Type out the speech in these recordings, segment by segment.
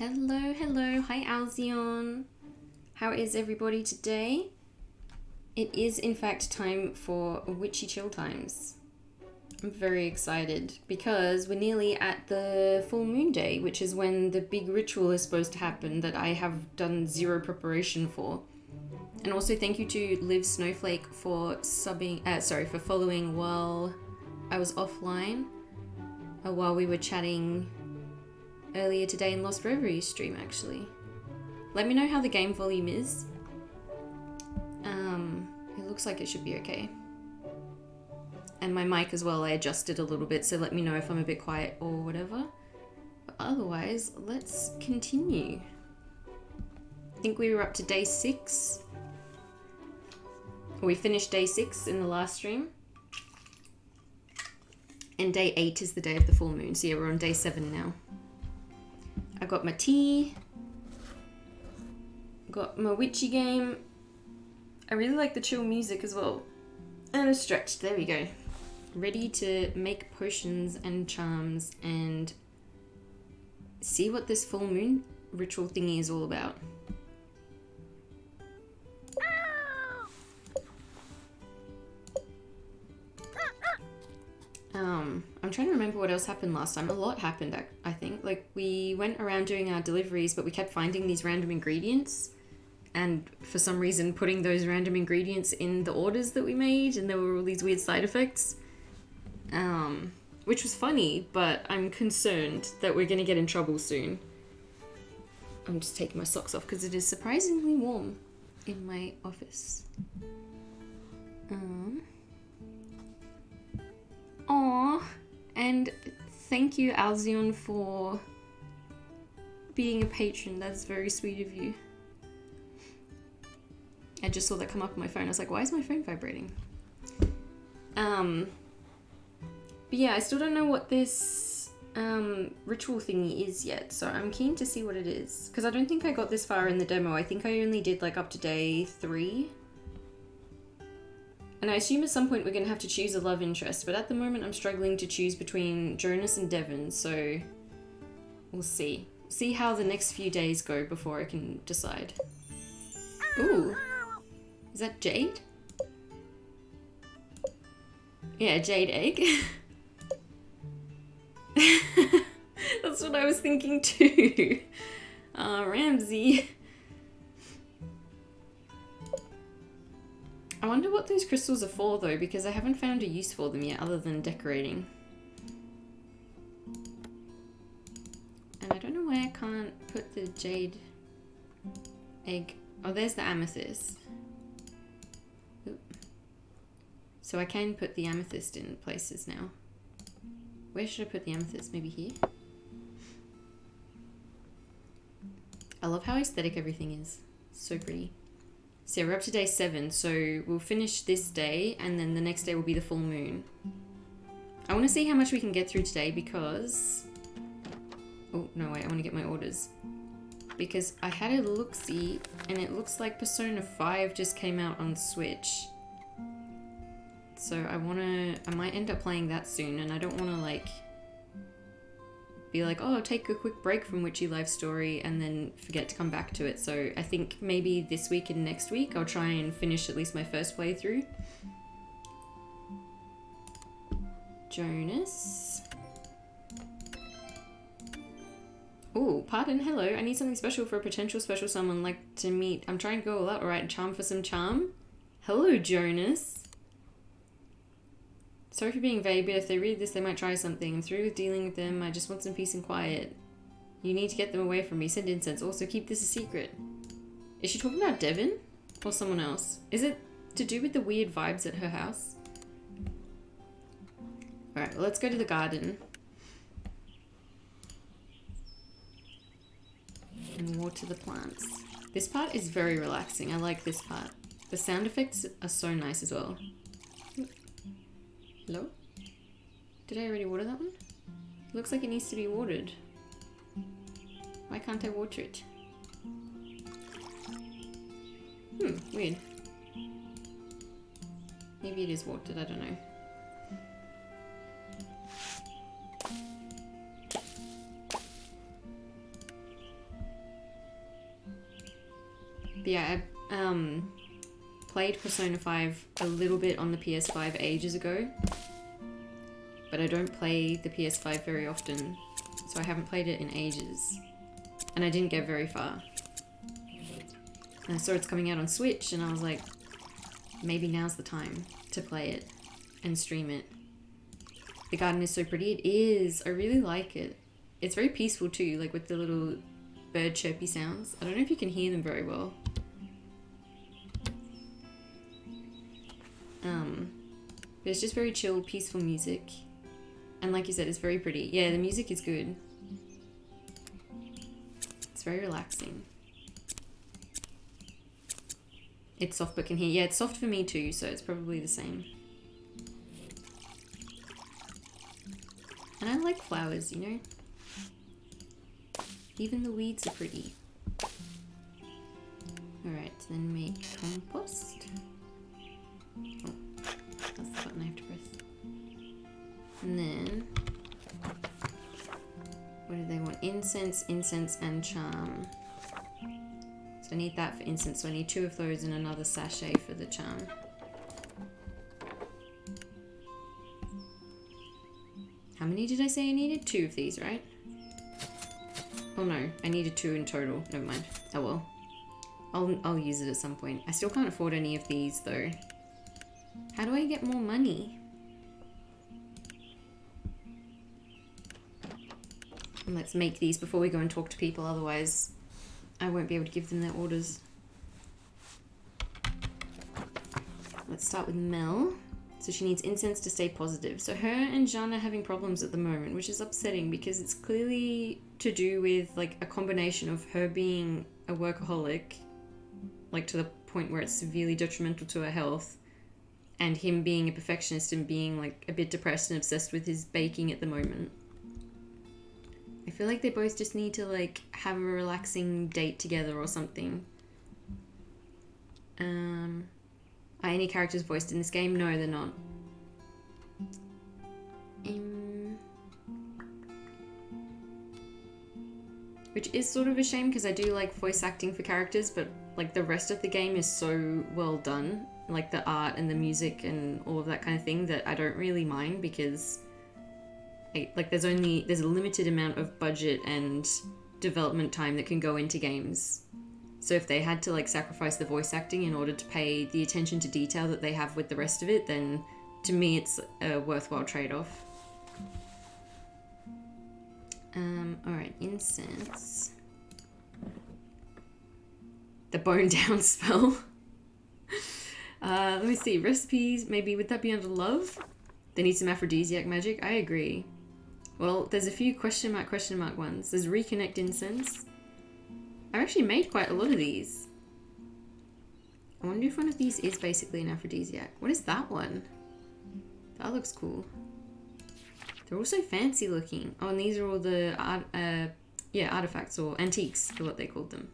Hello, hello. Hi, Alzion. How is everybody today? It is, in fact, time for Witchy Chill Times. I'm very excited because we're nearly at the full moon day, which is when the big ritual is supposed to happen that I have done zero preparation for. And also thank you to Liv Snowflake for for following while I was offline, while we were chatting earlier today in Lost Reveries stream, actually. Let me know how the game volume is. It looks like it should be okay. And my mic as well, I adjusted a little bit, so let me know if I'm a bit quiet or whatever. But otherwise, let's continue. I think we were up to day 6. We finished day 6 in the last stream. And day 8 is the day of the full moon, so yeah, we're on day 7 now. I got my tea. Got my witchy game. I really like the chill music as well. And a stretch, there we go. Ready to make potions and charms and see what this full moon ritual thingy is all about. I'm trying to remember what else happened last time. A lot happened, I think. Like, we went around doing our deliveries, but we kept finding these random ingredients. And for some reason, putting those random ingredients in the orders that we made, and there were all these weird side effects. Which was funny, but I'm concerned that we're going to get in trouble soon. I'm just taking my socks off because it is surprisingly warm in my office. Aww. And thank you, Alzion, for being a patron. That's very sweet of you. I just saw that come up on my phone. I was like, why is my phone vibrating? But yeah, I still don't know what this ritual thingy is yet, so I'm keen to see what it is. Because I don't think I got this far in the demo. I think I only did like up to day 3. And I assume at some point we're going to have to choose a love interest, but at the moment I'm struggling to choose between Jonas and Devon, so we'll see. See how the next few days go before I can decide. Ooh. Is that jade? Yeah, jade egg. That's what I was thinking too. Ramsey. I wonder what those crystals are for though, because I haven't found a use for them yet other than decorating. And I don't know why I can't put the jade egg. Oh, there's the amethyst. Oop. So I can put the amethyst in places now. Where should I put the amethyst? Maybe here? I love how aesthetic everything is. So pretty. So yeah, we're up to day 7, so we'll finish this day, and then the next day will be the full moon. I want to see how much we can get through today because... Oh, no, wait, I want to get my orders. Because I had a look-see, and it looks like Persona 5 just came out on Switch. So I might end up playing that soon, and I don't want to, like, be like, oh, I'll take a quick break from Witchy Life Story and then forget to come back to it. So I think maybe this week and next week I'll try and finish at least my first playthrough. Jonas. Oh, pardon, hello. I need something special for a potential special someone like to meet. I'm trying to go all out, alright, charm for some charm. Hello, Jonas. Sorry for being vague, but if they read this, they might try something. I'm through with dealing with them. I just want some peace and quiet. You need to get them away from me. Send incense. Also, keep this a secret. Is she talking about Devon? Or someone else? Is it to do with the weird vibes at her house? Alright, well, let's go to the garden. And water the plants. This part is very relaxing. I like this part. The sound effects are so nice as well. Hello? Did I already water that one? It looks like it needs to be watered. Why can't I water it? Weird. Maybe it is watered, I don't know. But yeah, I played Persona 5 a little bit on the PS5 ages ago. But I don't play the PS5 very often, so I haven't played it in ages. And I didn't get very far. And I saw it's coming out on Switch, and I was like, maybe now's the time to play it and stream it. The garden is so pretty. It is. I really like it. It's very peaceful too, like with the little bird chirpy sounds. I don't know if you can hear them very well. But it's just very chill, peaceful music. And like you said, it's very pretty. Yeah, the music is good. It's very relaxing. It's soft but can hear. Yeah, it's soft for me too, so it's probably the same. And I like flowers, you know? Even the weeds are pretty. Alright, then make compost. Oh, that's the button I have to press. And then, what do they want? Incense, and charm. So I need that for incense, so I need 2 of those and another sachet for the charm. How many did I say I needed? 2 of these, right? Oh no, I needed 2 in total. Never mind. Oh well. I'll use it at some point. I still can't afford any of these though. How do I get more money? And let's make these before we go and talk to people, otherwise I won't be able to give them their orders. Let's start with Mel. So she needs incense to stay positive. So her and Jean are having problems at the moment, which is upsetting because it's clearly to do with like a combination of her being a workaholic, like to the point where it's severely detrimental to her health, and him being a perfectionist and being like a bit depressed and obsessed with his baking at the moment. I feel like they both just need to like have a relaxing date together or something. Are any characters voiced in this game? No, they're not. Which is sort of a shame because I do like voice acting for characters, but like the rest of the game is so well done, like the art and the music and all of that kind of thing, that I don't really mind because like there's a limited amount of budget and development time that can go into games. So if they had to like sacrifice the voice acting in order to pay the attention to detail that they have with the rest of it, then to me it's a worthwhile trade-off. Alright, incense. The bone down spell. Let me see, recipes, maybe would that be under love? They need some aphrodisiac magic? I agree. Well, there's a few question mark ones. There's reconnect incense. I've actually made quite a lot of these. I wonder if one of these is basically an aphrodisiac. What is that one? That looks cool. They're also fancy looking. Oh, and these are all the artifacts or antiques are what they called them.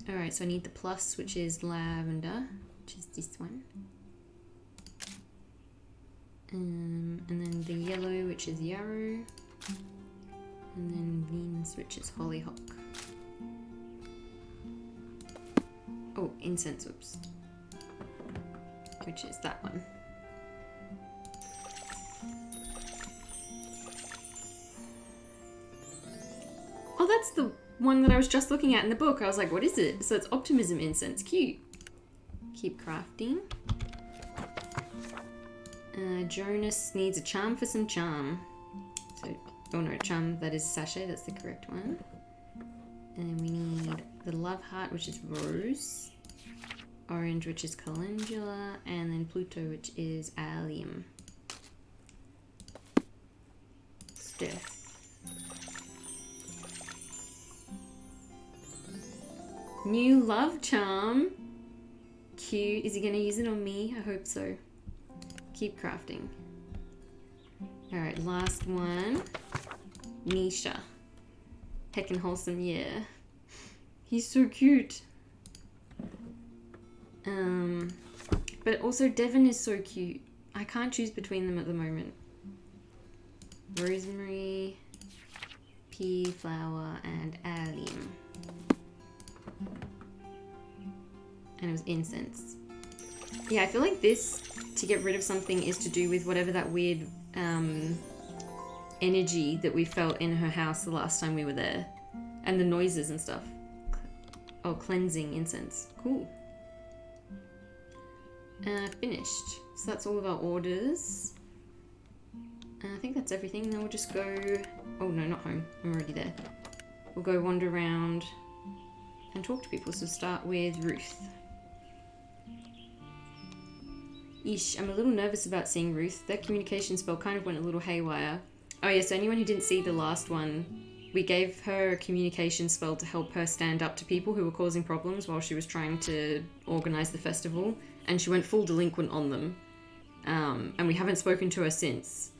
Alright, so I need the plus, which is lavender, which is this one. And then the yellow, which is yarrow. And then beans, which is hollyhock. Oh, incense, whoops. Which is that one. Oh, that's the one that I was just looking at in the book. I was like, what is it? So it's optimism incense. Cute. Keep crafting. Jonas needs a charm for some charm. So, oh no, charm, that is sachet, that's the correct one. And we need the love heart, which is rose. Orange, which is calendula. And then Pluto, which is allium. Death. New love charm. Cute. Is he going to use it on me? I hope so. Keep crafting. Alright, last one. Nisha. Heckin' wholesome, yeah. He's so cute. But also Devon is so cute. I can't choose between them at the moment. Rosemary, pea flower, and allium. And it was incense. Yeah, I feel like this, to get rid of something, is to do with whatever that weird energy that we felt in her house the last time we were there. And the noises and stuff. Oh, cleansing incense. Cool. Finished. So that's all of our orders. I think that's everything. Then we'll just go... Oh, no, not home. I'm already there. We'll go wander around and talk to people. So start with Ruth. Ish, I'm a little nervous about seeing Ruth. That communication spell kind of went a little haywire. Oh yeah, so anyone who didn't see the last one, we gave her a communication spell to help her stand up to people who were causing problems while she was trying to organise the festival. And she went full delinquent on them. And we haven't spoken to her since.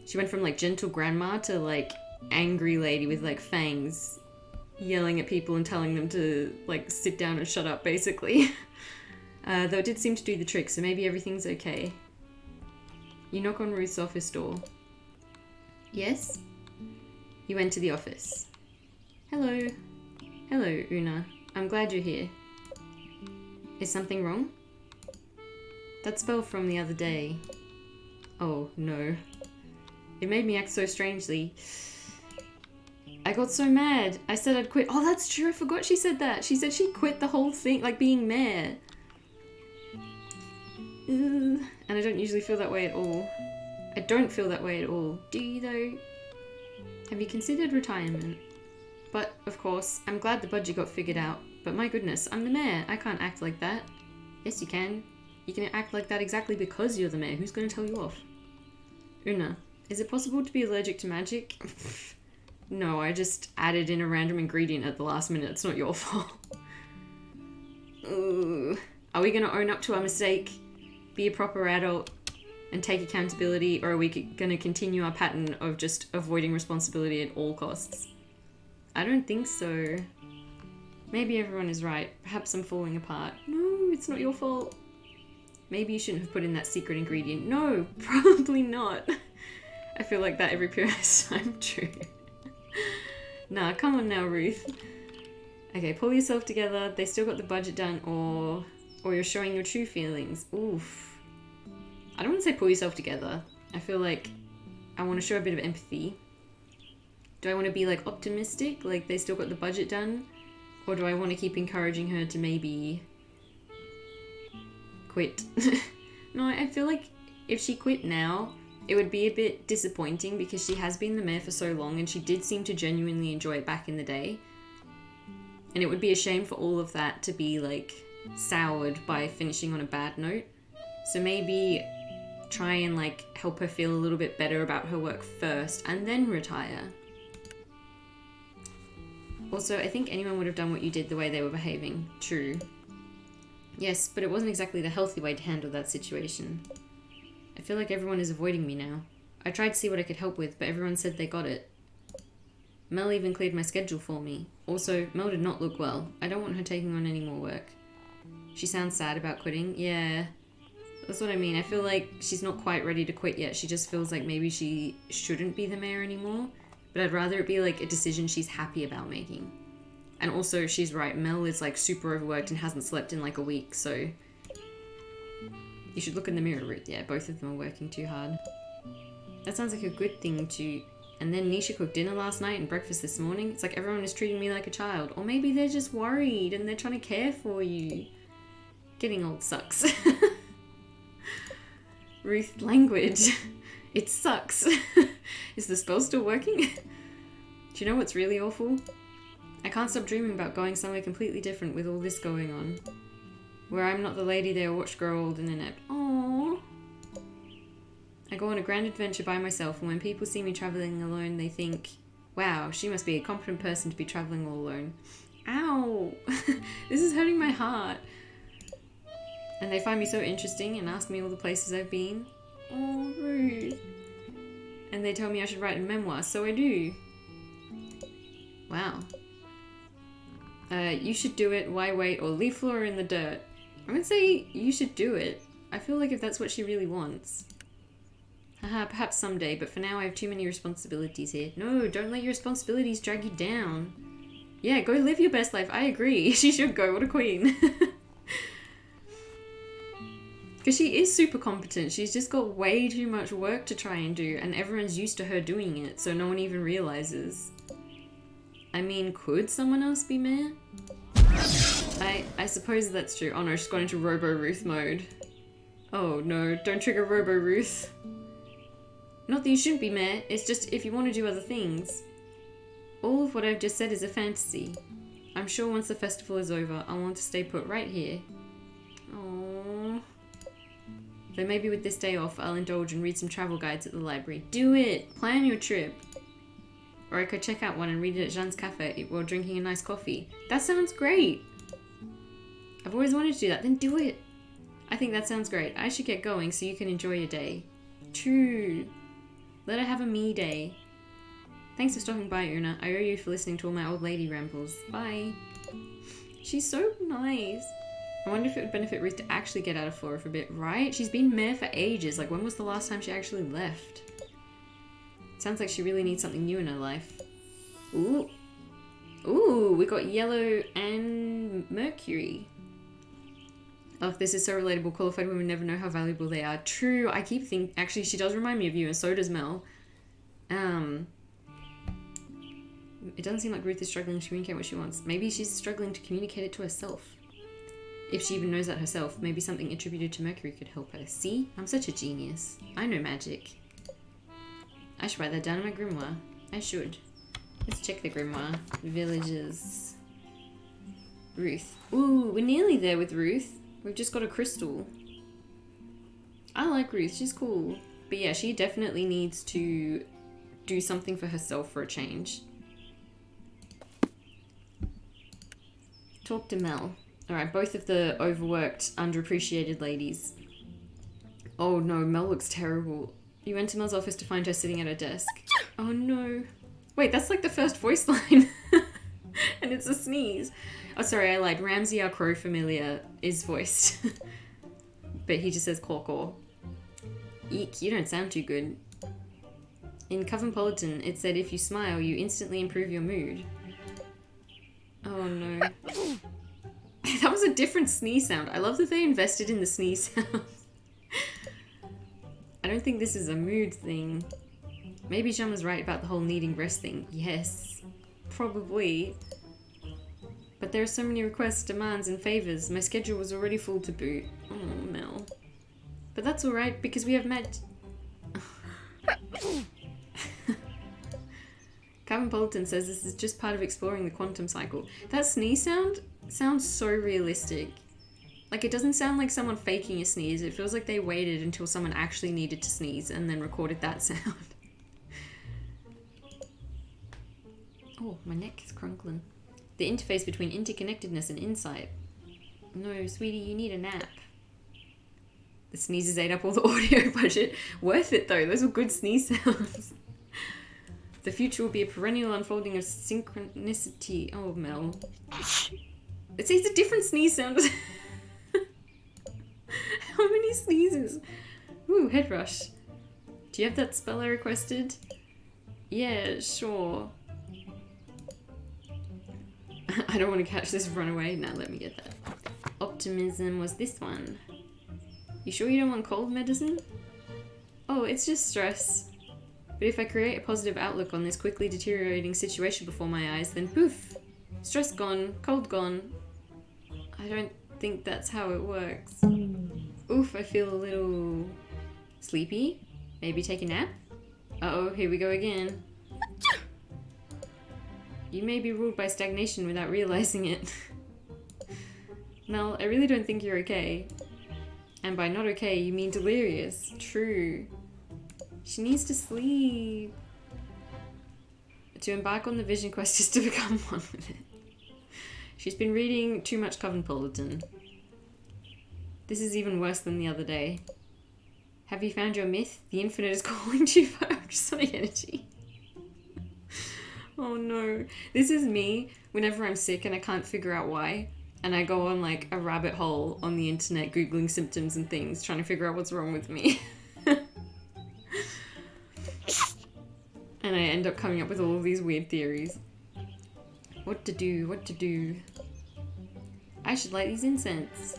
She went from like gentle grandma to like angry lady with like fangs, yelling at people and telling them to like sit down and shut up, basically. Though it did seem to do the trick, so maybe everything's okay. You knock on Ruth's office door. Yes? You went to the office. Hello. Hello, Una. I'm glad you're here. Is something wrong? That spell from the other day. Oh, no. It made me act so strangely. I got so mad. I said I'd quit. Oh, that's true. I forgot she said that. She said she quit the whole thing, like being mayor. And I don't usually feel that way at all. I don't feel that way at all. Do you, though? Have you considered retirement? But, of course, I'm glad the budget got figured out. But my goodness, I'm the mayor. I can't act like that. Yes, you can. You can act like that exactly because you're the mayor. Who's going to tell you off? Una, is it possible to be allergic to magic? No, I just added in a random ingredient at the last minute. It's not your fault. Ooh. Are we going to own up to our mistake? Be a proper adult and take accountability? Or are we going to continue our pattern of just avoiding responsibility at all costs? I don't think so. Maybe everyone is right. Perhaps I'm falling apart. No, it's not your fault. Maybe you shouldn't have put in that secret ingredient. No, probably not. I feel like that every previous time. True. Nah, come on now, Ruth. Okay, pull yourself together. They still got the budget done, or you're showing your true feelings. Oof. I don't want to say pull yourself together. I feel like I want to show a bit of empathy. Do I want to be like optimistic, like they still got the budget done? Or do I want to keep encouraging her to maybe quit? No, I feel like if she quit now, it would be a bit disappointing because she has been the mayor for so long and she did seem to genuinely enjoy it back in the day. And it would be a shame for all of that to be like soured by finishing on a bad note. So maybe try and like help her feel a little bit better about her work first and then retire. Also, I think anyone would have done what you did the way they were behaving. True. Yes, but it wasn't exactly the healthy way to handle that situation. I feel like everyone is avoiding me now. I tried to see what I could help with, but everyone said they got it. Mel even cleared my schedule for me. Also, Mel did not look well. I don't want her taking on any more work. She sounds sad about quitting. Yeah, that's what I mean. I feel like she's not quite ready to quit yet. She just feels like maybe she shouldn't be the mayor anymore. But I'd rather it be like a decision she's happy about making. And also, she's right, Mel is like super overworked and hasn't slept in like a week, so you should look in the mirror, Ruth. Yeah, both of them are working too hard. That sounds like a good thing to... And then Nisha cooked dinner last night and breakfast this morning. It's like everyone is treating me like a child. Or maybe they're just worried and they're trying to care for you. Getting old sucks. Ruth, language. It sucks. Is the spell still working? Do you know what's really awful? I can't stop dreaming about going somewhere completely different with all this going on. Where I'm not the lady they watched grow old and inept. Aww. I go on a grand adventure by myself, and when people see me travelling alone, they think, wow, she must be a competent person to be travelling all alone. Ow! This is hurting my heart. And they find me so interesting and ask me all the places I've been. Oh, Ruth. And they tell me I should write a memoir, so I do. Wow. You should do it, why wait, or leave Flora in the dirt. I'm gonna say you should do it. I feel like if that's what she really wants. Haha, perhaps someday, but for now I have too many responsibilities here. No, don't let your responsibilities drag you down. Yeah, go live your best life. I agree. She should go. What a queen. Because she is super competent. She's just got way too much work to try and do, and everyone's used to her doing it, so no one even realizes. I mean, could someone else be mayor? I suppose that's true. Oh no, she's gone into Robo-Ruth mode. Oh no, don't trigger Robo-Ruth. Not that you shouldn't be mayor, it's just if you want to do other things. All of what I've just said is a fantasy. I'm sure once the festival is over, I'll want to stay put right here. Aww. Though maybe with this day off, I'll indulge and read some travel guides at the library. Do it! Plan your trip. Or I could check out one and read it at Jean's cafe while drinking a nice coffee. That sounds great! I've always wanted to do that, then do it! I think that sounds great. I should get going so you can enjoy your day. True. Let her have a me day. Thanks for stopping by, Una. I owe you for listening to all my old lady rambles. Bye. She's so nice. I wonder if it would benefit Ruth to actually get out of Flora for a bit, right? She's been mayor for ages. Like, when was the last time she actually left? Sounds like she really needs something new in her life. Ooh. Ooh, we got Yellow and Mercury. Oh, this is so relatable. Qualified women never know how valuable they are. True, I keep thinking... Actually, she does remind me of you, and so does Mel. It doesn't seem like Ruth is struggling to communicate what she wants. Maybe she's struggling to communicate it to herself. If she even knows that herself, maybe something attributed to Mercury could help her. See? I'm such a genius. I know magic. I should write that down in my grimoire. I should. Let's check the grimoire. Villages. Ruth. Ooh, we're nearly there with Ruth. We've just got a crystal. I like Ruth. She's cool. But yeah, she definitely needs to do something for herself for a change. Talk to Mel. Alright, both of the overworked, underappreciated ladies. Oh no, Mel looks terrible. You went to Mel's office to find her sitting at her desk. Oh no. Wait, that's like the first voice line. And it's a sneeze. Oh, sorry, I lied. Ramsey, our crow familiar, is voiced. But he just says caw caw. Eek, you don't sound too good. In Cosmopolitan, it said if you smile, you instantly improve your mood. Oh no. That was a different sneeze sound. I love that they invested in the sneeze sound. I don't think this is a mood thing. Maybe Jean was right about the whole needing rest thing. Yes, probably. But there are so many requests, demands, and favors. My schedule was already full to boot. Oh, Mel. But that's alright, because we have met... Cosmopolitan says this is just part of exploring the quantum cycle. That sneeze sound sounds so realistic. Like, it doesn't sound like someone faking a sneeze. It feels like they waited until someone actually needed to sneeze and then recorded that sound. Oh, my neck is crunkling. The interface between interconnectedness and insight. No, sweetie, you need a nap. The sneezes ate up all the audio budget. Worth it, though. Those were good sneeze sounds. The future will be a perennial unfolding of synchronicity. Oh, Mel. It's a different sneeze sound. How many sneezes? Ooh, head rush. Do you have that spell I requested? Yeah, sure. I don't want to catch this runaway. Now let me get that. Optimism was this one. You sure you don't want cold medicine? Oh, it's just stress. But if I create a positive outlook on this quickly deteriorating situation before my eyes, then poof! Stress gone, cold gone. I don't think that's how it works. Oof, I feel a little sleepy. Maybe take a nap? Uh-oh, here we go again. You may be ruled by stagnation without realizing it. Mel, I really don't think you're okay. And by not okay, you mean delirious. True. She needs to sleep. To embark on the vision quest is to become one with it. She's been reading too much Cosmopolitan. This is even worse than the other day. Have you found your myth? The infinite is calling to you for ultrasonic energy. Oh no. This is me whenever I'm sick and I can't figure out why. And I go on like a rabbit hole on the internet googling symptoms and things, trying to figure out what's wrong with me. And I end up coming up with all of these weird theories. What to do? What to do? I should light these incense.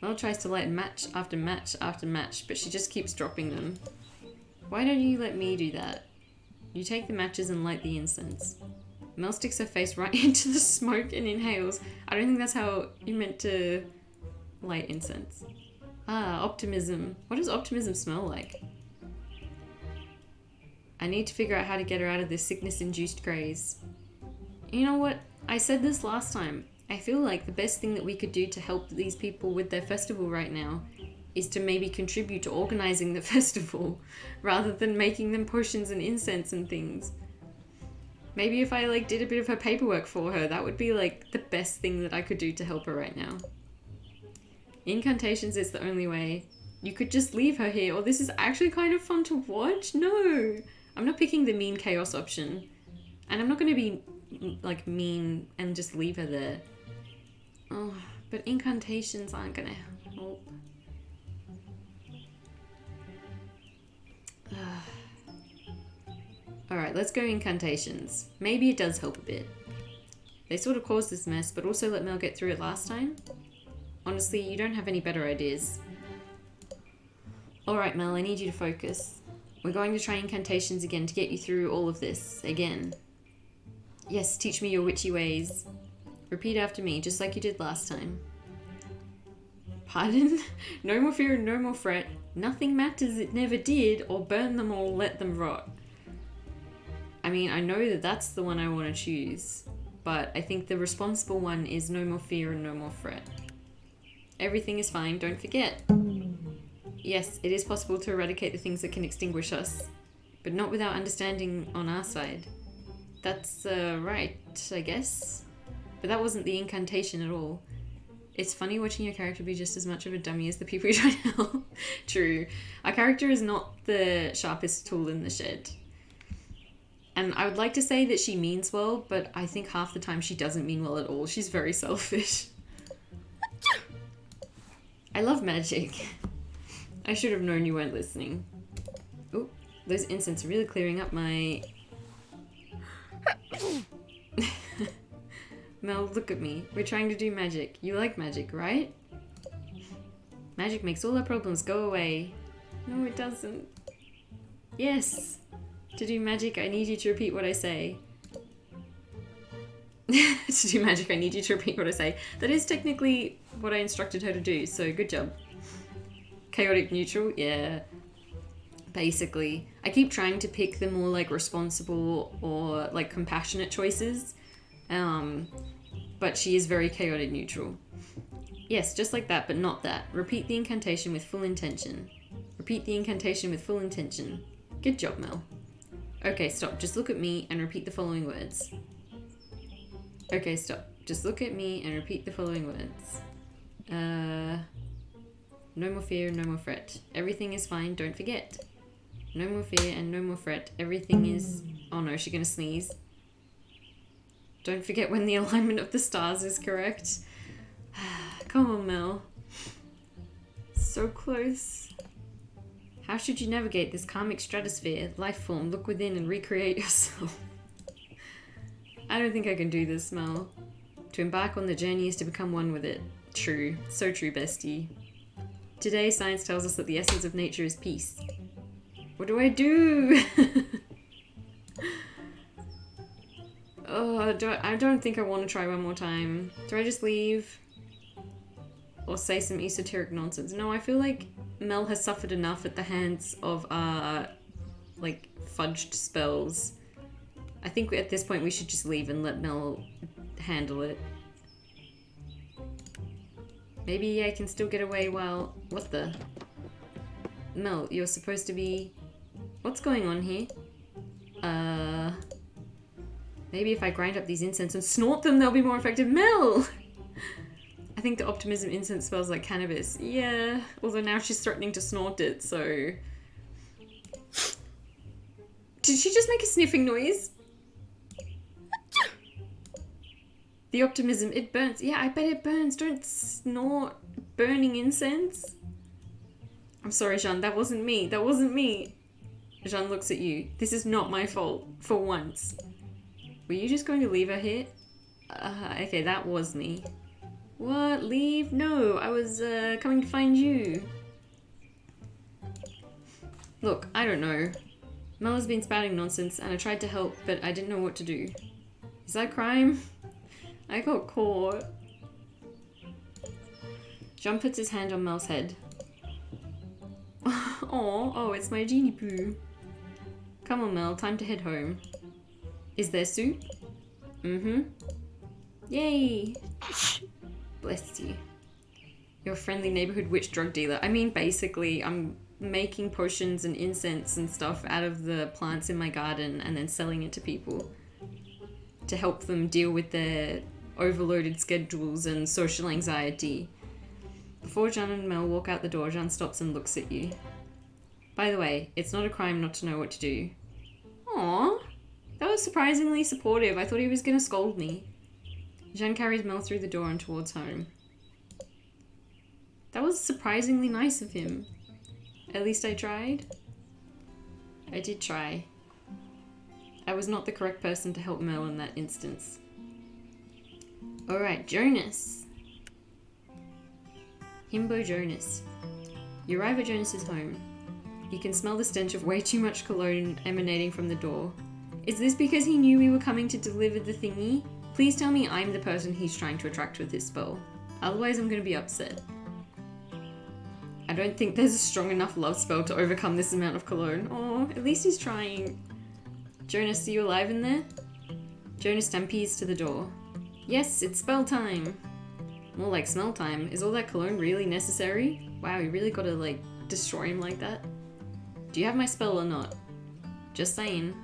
Mel tries to light match after match after match, but she just keeps dropping them. Why don't you let me do that? You take the matches and light the incense. Mel sticks her face right into the smoke and inhales. I don't think that's how you meant to light incense. Ah, optimism. What does optimism smell like? I need to figure out how to get her out of this sickness-induced graze. You know what? I said this last time. I feel like the best thing that we could do to help these people with their festival right now is to maybe contribute to organizing the festival rather than making them potions and incense and things. Maybe if I did a bit of her paperwork for her, that would be the best thing that I could do to help her right now. Incantations is the only way. You could just leave her here, or this is actually kind of fun to watch. No, I'm not picking the mean chaos option. And I'm not going to be mean and just leave her there. Oh, but incantations aren't going to help. Alright, let's go incantations. Maybe it does help a bit. They sort of caused this mess, but also let Mel get through it last time. Honestly, you don't have any better ideas. Alright, Mel, I need you to focus. We're going to try incantations again to get you through all of this, again. Yes, teach me your witchy ways. Repeat after me, just like you did last time. Pardon? No more fear and no more fret. Nothing matters, it never did, or burn them all, let them rot. I mean, I know that that's the one I want to choose, but I think the responsible one is no more fear and no more fret. Everything is fine, don't forget. Yes, it is possible to eradicate the things that can extinguish us, but not without understanding on our side. That's right, I guess. But that wasn't the incantation at all. It's funny watching your character be just as much of a dummy as the people you're trying to help. True. Our character is not the sharpest tool in the shed. And I would like to say that she means well, but I think half the time she doesn't mean well at all. She's very selfish. I love magic. I should have known you weren't listening. Oh, those incense are really clearing up my... Mel, look at me. We're trying to do magic. You like magic, right? Magic makes all our problems go away. No, it doesn't. Yes. To do magic, I need you to repeat what I say. To do magic, I need you to repeat what I say. That is technically what I instructed her to do, so good job. Chaotic neutral? Yeah. Basically. I keep trying to pick the more responsible or compassionate choices. But she is very chaotic neutral. Yes, just like that, but not that. Repeat the incantation with full intention. Repeat the incantation with full intention. Good job, Mel. Okay, stop. Just look at me and repeat the following words. Okay, stop. Just look at me and repeat the following words. No more fear, no more fret. Everything is fine, don't forget. No more fear and no more fret. Everything is... Oh no, she's gonna sneeze. Don't forget when the alignment of the stars is correct. Come on, Mel. So close. How should you navigate this karmic stratosphere? Life form, look within and recreate yourself. I don't think I can do this, Mel. To embark on the journey is to become one with it. True. So true, bestie. Today, science tells us that the essence of nature is peace. What do I do? Oh, I don't think I want to try one more time. Do I just leave? Or say some esoteric nonsense? No, I feel like Mel has suffered enough at the hands of our, fudged spells. I think at this point we should just leave and let Mel handle it. Maybe I can still get away while... What the? Mel, you're supposed to be... What's going on here? Maybe if I grind up these incense and snort them, they'll be more effective. Mel! I think the optimism incense smells like cannabis. Yeah, although now she's threatening to snort it, so... Did she just make a sniffing noise? The optimism, it burns. Yeah, I bet it burns. Don't snort burning incense. I'm sorry, Jean, that wasn't me. That wasn't me. Jean looks at you. This is not my fault, for once. Were you just going to leave her here? Okay, that was me. What? Leave? No, I was coming to find you. Look, I don't know. Mel has been spouting nonsense and I tried to help, but I didn't know what to do. Is that crime? I got caught. John puts his hand on Mel's head. Oh, it's my genie poo. Come on, Mel, time to head home. Is there soup? Mm-hmm. Yay! Bless you. You're a friendly neighborhood witch drug dealer. I mean, basically, I'm making potions and incense and stuff out of the plants in my garden and then selling it to people to help them deal with their overloaded schedules and social anxiety. Before John and Mel walk out the door, John stops and looks at you. By the way, it's not a crime not to know what to do. Aww, that was surprisingly supportive. I thought he was gonna scold me. Jean carries Mel through the door and towards home. That was surprisingly nice of him. At least I tried. I did try. I was not the correct person to help Mel in that instance. Alright, Jonas. Himbo Jonas. You arrive at Jonas's home. You can smell the stench of way too much cologne emanating from the door. Is this because he knew we were coming to deliver the thingy? Please tell me I'm the person he's trying to attract with his spell. Otherwise I'm gonna be upset. I don't think there's a strong enough love spell to overcome this amount of cologne. Oh, at least he's trying. Jonas, are you alive in there? Jonas stampedes to the door. Yes, it's spell time. More like smell time. Is all that cologne really necessary? Wow, you really gotta, like, destroy him like that? Do you have my spell or not? Just saying.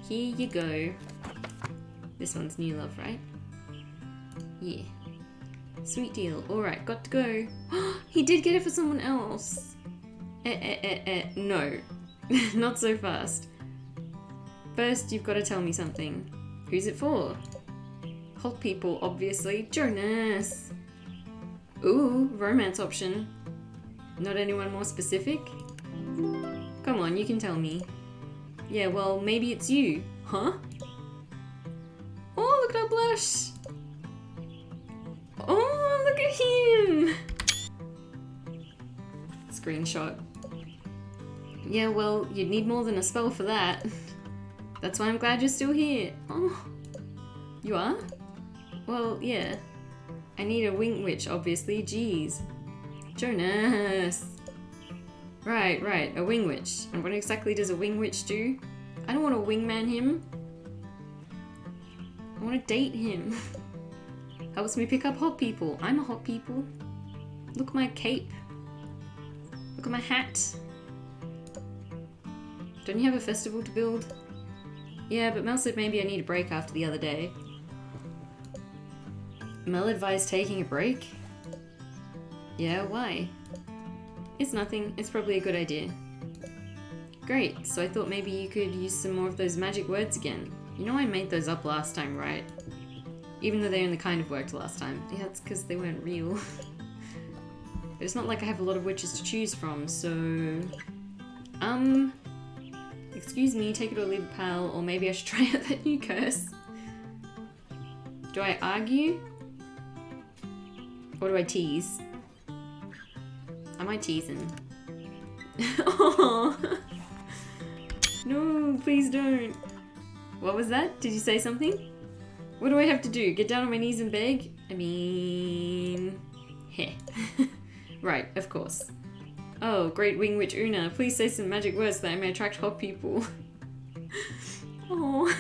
Here you go. This one's new love, right? Yeah. Sweet deal. Alright, got to go. He did get it for someone else. No. Not so fast. First, you've got to tell me something. Who's it for? Hot people, obviously. Jonas! Ooh, romance option. Not anyone more specific? Come on, you can tell me. Yeah, well, maybe it's you. Huh? Oh, look at that blush! Oh, look at him! Screenshot. Yeah, well, you'd need more than a spell for that. That's why I'm glad you're still here. Oh, you are? Well, yeah. I need a wing witch, obviously. Jeez. Jonas! Right, a wing witch. And what exactly does a wing witch do? I don't want to wingman him. I want to date him. Helps me pick up hot people. I'm a hot people. Look at my cape. Look at my hat. Don't you have a festival to build? Yeah, but Mel said maybe I need a break after the other day. Mel advised taking a break? Yeah, why? It's nothing. It's probably a good idea. Great, so I thought maybe you could use some more of those magic words again. You know I made those up last time, right? Even though they only kind of worked last time. Yeah, it's because they weren't real. But it's not like I have a lot of witches to choose from, so... Excuse me, take it or leave it, pal, or maybe I should try out that new curse. Do I argue? Or do I tease? Am I teasing? Oh. No, please don't. What was that? Did you say something? What do I have to do? Get down on my knees and beg? I mean... heh. Right, of course. Oh, great wing witch Una, please say some magic words that I may attract hot people. Oh.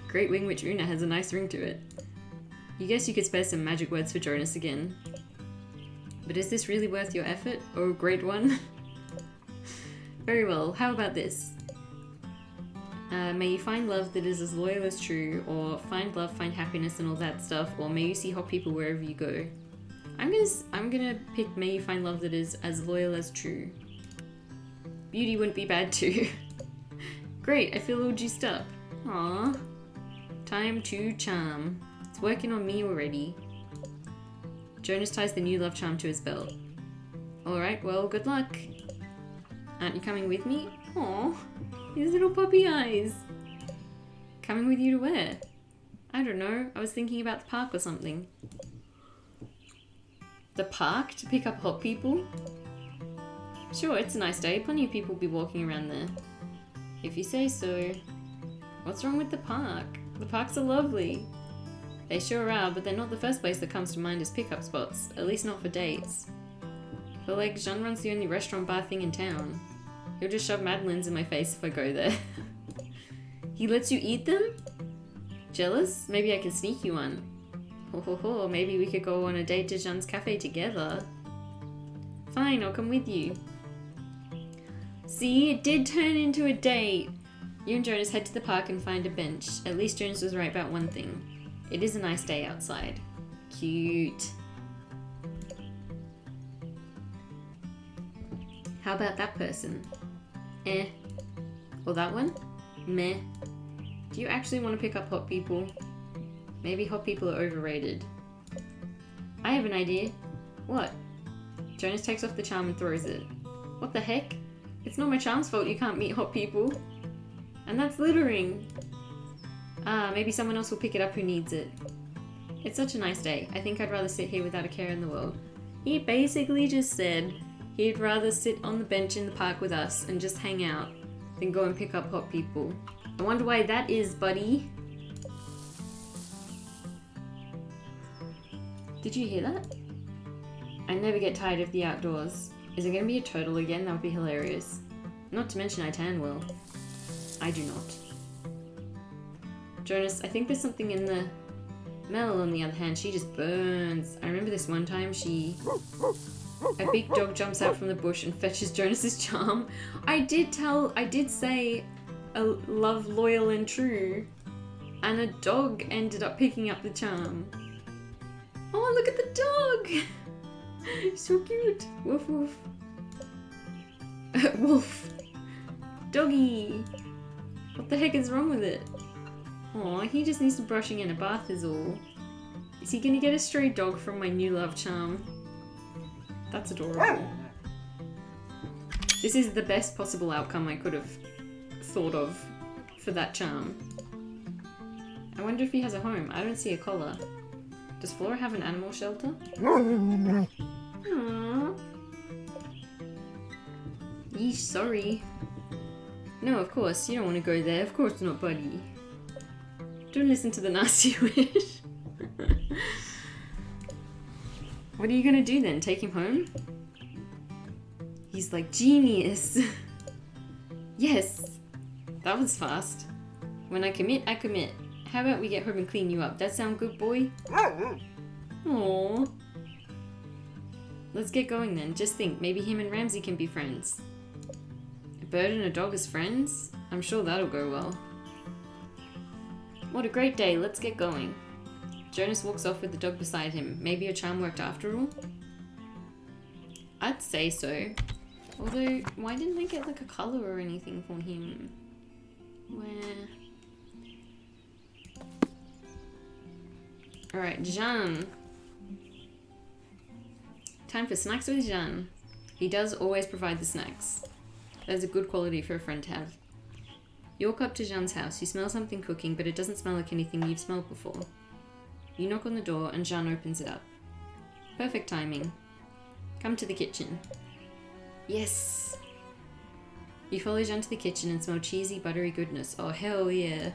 Great wing witch Una has a nice ring to it. You guess you could spare some magic words for Jonas again. But is this really worth your effort? Oh, great one. Very well, how about this? May you find love that is as loyal as true, or find love, find happiness and all that stuff, or may you see hot people wherever you go. I'm gonna pick may you find love that is as loyal as true. Beauty wouldn't be bad too. Great, I feel all juiced up. Aww. Time to charm. It's working on me already. Jonas ties the new love charm to his belt. Alright, well, good luck. Aren't you coming with me? Aw, his little puppy eyes. Coming with you to where? I don't know. I was thinking about the park or something. The park to pick up hot people? Sure, it's a nice day. Plenty of people will be walking around there. If you say so. What's wrong with the park? The parks are lovely. They sure are, but they're not the first place that comes to mind as pickup spots. At least not for dates. But like, Jean runs the only restaurant bar thing in town. He'll just shove madeleines in my face if I go there. He lets you eat them? Jealous? Maybe I can sneak you one. Ho ho ho, maybe we could go on a date to Jean's cafe together. Fine, I'll come with you. See, it did turn into a date. You and Jonas head to the park and find a bench. At least Jonas was right about one thing. It is a nice day outside. Cute. How about that person? Eh. Or that one? Meh. Do you actually want to pick up hot people? Maybe hot people are overrated. I have an idea. What? Jonas takes off the charm and throws it. What the heck? It's not my charm's fault you can't meet hot people. And that's littering. Ah, maybe someone else will pick it up who needs it. It's such a nice day. I think I'd rather sit here without a care in the world. He basically just said he'd rather sit on the bench in the park with us and just hang out than go and pick up hot people. I wonder why that is, buddy. Did you hear that? I never get tired of the outdoors. Is it going to be a turtle again? That would be hilarious. Not to mention I tan well. I do not. Jonas, I think there's something in the... Mel, on the other hand, she just burns. I remember this one time a big dog jumps out from the bush and fetches Jonas's charm. I did say a love loyal and true. And a dog ended up picking up the charm. Oh, look at the dog! So cute. Woof woof. Wolf. Doggy. What the heck is wrong with it? Aw, he just needs some brushing and a bath is all. Is he gonna get a stray dog from my new love charm? That's adorable. This is the best possible outcome I could have thought of for that charm. I wonder if he has a home. I don't see a collar. Does Flora have an animal shelter? Aww. Yeesh, sorry. No, of course, you don't want to go there. Of course not, buddy. Don't listen to the nasty wish. What are you gonna do then? Take him home? He's like, genius. Yes. That was fast. When I commit, I commit. How about we get home and clean you up? That sound good, boy? Aww. Let's get going then. Just think, maybe him and Ramsey can be friends. A bird and a dog as friends? I'm sure that'll go well. What a great day, let's get going. Jonas walks off with the dog beside him. Maybe your charm worked after all? I'd say so. Although, why didn't I get like a colour or anything for him? Where? Alright, Jean. Time for snacks with Jean. He does always provide the snacks. That is a good quality for a friend to have. You walk up to Jean's house. You smell something cooking, but it doesn't smell like anything you've smelled before. You knock on the door and Jean opens it up. Perfect timing. Come to the kitchen. Yes! You follow Jean to the kitchen and smell cheesy, buttery goodness. Oh, hell yeah.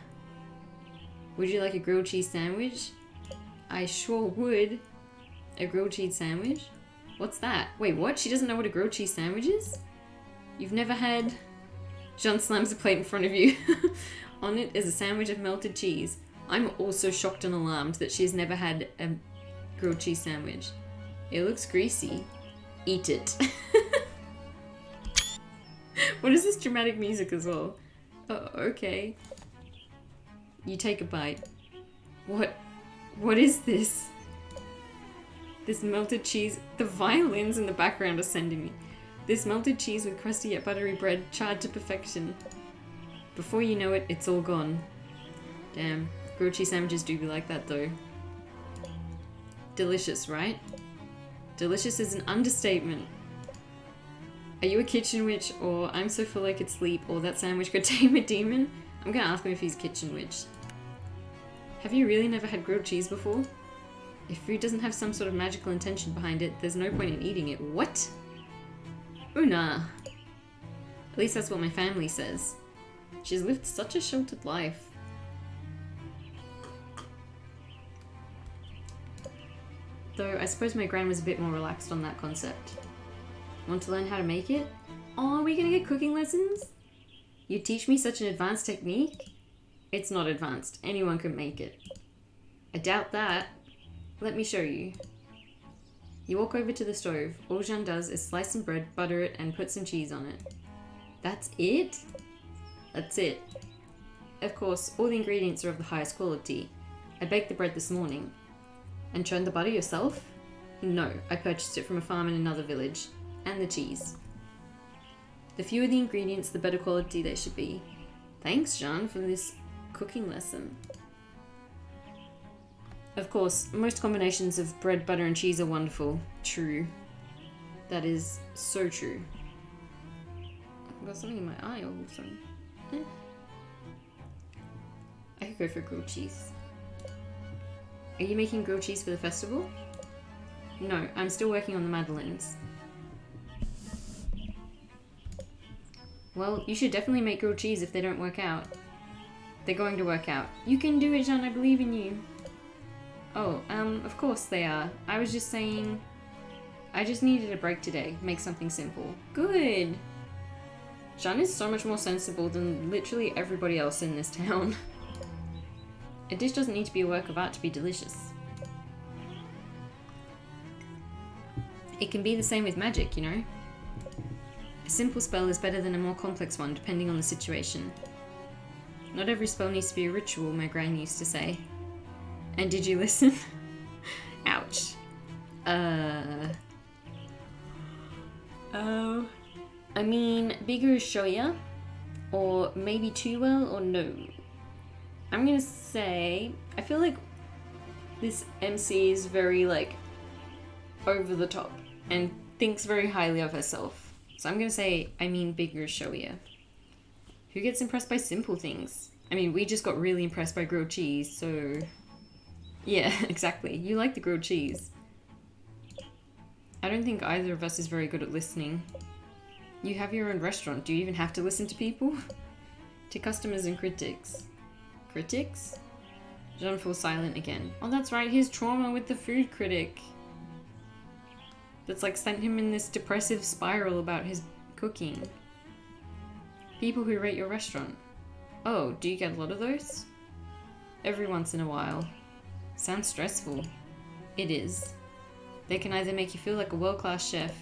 Would you like a grilled cheese sandwich? I sure would. A grilled cheese sandwich? What's that? Wait, what? She doesn't know what a grilled cheese sandwich is? You've never had... Jean slams a plate in front of you. On it is a sandwich of melted cheese. I'm also shocked and alarmed that she's never had a grilled cheese sandwich. It looks greasy. Eat it. What is this dramatic music as well? Oh, okay. You take a bite. What is this? This melted cheese... The violins in the background are sending me. This melted cheese with crusty yet buttery bread charred to perfection. Before you know it, it's all gone. Damn, grilled cheese sandwiches do be like that though. Delicious, right? Delicious is an understatement. Are you a kitchen witch, or I'm so full I could sleep, or that sandwich could tame a demon? I'm gonna ask him if he's a kitchen witch. Have you really never had grilled cheese before? If food doesn't have some sort of magical intention behind it, there's no point in eating it. What? Una. At least that's what my family says. She's lived such a sheltered life. Though I suppose my gran was a bit more relaxed on that concept. Want to learn how to make it? Oh, are we gonna get cooking lessons? You teach me such an advanced technique? It's not advanced. Anyone can make it. I doubt that. Let me show you. You walk over to the stove. All Jeanne does is slice some bread, butter it, and put some cheese on it. That's it? That's it. Of course, all the ingredients are of the highest quality. I baked the bread this morning. And churned the butter yourself? No, I purchased it from a farm in another village. And the cheese. The fewer the ingredients, the better quality they should be. Thanks, Jeanne, for this cooking lesson. Of course, most combinations of bread, butter, and cheese are wonderful. True. That is so true. I've got something in my eye all of a sudden. I could go for grilled cheese. Are you making grilled cheese for the festival? No, I'm still working on the madeleines. Well, you should definitely make grilled cheese if they don't work out. They're going to work out. You can do it, Jeanne, I believe in you. Oh, of course they are. I was just saying... I just needed a break today. Make something simple. Good! Jeanne is so much more sensible than literally everybody else in this town. A dish doesn't need to be a work of art to be delicious. It can be the same with magic, you know? A simple spell is better than a more complex one, depending on the situation. Not every spell needs to be a ritual, my gran used to say. And did you listen? Ouch. Oh. I mean, bigger is shoya, or maybe too well, or no. I'm gonna say, I feel like this MC is very, like, over the top, and thinks very highly of herself. So I'm gonna say, I mean, bigger is shoya. Who gets impressed by simple things? I mean, we just got really impressed by grilled cheese, so... Yeah, exactly. You like the grilled cheese. I don't think either of us is very good at listening. You have your own restaurant. Do you even have to listen to people? To customers and critics. Critics? Jeanne falls silent again. Oh, that's right. His trauma with the food critic. That's like sent him in this depressive spiral about his cooking. People who rate your restaurant. Oh, do you get a lot of those? Every once in a while. Sounds stressful. It is. They can either make you feel like a world-class chef,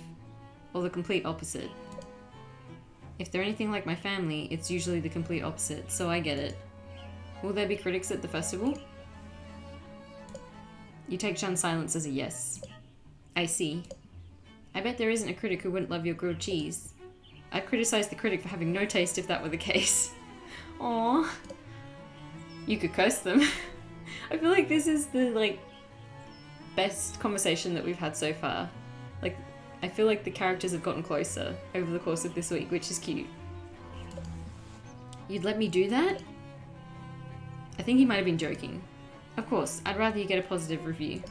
or the complete opposite. If they're anything like my family, it's usually the complete opposite, so I get it. Will there be critics at the festival? You take Jeanne's silence as a yes. I see. I bet there isn't a critic who wouldn't love your grilled cheese. I'd criticize the critic for having no taste if that were the case. Aww. You could curse them. I feel like this is the, like, best conversation that we've had so far. Like, I feel like the characters have gotten closer over the course of this week, which is cute. You'd let me do that? I think he might have been joking. Of course, I'd rather you get a positive review.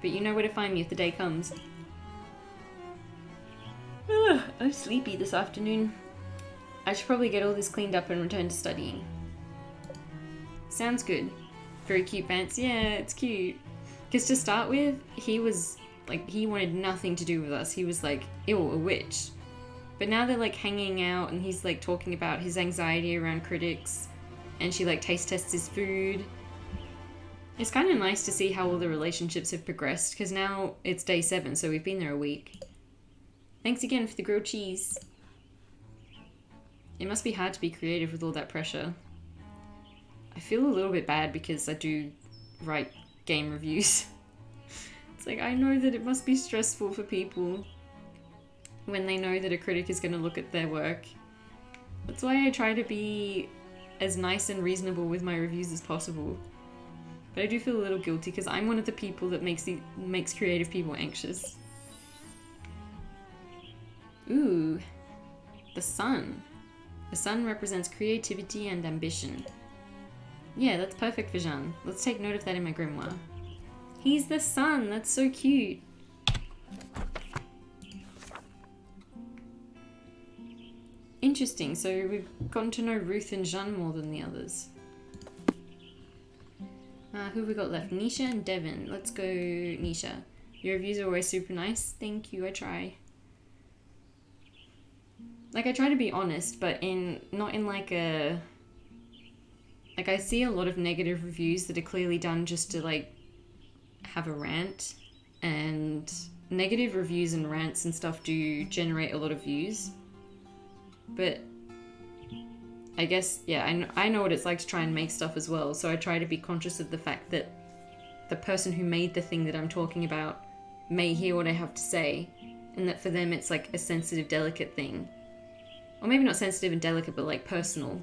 But you know where to find me if the day comes. Ugh, I'm sleepy this afternoon. I should probably get all this cleaned up and return to studying. Sounds good. Very cute pants. Yeah, it's cute. Because to start with, he was, like, he wanted nothing to do with us. He was like, ew, a witch. But now they're, like, hanging out and he's, like, talking about his anxiety around critics. And she, like, taste tests his food. It's kind of nice to see how all the relationships have progressed. Because now it's day 7, so we've been there a week. Thanks again for the grilled cheese. It must be hard to be creative with all that pressure. I feel a little bit bad because I do write game reviews. It's like, I know that it must be stressful for people when they know that a critic is going to look at their work. That's why I try to be as nice and reasonable with my reviews as possible. But I do feel a little guilty because I'm one of the people that makes creative people anxious. Ooh, the sun. The sun represents creativity and ambition. Yeah, that's perfect for Jean. Let's take note of that in my grimoire. He's the son. That's so cute. Interesting. So we've gotten to know Ruth and Jean more than the others. Who have we got left? Nisha and Devin. Let's go Nisha. Your reviews are always super nice. Thank you. I try. Like, I try to be honest, but not in like a... Like, I see a lot of negative reviews that are clearly done just to, like, have a rant. And negative reviews and rants and stuff do generate a lot of views. But I guess, yeah, I know what it's like to try and make stuff as well. So I try to be conscious of the fact that the person who made the thing that I'm talking about may hear what I have to say. And that for them it's like a sensitive, delicate thing. Or maybe not sensitive and delicate, but like personal.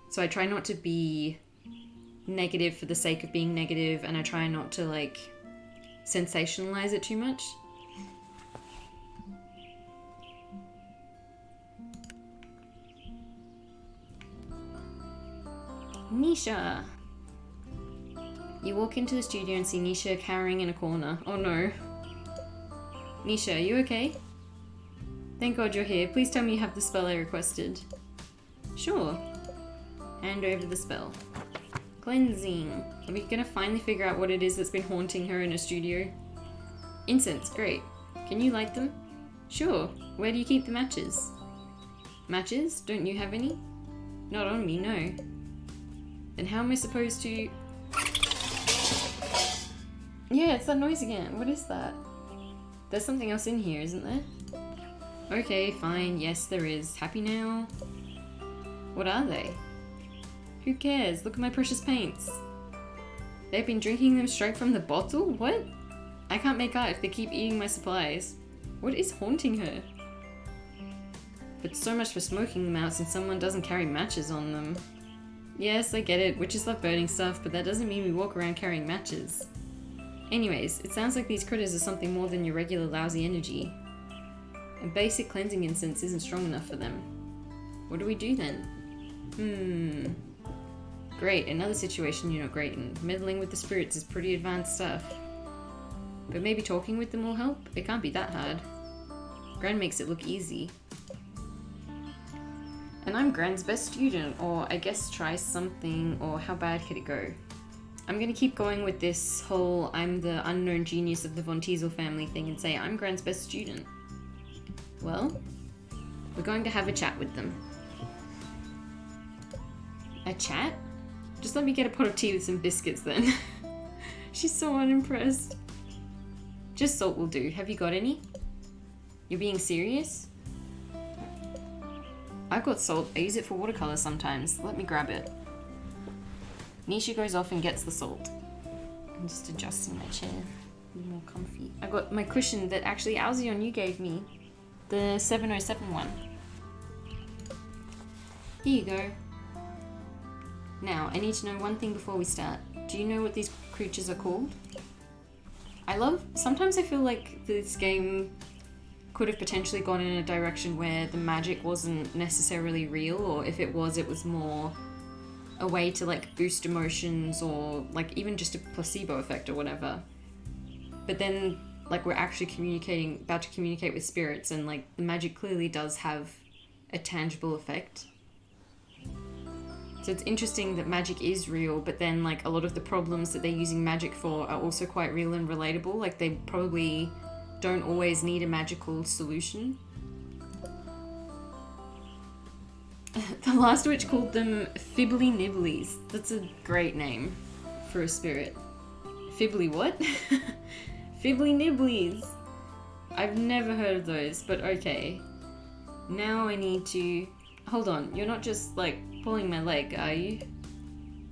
So I try not to be negative for the sake of being negative, and I try not to like sensationalize it too much. Nisha! You walk into the studio and see Nisha cowering in a corner. Oh no. Nisha, are you okay? Thank God you're here. Please tell me you have the spell I requested. Sure. Hand over the spell. Cleansing. Are we gonna finally figure out what it is that's been haunting her in a studio? Incense, great. Can you light them? Sure. Where do you keep the matches? Matches? Don't you have any? Not on me, no. Then how am I supposed to... Yeah, it's that noise again. What is that? There's something else in here, isn't there? Okay, fine. Yes, there is. Happy now? What are they? Who cares? Look at my precious paints. They've been drinking them straight from the bottle? What? I can't make out if they keep eating my supplies. What is haunting her? But so much for smoking them out since someone doesn't carry matches on them. Yes, I get it. Witches love burning stuff, but that doesn't mean we walk around carrying matches. Anyways, it sounds like these critters are something more than your regular lousy energy. A basic cleansing incense isn't strong enough for them. What do we do then? Great, another situation you're not great in. Meddling with the spirits is pretty advanced stuff. But maybe talking with them will help? It can't be that hard. Gran makes it look easy. And I'm Gran's best student, or I guess try something, or how bad could it go? I'm gonna keep going with this whole I'm the unknown genius of the Von Teasel family thing and say I'm Gran's best student. Well, we're going to have a chat with them. A chat? Just let me get a pot of tea with some biscuits then. She's so unimpressed. Just salt will do. Have you got any? You're being serious? I've got salt. I use it for watercolor sometimes. Let me grab it. Nisha goes off and gets the salt. I'm just adjusting my chair. A little more comfy. I got my cushion that actually Alzion you gave me. The 707 one. Here you go. Now, I need to know one thing before we start. Do you know what these creatures are called? Sometimes I feel like this game could have potentially gone in a direction where the magic wasn't necessarily real, or if it was more a way to like boost emotions, or like even just a placebo effect or whatever. But then like we're actually about to communicate with spirits, and like the magic clearly does have a tangible effect. So it's interesting that magic is real, but then like a lot of the problems that they're using magic for are also quite real and relatable. Like they probably don't always need a magical solution. The last witch called them Fibbly Nibblies. That's a great name for a spirit. Fibbly what? Fibbly Nibblies. I've never heard of those, but okay. Now I need to... Hold on, you're not just like pulling my leg, are you?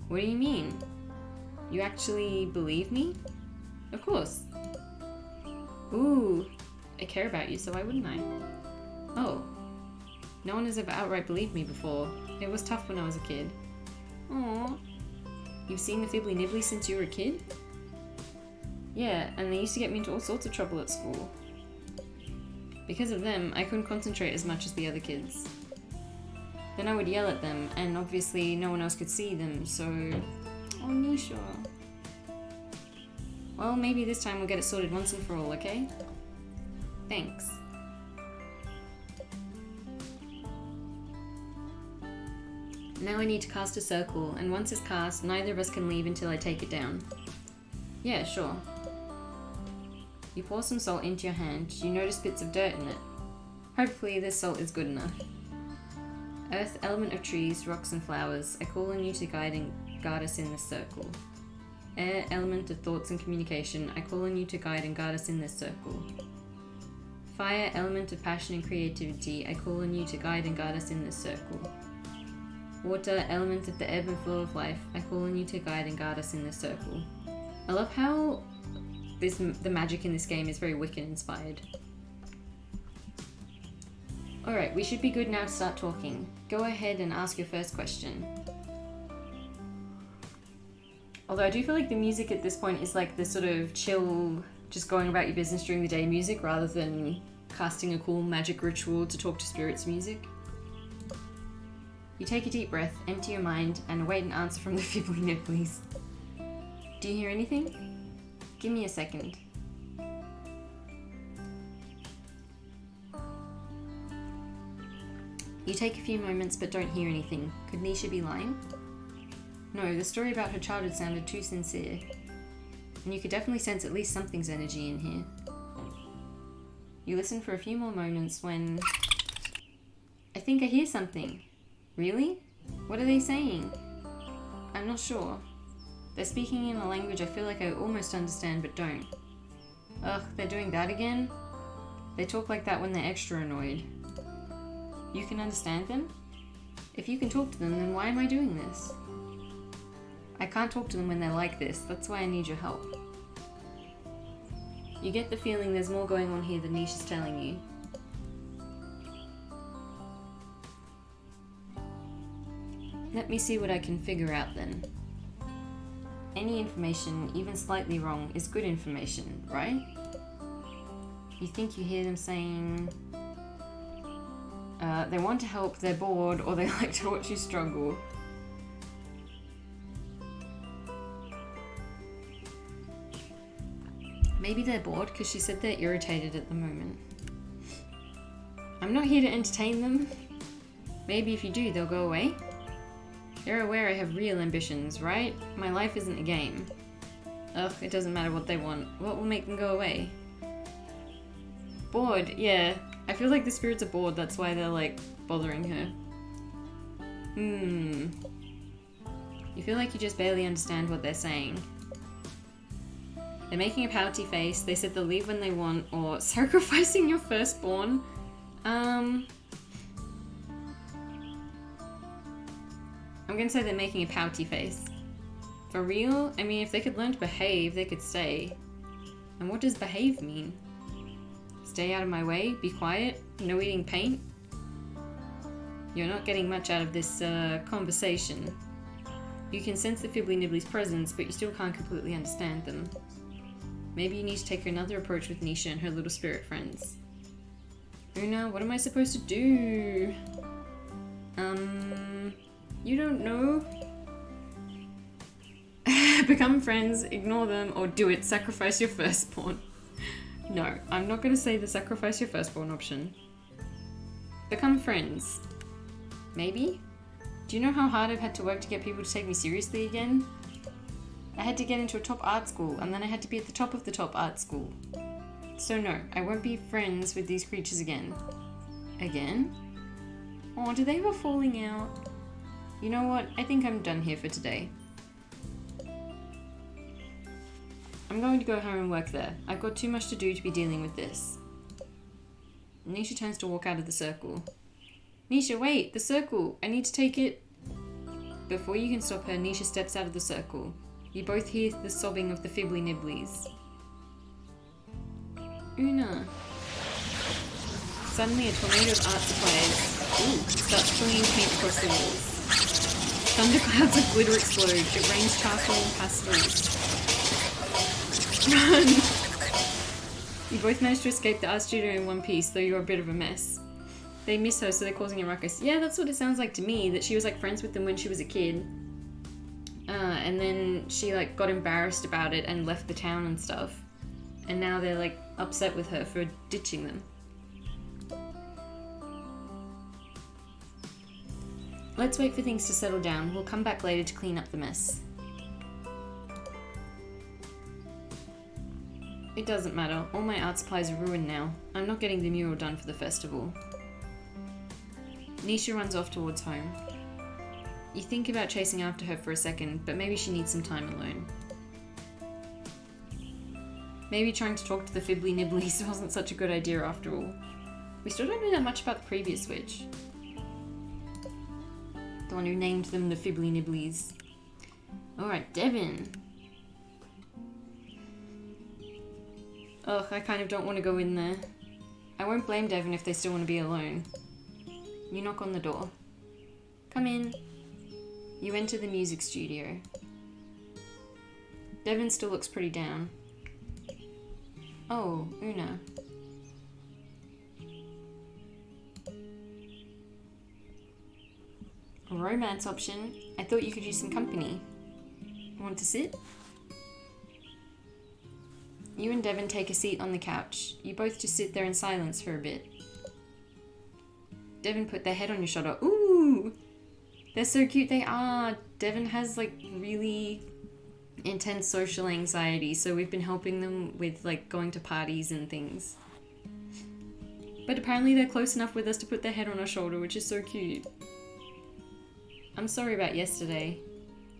What do you mean? You actually believe me? Of course. Ooh, I care about you, so why wouldn't I? Oh. No one has ever outright believed me before. It was tough when I was a kid. Aww. You've seen the Fibbly Nibblies since you were a kid? Yeah, and they used to get me into all sorts of trouble at school. Because of them, I couldn't concentrate as much as the other kids. then I would yell at them, and obviously no one else could see them, so... Oh, Nisha. Well, maybe this time we'll get it sorted once and for all, okay? Thanks. Now I need to cast a circle, and once it's cast, neither of us can leave until I take it down. Yeah, sure. You pour some salt into your hand. You notice bits of dirt in it. Hopefully this salt is good enough. Earth, element of trees, rocks and flowers, I call on you to guide and guard us in this circle. Air, element of thoughts and communication, I call on you to guide and guard us in this circle. Fire, element of passion and creativity, I call on you to guide and guard us in this circle. Water, element of the ebb and flow of life, I call on you to guide and guard us in this circle. I love how the magic in this game is very Wiccan inspired. Alright, we should be good now to start talking. Go ahead and ask your first question. Although I do feel like the music at this point is like the sort of chill, just going about your business during the day music rather than casting a cool magic ritual to talk to spirits music. You take a deep breath, empty your mind, and await an answer from the Fibbly Nibblies. Do you hear anything? Give me a second. You take a few moments but don't hear anything. Could Nisha be lying? No, the story about her childhood sounded too sincere. And you could definitely sense at least something's energy in here. You listen for a few more moments when... I think I hear something. Really? What are they saying? I'm not sure. They're speaking in a language I feel like I almost understand but don't. Ugh, they're doing that again? They talk like that when they're extra annoyed. You can understand them? If you can talk to them, then why am I doing this? I can't talk to them when they're like this, that's why I need your help. You get the feeling there's more going on here than Nisha's telling you. Let me see what I can figure out then. Any information, even slightly wrong, is good information, right? You think you hear them saying... they want to help, they're bored, or they like to watch you struggle. Maybe they're bored because she said they're irritated at the moment. I'm not here to entertain them. Maybe if you do, they'll go away. They're aware I have real ambitions, right? My life isn't a game. Ugh, it doesn't matter what they want. What will make them go away? Bored, yeah. I feel like the spirits are bored, that's why they're like bothering her. You feel like you just barely understand what they're saying. They're making a pouty face, they said they'll leave when they want, or sacrificing your firstborn. I'm gonna say they're making a pouty face. For real? I mean, if they could learn to behave, they could stay. And what does behave mean? Stay out of my way? Be quiet? No eating paint? You're not getting much out of this conversation. You can sense the Fibbly Nibbly's presence, but you still can't completely understand them. Maybe you need to take another approach with Nisha and her little spirit friends. Una, what am I supposed to do? You don't know? Become friends, ignore them, or do it, sacrifice your firstborn. No, I'm not gonna say the sacrifice your firstborn option. Become friends. Maybe? Do you know how hard I've had to work to get people to take me seriously again? I had to get into a top art school, and then I had to be at the top of the top art school. So no, I won't be friends with these creatures again. Again? Oh, do they have a falling out? You know what? I think I'm done here for today. I'm going to go home and work there. I've got too much to do to be dealing with this. Nisha turns to walk out of the circle. Nisha, wait! The circle! I need to take it... Before you can stop her, Nisha steps out of the circle. You both hear the sobbing of the Fibbly Nibblies. Una. Suddenly a tornado of art supplies starts flinging paint across the walls. Thunderclouds of glitter explode. It rains charcoal and pastels. Run! You both manage to escape the art studio in one piece, though you're a bit of a mess. They miss her, so they're causing a ruckus. Yeah, that's what it sounds like to me, that she was like friends with them when she was a kid. And then she like got embarrassed about it and left the town and stuff. And now they're like upset with her for ditching them. Let's wait for things to settle down. We'll come back later to clean up the mess. It doesn't matter. All my art supplies are ruined now. I'm not getting the mural done for the festival. Nisha runs off towards home. You think about chasing after her for a second, but maybe she needs some time alone. Maybe trying to talk to the Fibbly Nibblies wasn't such a good idea after all. We still don't know that much about the previous witch. The one who named them the Fibbly Nibblies. Alright, Devin. Ugh, I kind of don't want to go in there. I won't blame Devin if they still want to be alone. You knock on the door. Come in. You enter the music studio. Devin still looks pretty down. Oh, Una. A romance option? I thought you could use some company. Want to sit? You and Devin take a seat on the couch. You both just sit there in silence for a bit. Devin put their head on your shoulder. Ooh! They're so cute, they are! Devin has like really intense social anxiety, so we've been helping them with like going to parties and things. But apparently they're close enough with us to put their head on our shoulder, which is so cute. I'm sorry about yesterday.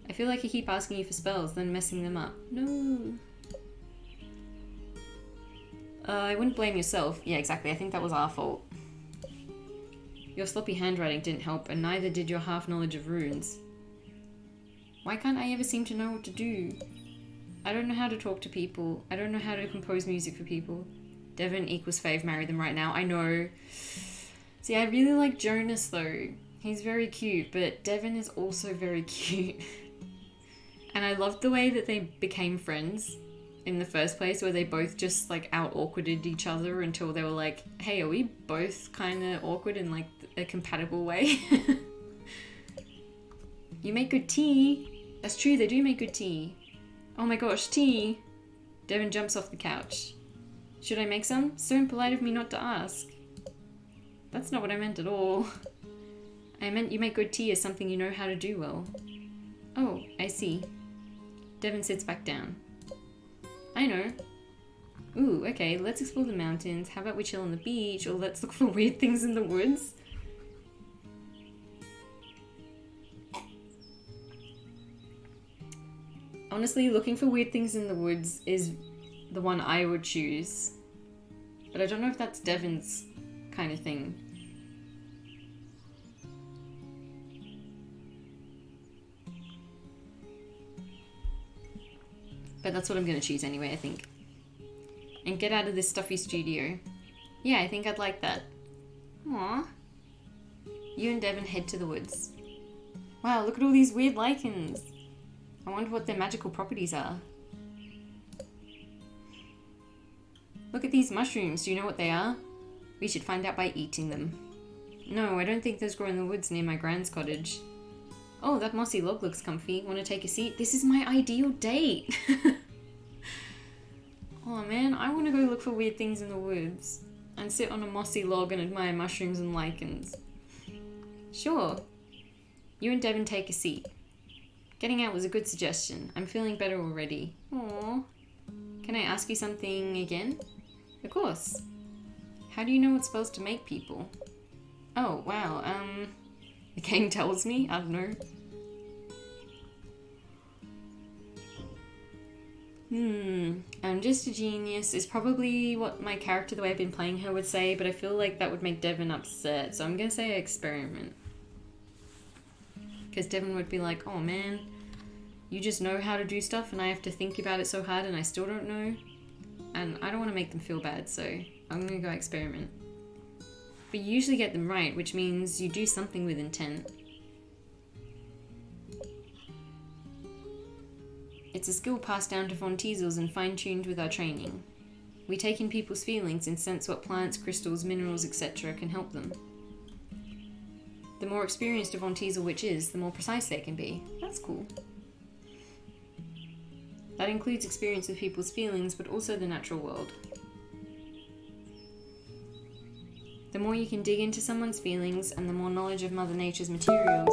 I feel like I keep asking you for spells, then messing them up. No. I wouldn't blame yourself. Yeah, exactly. I think that was our fault. Your sloppy handwriting didn't help, and neither did your half-knowledge of runes. Why can't I ever seem to know what to do? I don't know how to talk to people. I don't know how to compose music for people. Devin equals fave, marry them right now. I know. See, I really like Jonas, though. He's very cute, but Devin is also very cute. And I loved the way that they became friends in the first place, where they both just like out-awkwarded each other until they were like, hey, are we both kind of awkward in like a compatible way? You make good tea. That's true, they do make good tea. Oh my gosh, tea. Devin jumps off the couch. Should I make some? So impolite of me not to ask. That's not what I meant at all. I meant you make good tea as something you know how to do well. Oh, I see. Devin sits back down. I know. Ooh, okay, let's explore the mountains. How about we chill on the beach, or let's look for weird things in the woods? Honestly, looking for weird things in the woods is the one I would choose. But I don't know if that's Devin's kind of thing. But that's what I'm going to choose anyway, I think. And get out of this stuffy studio. Yeah, I think I'd like that. Aww. You and Devin head to the woods. Wow, look at all these weird lichens. I wonder what their magical properties are. Look at these mushrooms. Do you know what they are? We should find out by eating them. No, I don't think those grow in the woods near my grand's cottage. Oh, that mossy log looks comfy. Want to take a seat? This is my ideal date. Oh man, I want to go look for weird things in the woods and sit on a mossy log and admire mushrooms and lichens. Sure. You and Devin take a seat. Getting out was a good suggestion. I'm feeling better already. Aww. Can I ask you something again? Of course. How do you know what spells to make people? Oh, wow, the game tells me? I don't know. I'm just a genius is probably what my character, the way I've been playing her, would say, but I feel like that would make Devin upset, so I'm gonna say experiment. Because Devin would be like, oh man, you just know how to do stuff and I have to think about it so hard and I still don't know. And I don't want to make them feel bad, so I'm gonna go experiment. But you usually get them right, which means you do something with intent. It's a skill passed down to Von Teasels and fine-tuned with our training. We take in people's feelings and sense what plants, crystals, minerals, etc. can help them. The more experienced a Von Teasel witch is, the more precise they can be. That's cool. That includes experience with people's feelings, but also the natural world. The more you can dig into someone's feelings and the more knowledge of Mother Nature's materials...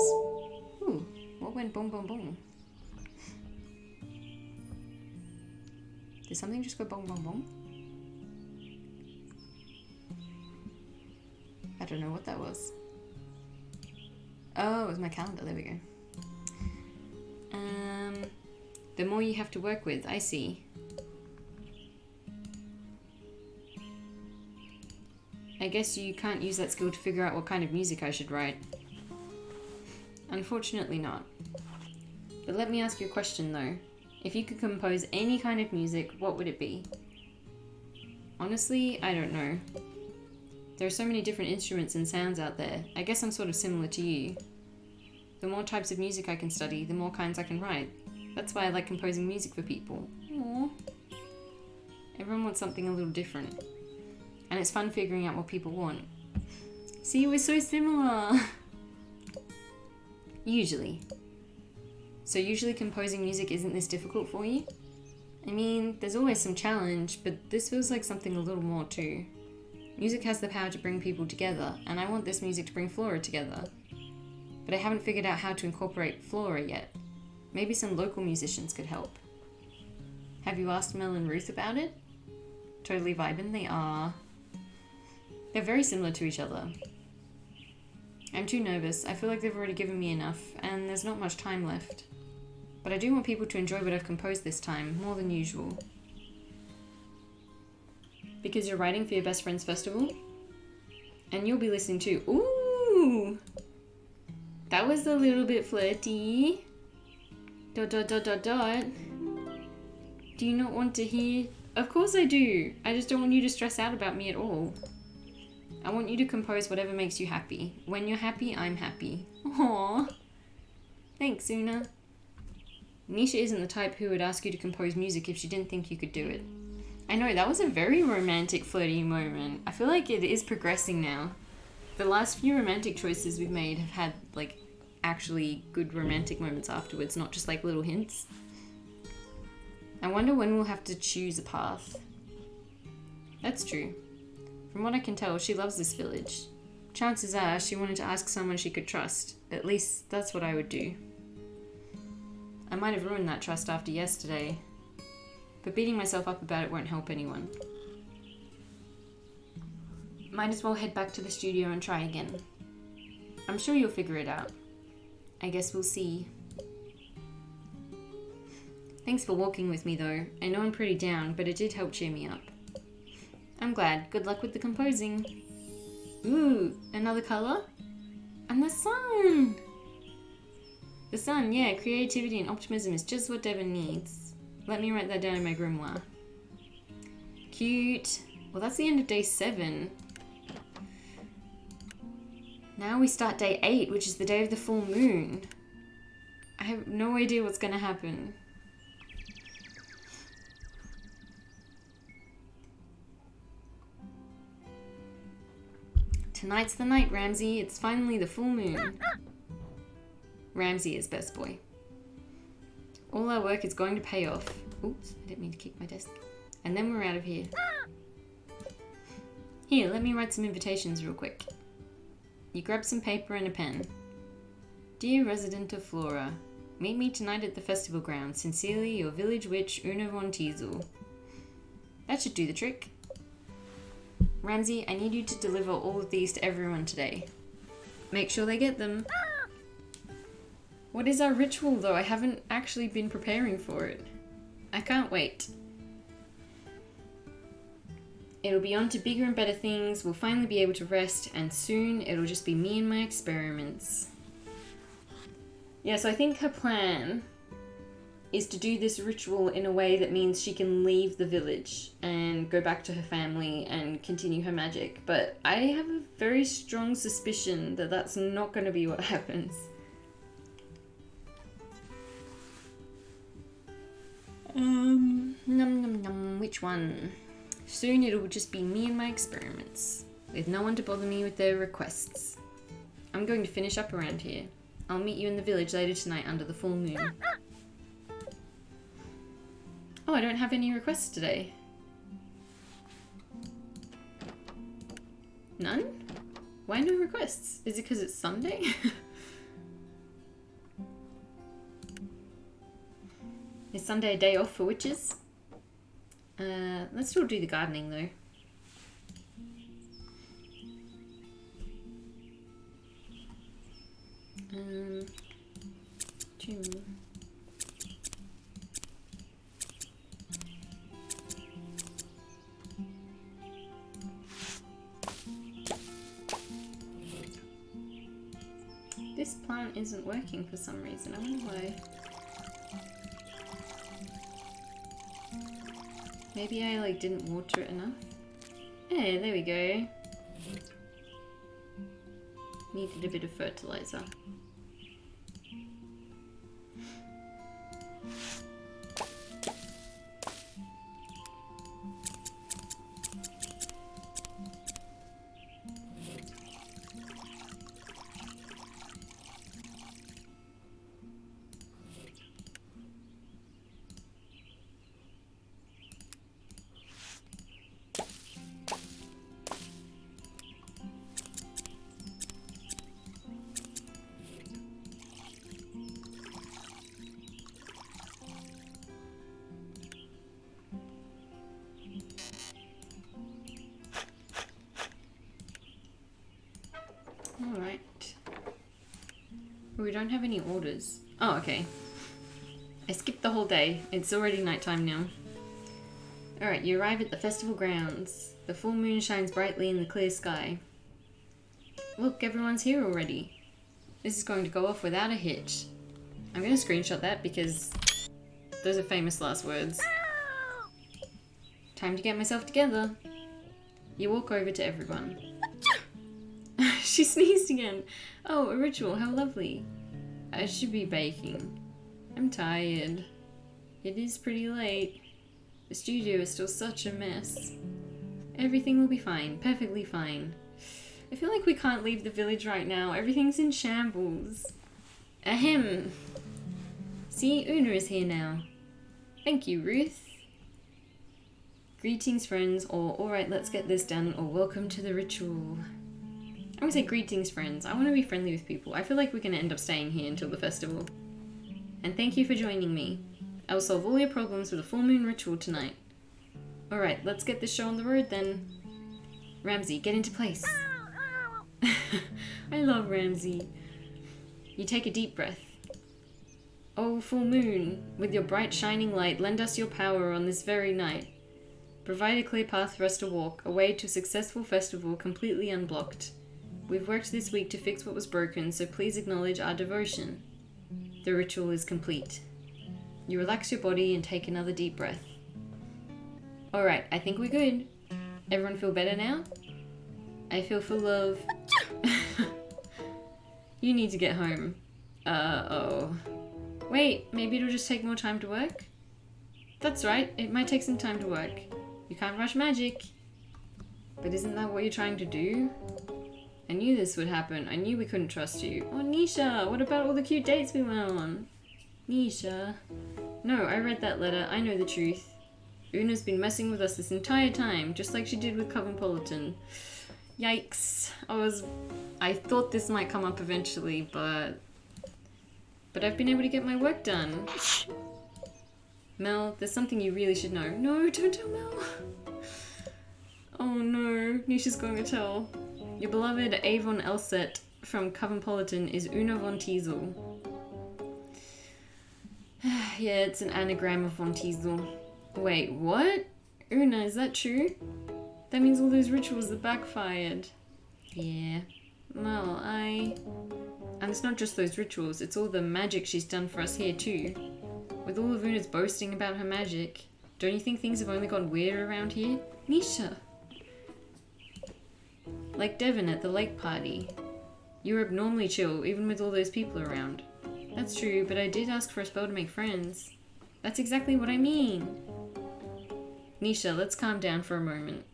Ooh, what went boom boom boom? Did something just go boom boom boom? I don't know what that was. Oh, it was my calendar. There we go. The more you have to work with, I see. I guess you can't use that skill to figure out what kind of music I should write. Unfortunately not. But let me ask you a question though. If you could compose any kind of music, what would it be? Honestly, I don't know. There are so many different instruments and sounds out there. I guess I'm sort of similar to you. The more types of music I can study, the more kinds I can write. That's why I like composing music for people. Aww. Everyone wants something a little different. And it's fun figuring out what people want. See, we're so similar! Usually. So usually composing music isn't this difficult for you? I mean, there's always some challenge, but this feels like something a little more too. Music has the power to bring people together, and I want this music to bring Flora together. But I haven't figured out how to incorporate Flora yet. Maybe some local musicians could help. Have you asked Mel and Ruth about it? Totally vibing, they are. They're very similar to each other. I'm too nervous. I feel like they've already given me enough, and there's not much time left. But I do want people to enjoy what I've composed this time, more than usual. Because you're writing for your best friend's festival? And you'll be listening too. Ooh! That was a little bit flirty. ... Do you not want to hear? Of course I do. I just don't want you to stress out about me at all. I want you to compose whatever makes you happy. When you're happy, I'm happy. Aww. Thanks, Una. Nisha isn't the type who would ask you to compose music if she didn't think you could do it. I know, that was a very romantic, flirty moment. I feel like it is progressing now. The last few romantic choices we've made have had, like, actually good romantic moments afterwards, not just, like, little hints. I wonder when we'll have to choose a path. That's true. From what I can tell, she loves this village. Chances are she wanted to ask someone she could trust. At least, that's what I would do. I might have ruined that trust after yesterday, but beating myself up about it won't help anyone. Might as well head back to the studio and try again. I'm sure you'll figure it out. I guess we'll see. Thanks for walking with me though. I know I'm pretty down, but it did help cheer me up. I'm glad. Good luck with the composing. Ooh, another colour? And the sun! The sun, yeah, creativity and optimism is just what Devon needs. Let me write that down in my grimoire. Cute. Well, that's the end of day 7. Now we start day 8, which is the day of the full moon. I have no idea what's going to happen. Tonight's the night, Ramsey. It's finally the full moon. Ramsey is best boy. All our work is going to pay off. Oops, I didn't mean to kick my desk. And then we're out of here. Here, let me write some invitations real quick. You grab some paper and a pen. Dear resident of Flora, meet me tonight at the festival grounds. Sincerely, your village witch, Una von Teasel. That should do the trick. Ramsey, I need you to deliver all of these to everyone today. Make sure they get them. What is our ritual though? I haven't actually been preparing for it. I can't wait. It'll be on to bigger and better things, we'll finally be able to rest, and soon it'll just be me and my experiments. Yeah, so I think her plan is to do this ritual in a way that means she can leave the village and go back to her family and continue her magic. But I have a very strong suspicion that that's not going to be what happens. Num num num, which one? Soon it'll just be me and my experiments, with no one to bother me with their requests. I'm I'm going to finish up around here. I'll meet you in the village later tonight under the full moon. Oh, I don't have any requests today. None? Why no requests? Is it because it's Sunday? Is Sunday a day off for witches? Let's still do the gardening though. June. This plant isn't working for some reason. I wonder why. Maybe I like didn't water it enough. Hey, there we go. Needed a bit of fertilizer. Alright. We don't have any orders. Oh, okay. I skipped the whole day. It's already nighttime now. Alright, you arrive at the festival grounds. The full moon shines brightly in the clear sky. Look, everyone's here already. This is going to go off without a hitch. I'm going to screenshot that because those are famous last words. Time to get myself together. You walk over to everyone. She sneezed again. Oh, a ritual. How lovely. I should be baking. I'm tired. It is pretty late. The studio is still such a mess. Everything will be fine. Perfectly fine. I feel like we can't leave the village right now. Everything's in shambles. Ahem. See, Una is here now. Thank you, Ruth. Greetings, friends, or alright, let's get this done, or welcome to the ritual. I want to say greetings, friends. I want to be friendly with people. I feel like we're going to end up staying here until the festival. And thank you for joining me. I will solve all your problems with a full moon ritual tonight. Alright, let's get this show on the road then. Ramsey, get into place. I love Ramsey. You take a deep breath. Oh, full moon, with your bright shining light, lend us your power on this very night. Provide a clear path for us to walk, a way to a successful festival completely unblocked. We've worked this week to fix what was broken, so please acknowledge our devotion. The ritual is complete. You relax your body and take another deep breath. Alright, I think we're good. Everyone feel better now? I feel full of... You need to get home. Oh. Wait, maybe it'll just take more time to work? That's right, it might take some time to work. You can't rush magic. But isn't that what you're trying to do? I knew this would happen. I knew we couldn't trust you. Oh, Nisha, what about all the cute dates we went on? Nisha. No, I read that letter. I know the truth. Una's been messing with us this entire time, just like she did with Coventpolitan. Yikes. I thought this might come up eventually, but I've been able to get my work done. Mel, there's something you really should know. No, don't tell Mel. Oh no, Nisha's going to tell. Your beloved Avon Elset from Coventpolitan is Una von Teasel. Yeah, it's an anagram of von Teasel. Wait, what? Una, is that true? That means all those rituals that backfired. Yeah. Well, And it's not just those rituals, it's all the magic she's done for us here too. With all of Una's boasting about her magic, don't you think things have only gotten weirder around here? Nisha! Like Devon at the lake party. You were abnormally chill, even with all those people around. That's true, but I did ask for a spell to make friends. That's exactly what I mean. Nisha, let's calm down for a moment.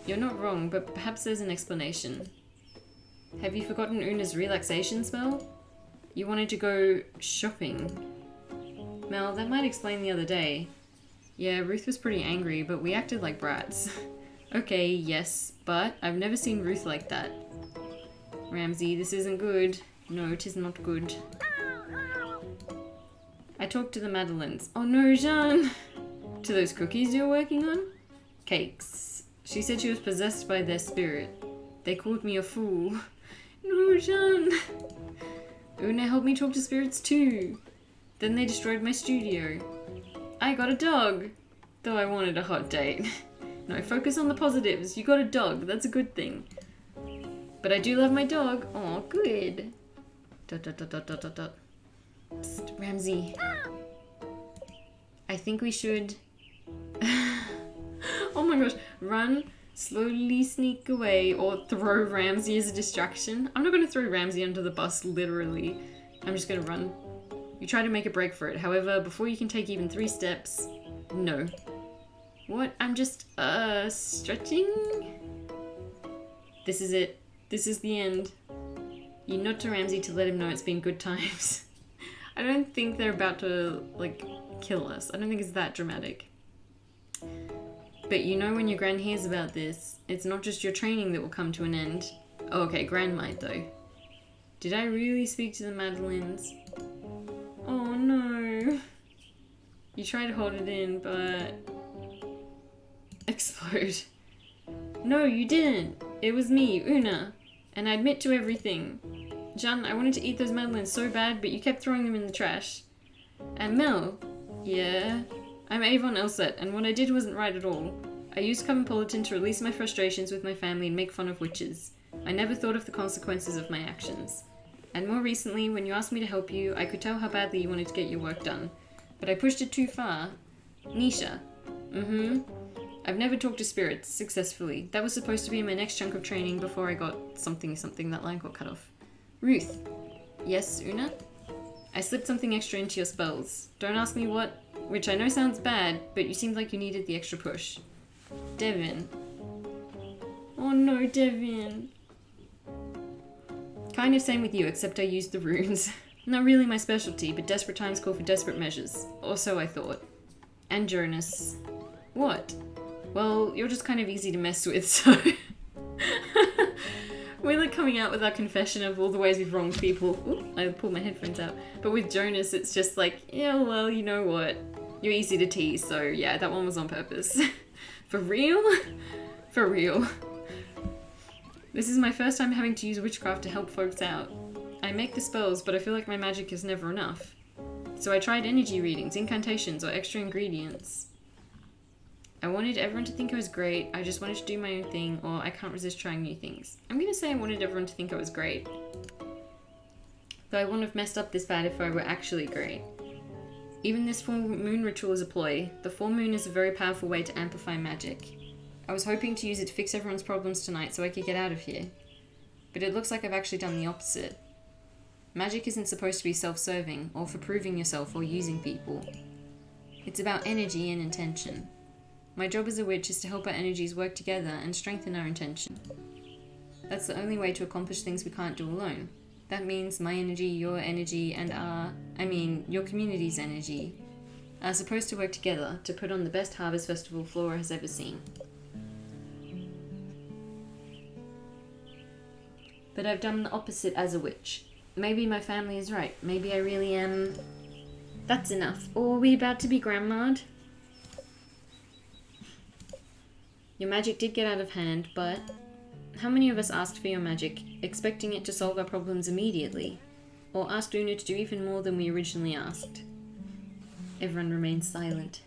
You're not wrong, but perhaps there's an explanation. Have you forgotten Una's relaxation spell? You wanted to go shopping. Mel, that might explain the other day. Yeah, Ruth was pretty angry, but we acted like brats. Okay, yes, but I've never seen Ruth like that. Ramsay, this isn't good. No, it is not good. I talked to the Madeleines. Oh no, Jean! To those cookies you're working on? Cakes. She said she was possessed by their spirit. They called me a fool. No, Jean! Una helped me talk to spirits too. Then they destroyed my studio. I got a dog! Though I wanted a hot date. No, focus on the positives. You got a dog. That's a good thing. But I do love my dog. Aw, good. ... Psst, Ramsay. I think we should... Oh my gosh. Run, slowly sneak away, or throw Ramsay as a distraction. I'm not going to throw Ramsay under the bus, literally. I'm just going to run. You try to make a break for it. However, before you can take even 3 steps... No. What? I'm just, stretching? This is it. This is the end. You nod to Ramsay to let him know it's been good times. I don't think they're about to, like, kill us. I don't think it's that dramatic. But you know when your Gran hears about this, it's not just your training that will come to an end. Oh, okay, Gran might, though. Did I really speak to the Madeleines? Oh, no. You try to hold it in, but... Explode. No, you didn't. It was me, Una. And I admit to everything. Jean, I wanted to eat those Madeleines so bad, but you kept throwing them in the trash. And Mel. Yeah. I'm Avon Elset, and what I did wasn't right at all. I used Cosmopolitan to release my frustrations with my family and make fun of witches. I never thought of the consequences of my actions. And more recently, when you asked me to help you, I could tell how badly you wanted to get your work done. But I pushed it too far. Nisha. I've never talked to spirits successfully. That was supposed to be my next chunk of training before I got something, that line got cut off. Ruth. Yes, Una? I slipped something extra into your spells. Don't ask me what, which I know sounds bad, but you seemed like you needed the extra push. Devin. Oh no, Devin. Kind of same with you, except I used the runes. Not really my specialty, but desperate times call for desperate measures. Or so I thought. And Jonas. What? Well, you're just kind of easy to mess with, so... We're like coming out with our confession of all the ways we've wronged people. Ooh, I pulled my headphones out. But with Jonas, it's just like, yeah, well, you know what? You're easy to tease, so yeah, that one was on purpose. For real? For real. This is my first time having to use witchcraft to help folks out. I make the spells, but I feel like my magic is never enough. So I tried energy readings, incantations, or extra ingredients. I wanted everyone to think I was great, I just wanted to do my own thing, or I can't resist trying new things. I'm gonna say I wanted everyone to think I was great. Though I wouldn't have messed up this bad if I were actually great. Even this full moon ritual is a ploy. The full moon is a very powerful way to amplify magic. I was hoping to use it to fix everyone's problems tonight so I could get out of here. But it looks like I've actually done the opposite. Magic isn't supposed to be self-serving, or for proving yourself or using people. It's about energy and intention. My job as a witch is to help our energies work together and strengthen our intention. That's the only way to accomplish things we can't do alone. That means my energy, your energy, and your community's energy are supposed to work together to put on the best harvest festival Flora has ever seen. But I've done the opposite as a witch. Maybe my family is right. Maybe I really am... That's enough. Or are we about to be grandma'd? Your magic did get out of hand, but... How many of us asked for your magic, expecting it to solve our problems immediately? Or asked Una to do even more than we originally asked? Everyone remains silent.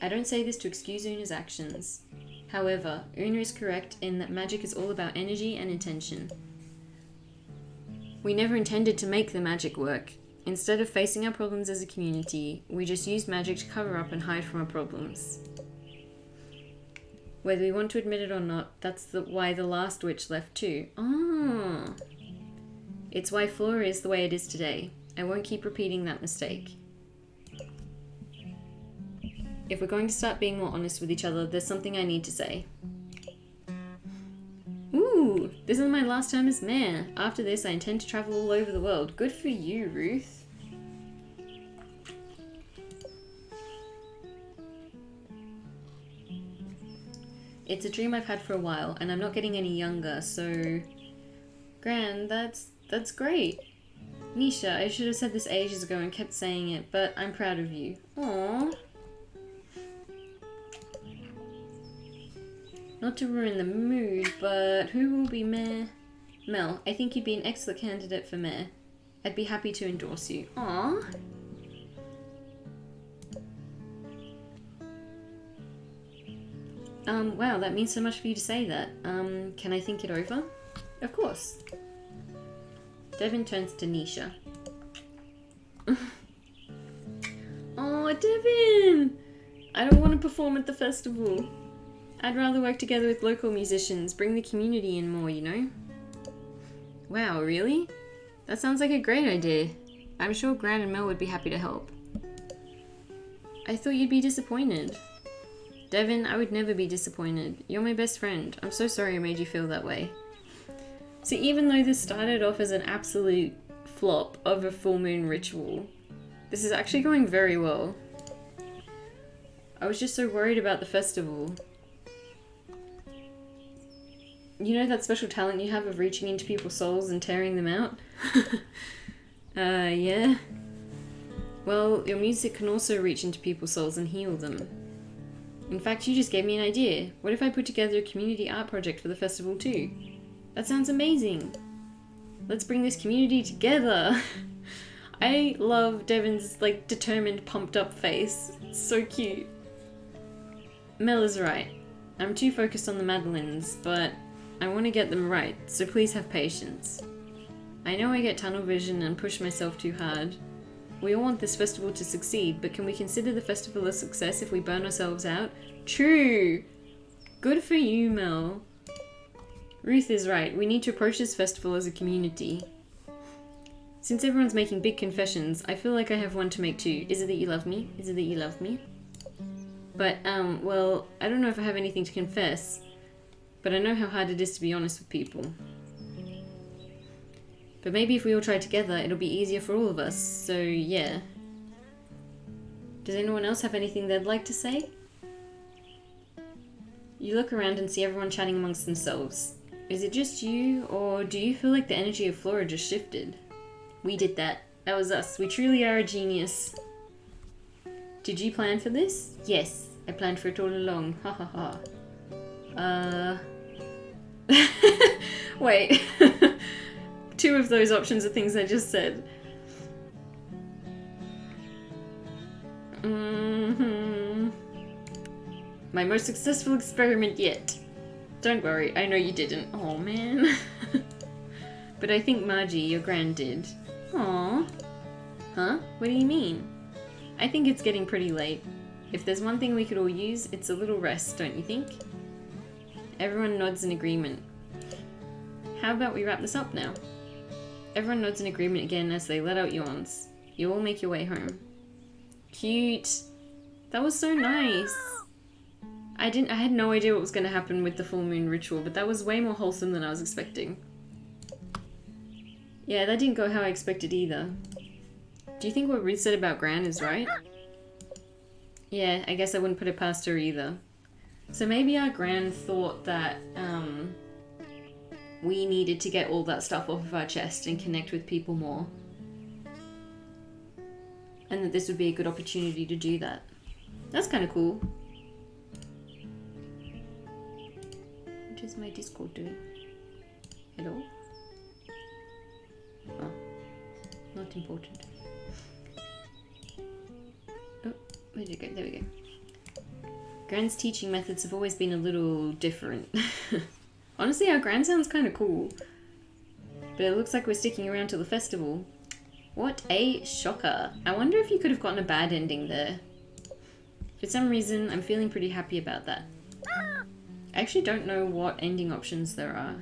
I don't say this to excuse Una's actions. However, Una is correct in that magic is all about energy and intention. We never intended to make the magic work. Instead of facing our problems as a community, we just used magic to cover up and hide from our problems. Whether we want to admit it or not, that's why the last witch left too. Oh. It's why Flora is the way it is today. I won't keep repeating that mistake. If we're going to start being more honest with each other, there's something I need to say. Ooh, This is my last time as mayor. After this, I intend to travel all over the world. Good for you, Ruth. It's a dream I've had for a while, and I'm not getting any younger, so... Gran, that's great. Nisha, I should have said this ages ago and kept saying it, but I'm proud of you. Aww. Not to ruin the mood, but who will be mayor? Mel, I think you'd be an excellent candidate for mayor. I'd be happy to endorse you. Aww. Wow, that means so much for you to say that. Can I think it over? Of course. Devin turns to Nisha. Oh, Devin! I don't want to perform at the festival. I'd rather work together with local musicians, bring the community in more, you know? Wow, really? That sounds like a great idea. I'm sure Gran and Mel would be happy to help. I thought you'd be disappointed. Devin, I would never be disappointed. You're my best friend. I'm so sorry I made you feel that way. So even though this started off as an absolute flop of a full moon ritual, this is actually going very well. I was just so worried about the festival. You know that special talent you have of reaching into people's souls and tearing them out? Yeah. Well, your music can also reach into people's souls and heal them. In fact, you just gave me an idea. What if I put together a community art project for the festival too? That sounds amazing. Let's bring this community together. I love Devin's like determined, pumped up face. It's so cute. Mel is right. I'm too focused on the Madeleines, but I want to get them right, so please have patience. I know I get tunnel vision and push myself too hard. We all want this festival to succeed, but can we consider the festival a success if we burn ourselves out? True! Good for you, Mel. Ruth is right. We need to approach this festival as a community. Since everyone's making big confessions, I feel like I have one to make too. Is it that you love me? Is it that you love me? But, well, I don't know if I have anything to confess, but I know how hard it is to be honest with people. But maybe if we all try together, it'll be easier for all of us, so yeah. Does anyone else have anything they'd like to say? You look around and see everyone chatting amongst themselves. Is it just you, or do you feel like the energy of Flora just shifted? We did that. That was us. We truly are a genius. Did you plan for this? Yes, I planned for it all along. Ha ha ha. Wait. Two of those options are things I just said. My most successful experiment yet. Don't worry, I know you didn't. Oh man. But I think Margie, your gran, did. Aww. Huh? What do you mean? I think it's getting pretty late. If there's one thing we could all use, it's a little rest, don't you think? Everyone nods in agreement. How about we wrap this up now? Everyone nods in agreement again as they let out yawns. You all make your way home. Cute. That was so nice. I had no idea what was going to happen with the full moon ritual, but that was way more wholesome than I was expecting. Yeah, that didn't go how I expected either. Do you think what Ruth said about Gran is right? Yeah, I guess I wouldn't put it past her either. So maybe our Gran thought that, we needed to get all that stuff off of our chest and connect with people more. And that this would be a good opportunity to do that. That's kind of cool. What is my Discord doing? Hello? Oh, not important. Oh, where did it go? There we go. Gran's teaching methods have always been a little different. Honestly, our Gran sounds kind of cool. But it looks like we're sticking around till the festival. What a shocker. I wonder if you could have gotten a bad ending there. For some reason, I'm feeling pretty happy about that. I actually don't know what ending options there are.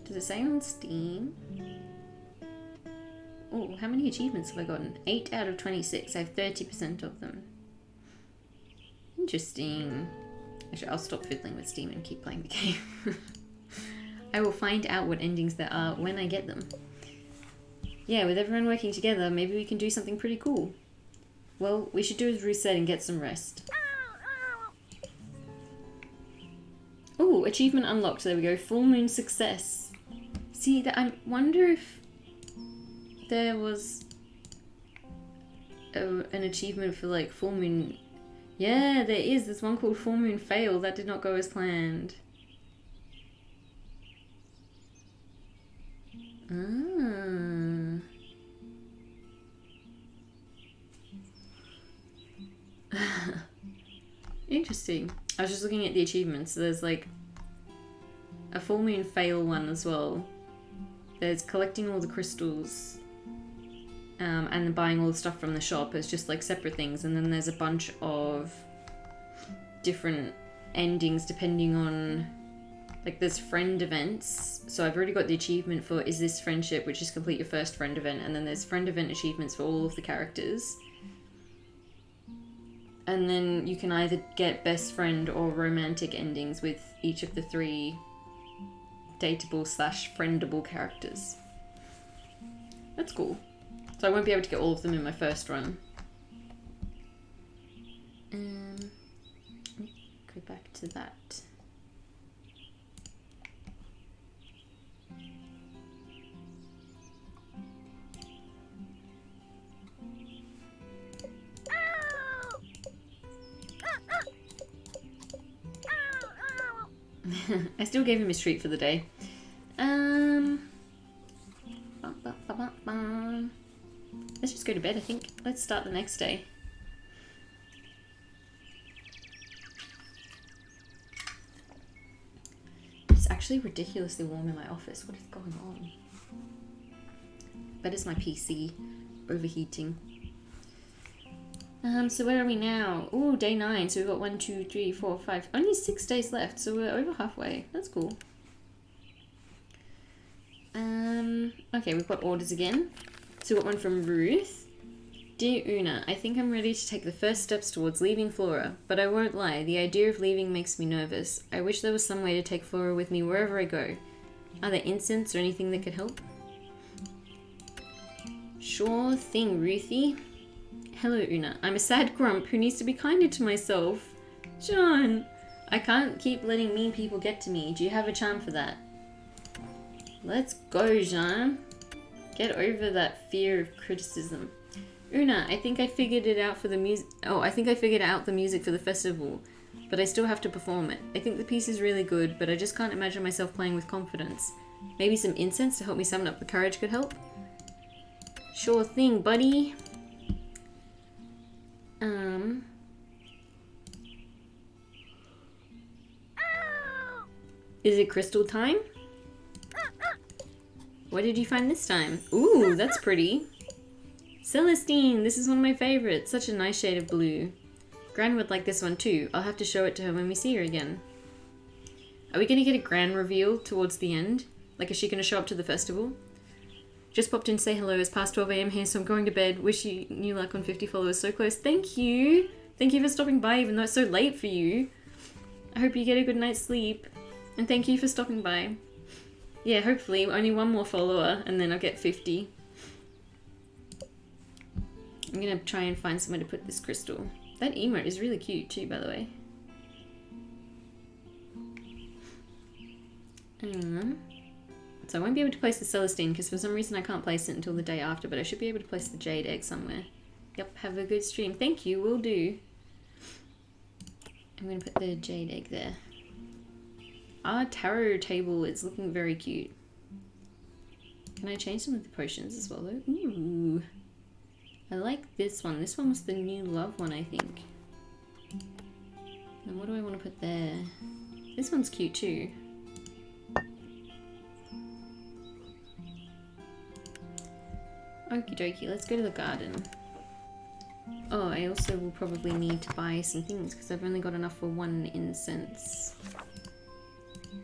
Does it say on Steam? Oh, how many achievements have I gotten? 8 out of 26. I have 30% of them. Interesting. Actually, I'll stop fiddling with Steam and keep playing the game. I will find out what endings there are when I get them. Yeah, with everyone working together, maybe we can do something pretty cool. Well, we should do as Ruth said and get some rest. Oh, achievement unlocked. There we go. Full moon success. See, I wonder if there was an achievement for like full moon. Yeah, there is. There's one called full moon fail. That did not go as planned. Ah. Interesting. I was just looking at the achievements. So there's like a full moon fail one as well. There's collecting all the crystals and then buying all the stuff from the shop as just like separate things. And then there's a bunch of different endings depending on, like there's friend events. So I've already got the achievement for Is This Friendship, which is complete your first friend event. And then there's friend event achievements for all of the characters. And then you can either get best friend or romantic endings with each of the 3 dateable/friendable characters. That's cool. So I won't be able to get all of them in my first run. Go back to that. I still gave him his treat for the day. Let's just go to bed, I think. Let's start the next day. It's actually ridiculously warm in my office. What is going on? But it's my PC overheating. So where are we now? Oh, day 9. So we've got 1, 2, 3, 4, 5. Only 6 days left, so we're over halfway. That's cool. Okay, we've got orders again. So we've got one from Ruth. Dear Una, I think I'm ready to take the first steps towards leaving Flora, but I won't lie, the idea of leaving makes me nervous. I wish there was some way to take Flora with me wherever I go. Are there incense or anything that could help? Sure thing, Ruthie. Hello, Una. I'm a sad grump who needs to be kinder to myself. John, I can't keep letting mean people get to me. Do you have a charm for that? Let's go, Jean. Get over that fear of criticism. Una, I think I figured it out for the music. Oh, I think I figured out the music for the festival, but I still have to perform it. I think the piece is really good, but I just can't imagine myself playing with confidence. Maybe some incense to help me summon up the courage could help? Sure thing, buddy. Is it crystal time? What did you find this time? Ooh, that's pretty. Celestine, this is one of my favorites. Such a nice shade of blue. Gran would like this one too. I'll have to show it to her when we see her again. Are we going to get a Gran reveal towards the end? Like, is she going to show up to the festival? Just popped in to say hello. It's past 12 AM here, so I'm going to bed. Wish you new luck on 50 followers. So close. Thank you. Thank you for stopping by, even though it's so late for you. I hope you get a good night's sleep. And thank you for stopping by. Yeah, hopefully only one more follower and then I'll get 50. I'm gonna try and find somewhere to put this crystal. That emote is really cute too, by the way. So I won't be able to place the Celestine because for some reason I can't place it until the day after, but I should be able to place the jade egg somewhere. Yep, have a good stream. Thank you, will do. I'm gonna put the jade egg there. Our tarot table is looking very cute. Can I change some of the potions as well though? Ooh. I like this one. This one was the new love one, I think. And what do I want to put there? This one's cute too. Okie dokie, let's go to the garden. Oh, I also will probably need to buy some things because I've only got enough for 1 incense.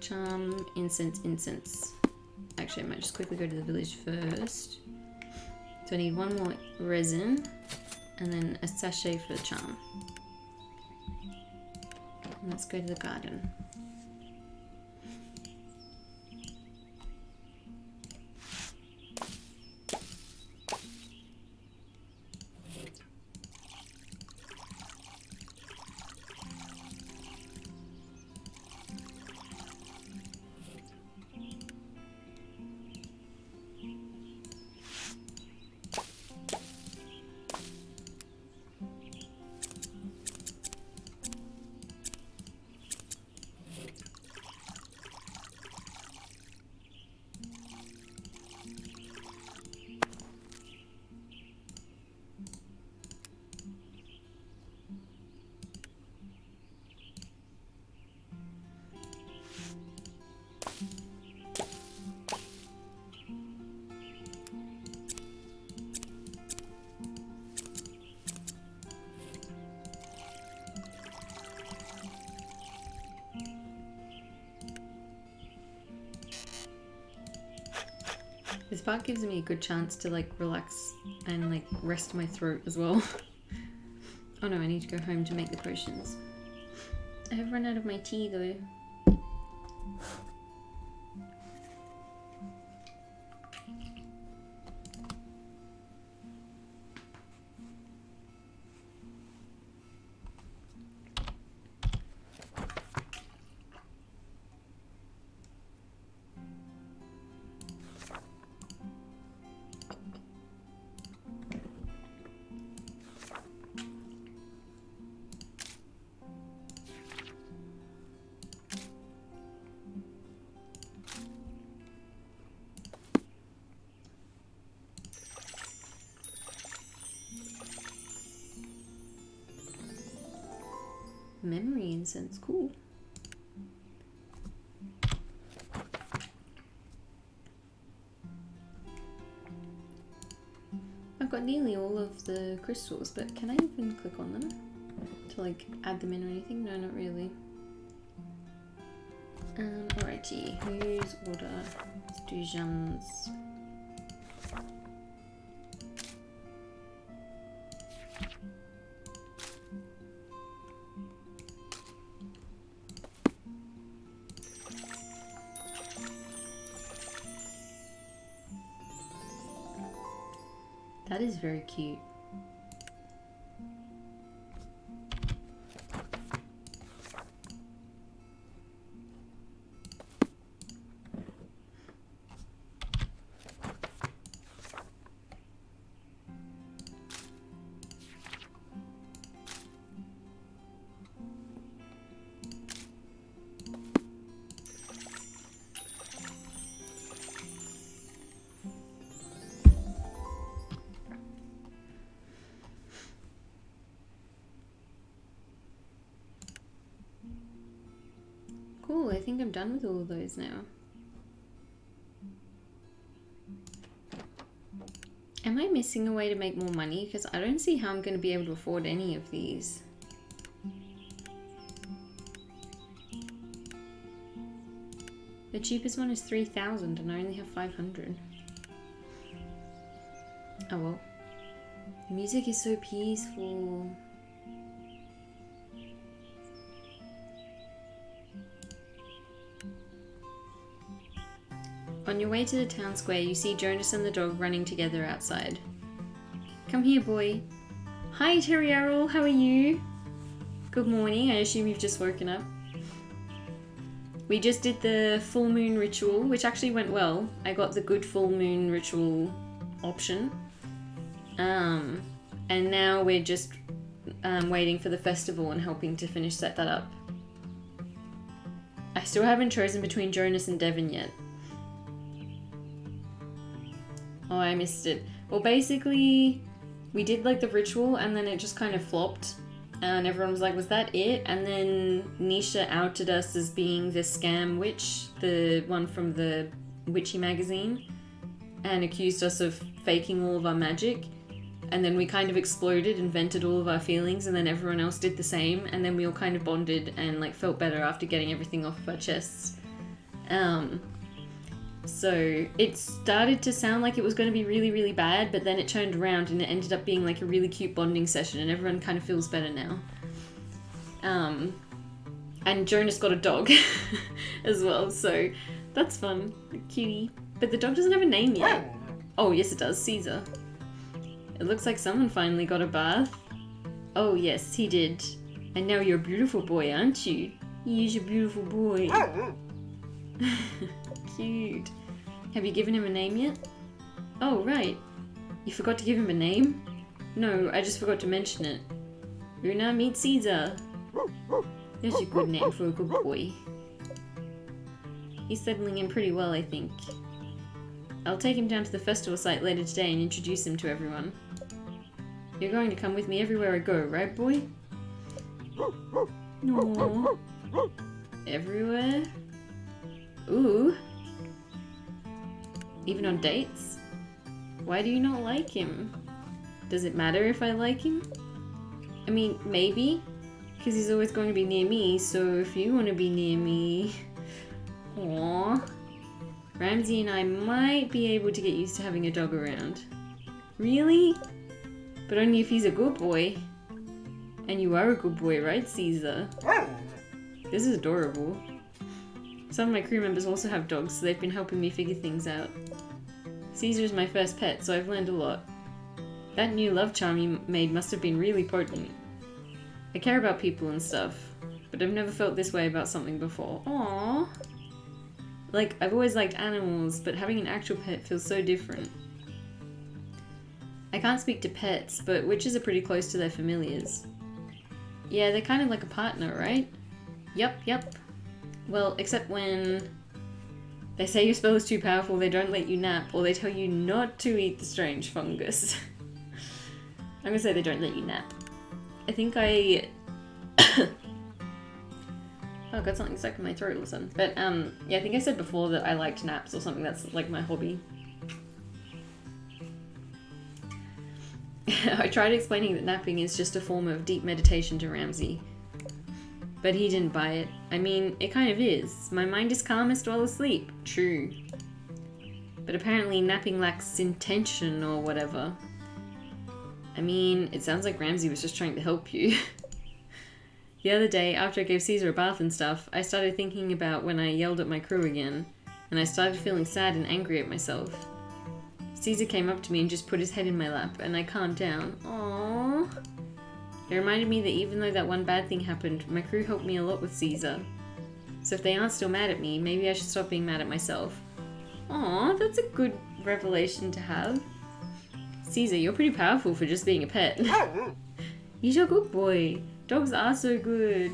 Charm, incense, incense. Actually, I might just quickly go to the village first. So I need 1 more resin and then a sachet for the charm. And let's go to the garden. part gives me a good chance to like relax and like rest my throat as well. Oh no, I need to go home to make the potions. I have run out of my tea though. Memory incense, cool. I've got nearly all of the crystals, but can I even click on them to like add them in or anything? No, not really. Alrighty, whose order? Let's do Jean's. That is very cute. Cool, I think I'm done with all of those now. Am I missing a way to make more money? Because I don't see how I'm going to be able to afford any of these. The cheapest one is 3,000 and I only have 500. Oh well. The music is so peaceful. On your way to the town square, you see Jonas and the dog running together outside. Come here, boy. Hi, Terrierl, how are you? Good morning, I assume you've just woken up. We just did the full moon ritual, which actually went well. I got the good full moon ritual option. And now we're just waiting for the festival and helping to finish set that up. I still haven't chosen between Jonas and Devon yet. Oh, I missed it. Well, basically, we did like the ritual and then it just kind of flopped. And everyone was like, was that it? And then Nisha outed us as being the scam witch, the one from the Witchy magazine, and accused us of faking all of our magic. And then we kind of exploded and vented all of our feelings, and then everyone else did the same, and then we all kind of bonded and like felt better after getting everything off of our chests. So it started to sound like it was going to be really, really bad, but then it turned around and it ended up being like a really cute bonding session, and everyone kind of feels better now. And Jonas got a dog as well, so that's fun. Cutie. But the dog doesn't have a name yet. Oh, yes it does. Caesar. It looks like someone finally got a bath. Oh, yes, he did. And now you're a beautiful boy, aren't you? He's a beautiful boy. Cute. Have you given him a name yet? Oh, right. You forgot to give him a name? No, I just forgot to mention it. Luna, meet Caesar. That's a good name for a good boy. He's settling in pretty well, I think. I'll take him down to the festival site later today and introduce him to everyone. You're going to come with me everywhere I go, right, boy? No. Everywhere? Ooh. Even on dates? Why do you not like him? Does it matter if I like him? I mean, maybe. Because he's always going to be near me, so if you want to be near me... Aww. Ramsey and I might be able to get used to having a dog around. Really? But only if he's a good boy. And you are a good boy, right, Caesar? This is adorable. Some of my crew members also have dogs, so they've been helping me figure things out. Caesar is my first pet, so I've learned a lot. That new love charm you made must have been really potent. I care about people and stuff, but I've never felt this way about something before. Aww. Like, I've always liked animals, but having an actual pet feels so different. I can't speak to pets, but witches are pretty close to their familiars. Yeah, they're kind of like a partner, right? Yup. Well, except when they say your spell is too powerful, they don't let you nap, or they tell you not to eat the strange fungus. I'm gonna say they don't let you nap. I think I... oh, I got something stuck in my throat or something. But, yeah, I think I said before that I liked naps or something. That's, like, my hobby. I tried explaining that napping is just a form of deep meditation to Ramsey. But he didn't buy it. I mean, it kind of is. My mind is calmest while asleep. True. But apparently napping lacks intention or whatever. I mean, it sounds like Ramsey was just trying to help you. The other day, after I gave Caesar a bath and stuff, I started thinking about when I yelled at my crew again, and I started feeling sad and angry at myself. Caesar came up to me and just put his head in my lap, and I calmed down. Aww. It reminded me that even though that one bad thing happened, my crew helped me a lot with Caesar. So if they aren't still mad at me, maybe I should stop being mad at myself. Aww, that's a good revelation to have. Caesar, you're pretty powerful for just being a pet. He's your good boy. Dogs are so good.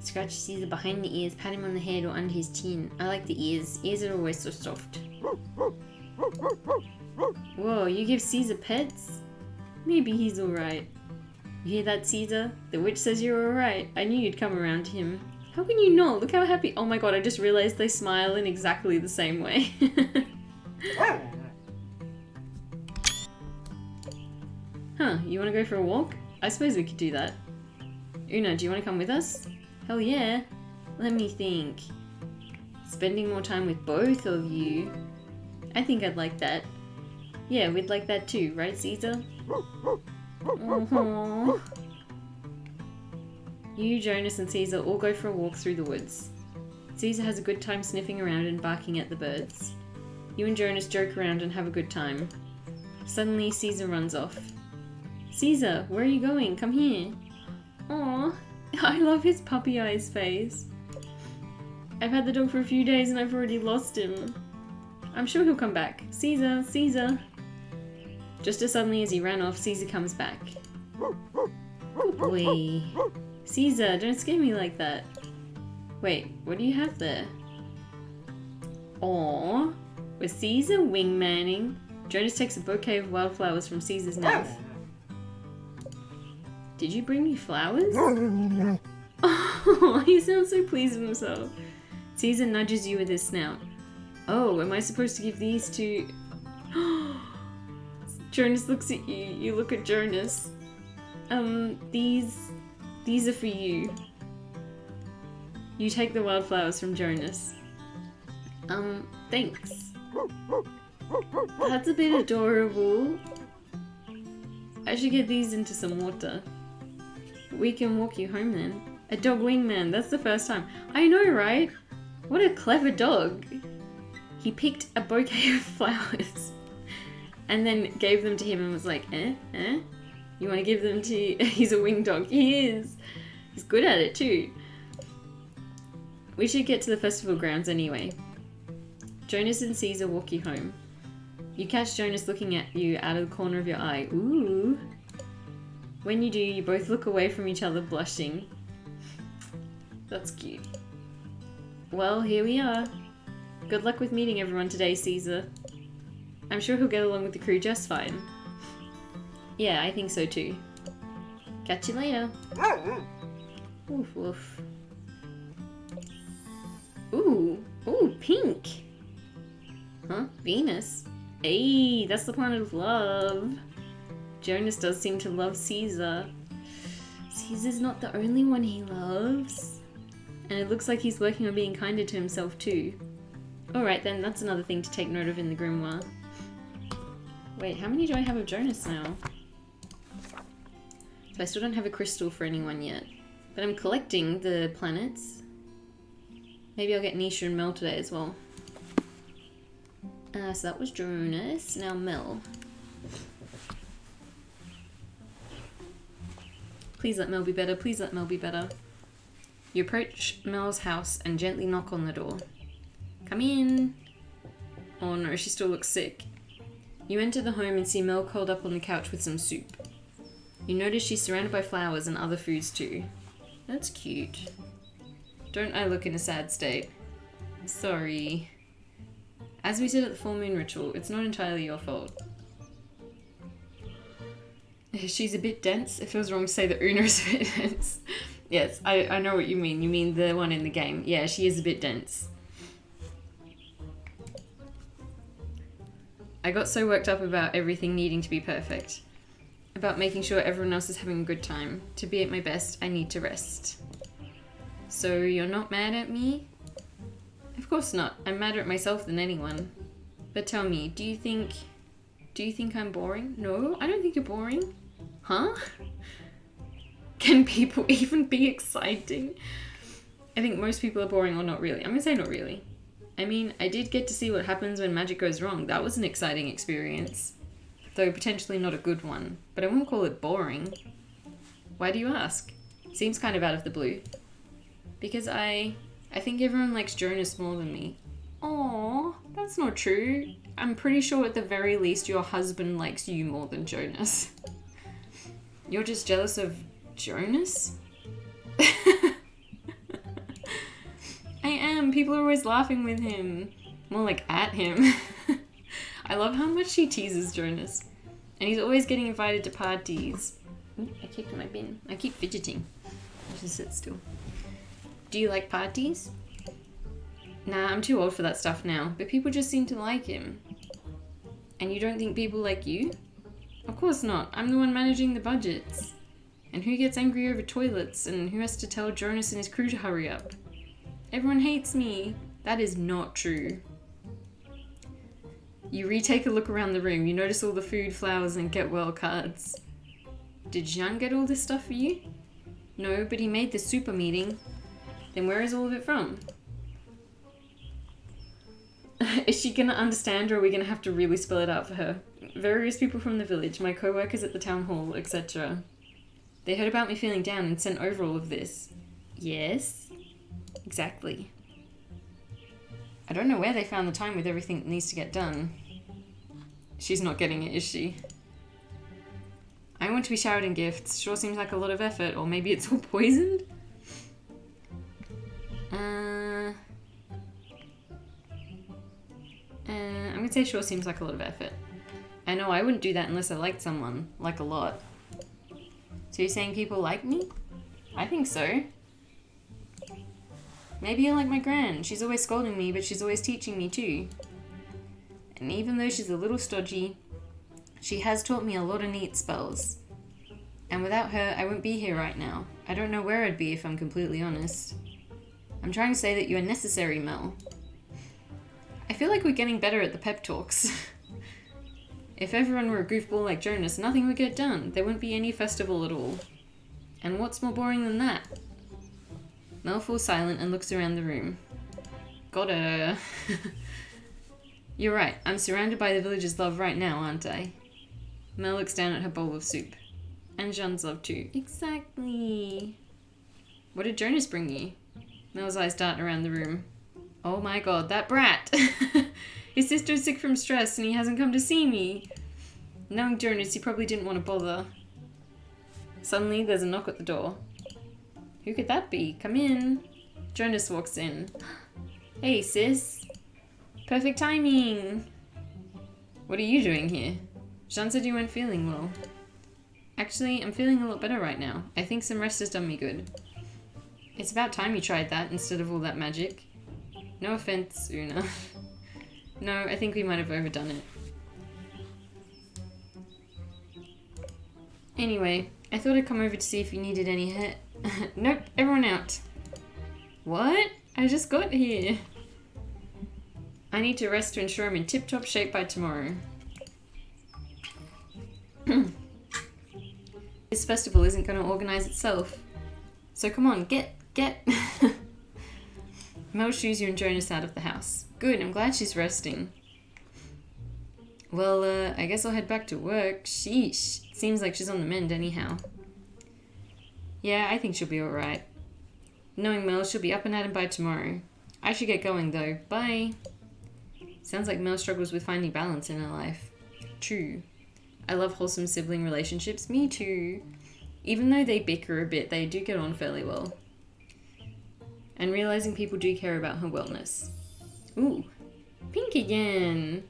Scratch Caesar behind the ears, pat him on the head or under his chin. I like the ears. Ears are always so soft. Whoa, you give Caesar pets? Maybe he's alright. You hear that, Caesar? The witch says you're alright. I knew you'd come around to him. How can you not? Look how happy. Oh my god, I just realized they smile in exactly the same way. Huh, you want to go for a walk? I suppose we could do that. Una, do you want to come with us? Hell yeah. Let me think. Spending more time with both of you? I think I'd like that. Yeah, we'd like that too, right, Caesar? Aww. You, Jonas, and Caesar all go for a walk through the woods. Caesar has a good time sniffing around and barking at the birds. You and Jonas joke around and have a good time. Suddenly, Caesar runs off. Caesar, where are you going? Come here. Aww, I love his puppy eyes face. I've had the dog for a few days and I've already lost him. I'm sure he'll come back. Caesar, Caesar. Just as suddenly as he ran off, Caesar comes back. Good boy. Caesar, don't scare me like that. Wait, what do you have there? Aww. With Caesar wingmanning, Jonas takes a bouquet of wildflowers from Caesar's mouth. Did you bring me flowers? Oh, he sounds so pleased with himself. Caesar nudges you with his snout. Oh, am I supposed to give these to... Jonas looks at you. You look at Jonas. These are for you. You take the wildflowers from Jonas. Thanks. That's a bit adorable. I should get these into some water. We can walk you home then. A dog wingman, that's the first time. I know, right? What a clever dog. He picked a bouquet of flowers and then gave them to him and was like, eh? You want to give them to... He's a wing dog. He is. He's good at it too. We should get to the festival grounds anyway. Jonas and Caesar walk you home. You catch Jonas looking at you out of the corner of your eye. Ooh. When you do, you both look away from each other blushing. That's cute. Well, here we are. Good luck with meeting everyone today, Caesar. I'm sure he'll get along with the crew just fine. Yeah, I think so too. Catch you later. Woof woof. Ooh, pink. Huh? Venus? Hey, that's the planet of love. Jonas does seem to love Caesar. Caesar's not the only one he loves. And it looks like he's working on being kinder to himself too. Alright then, that's another thing to take note of in the grimoire. Wait, how many do I have of Jonas now? So I still don't have a crystal for anyone yet. But I'm collecting the planets. Maybe I'll get Nisha and Mel today as well. So that was Jonas, now Mel. Please let Mel be better, please let Mel be better. You approach Mel's house and gently knock on the door. Come in. Oh no, she still looks sick. You enter the home and see Mel curled up on the couch with some soup. You notice she's surrounded by flowers and other foods too. That's cute. Don't I look in a sad state? Sorry. As we said at the full moon ritual, it's not entirely your fault. She's a bit dense. It feels wrong to say that Una's a bit dense. Yes, I know what you mean. You mean the one in the game. Yeah, she is a bit dense. I got so worked up about everything needing to be perfect. About making sure everyone else is having a good time. To be at my best, I need to rest. So you're not mad at me? Of course not. I'm madder at myself than anyone. But tell me, do you think I'm boring? No, I don't think you're boring. Huh? Can people even be exciting? I think most people are boring or not really. I'm gonna say not really. I mean, I did get to see what happens when magic goes wrong. That was an exciting experience. Though potentially not a good one. But I won't call it boring. Why do you ask? Seems kind of out of the blue. Because I think everyone likes Jonas more than me. Aww, that's not true. I'm pretty sure at the very least your husband likes you more than Jonas. You're just jealous of Jonas? I am. People are always laughing with him. More like at him. I love how much she teases Jonas. And he's always getting invited to parties. Ooh, I kicked my bin. I keep fidgeting. I should sit still. Do you like parties? Nah, I'm too old for that stuff now. But people just seem to like him. And you don't think people like you? Of course not. I'm the one managing the budgets. And who gets angry over toilets? And who has to tell Jonas and his crew to hurry up? Everyone hates me. That is not true. You retake a look around the room. You notice all the food, flowers, and get well cards. Did Jean get all this stuff for you? No, but he made the super meeting. Then where is all of it from? Is she gonna understand, or are we gonna have to really spell it out for her? Various people from the village, my co-workers at the town hall, etc. They heard about me feeling down and sent over all of this. Yes? Exactly. I don't know where they found the time with everything that needs to get done. She's not getting it, is she? I want to be showered in gifts. Sure seems like a lot of effort, or maybe it's all poisoned? I'm gonna say sure seems like a lot of effort. I know I wouldn't do that unless I liked someone. Like a lot. So you're saying people like me? I think so. Maybe you're like my gran. She's always scolding me, but she's always teaching me too. And even though she's a little stodgy, she has taught me a lot of neat spells. And without her, I wouldn't be here right now. I don't know where I'd be if I'm completely honest. I'm trying to say that you are necessary, Mel. I feel like we're getting better at the pep talks. If everyone were a goofball like Jonas, nothing would get done. There wouldn't be any festival at all. And what's more boring than that? Mel falls silent and looks around the room. Got her. You're right, I'm surrounded by the village's love right now, aren't I? Mel looks down at her bowl of soup. And Jean's love too. Exactly. What did Jonas bring you? Mel's eyes dart around the room. Oh my god, that brat! His sister's sick from stress and he hasn't come to see me. Knowing Jonas, he probably didn't want to bother. Suddenly, there's a knock at the door. Who could that be? Come in. Jonas walks in. Hey, sis. Perfect timing. What are you doing here? Jean said you weren't feeling well. Actually, I'm feeling a lot better right now. I think some rest has done me good. It's about time you tried that instead of all that magic. No offense, Una. No, I think we might have overdone it. Anyway, I thought I'd come over to see if you needed any Nope, everyone out. What? I just got here. I need to rest to ensure I'm in tip-top shape by tomorrow. This festival isn't going to organize itself. So come on, get. Mel shoes you and Jonas out of the house. Good, I'm glad she's resting. Well, I guess I'll head back to work. Sheesh. Seems like she's on the mend anyhow. Yeah, I think she'll be alright. Knowing Mel, she'll be up and at 'em by tomorrow. I should get going though. Bye. Sounds like Mel struggles with finding balance in her life. True. I love wholesome sibling relationships. Me too. Even though they bicker a bit, they do get on fairly well. And realizing people do care about her wellness. Ooh. Pink again.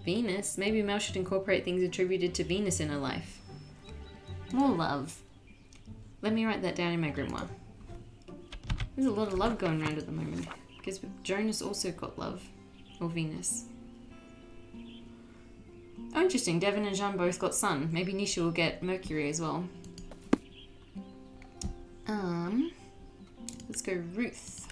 Venus. Maybe Mel should incorporate things attributed to Venus in her life. More love. Let me write that down in my grimoire. There's a lot of love going around at the moment. Because Jonas also got love. Or Venus. Oh, interesting. Devin and Jean both got Sun. Maybe Nisha will get Mercury as well. Let's go Ruth.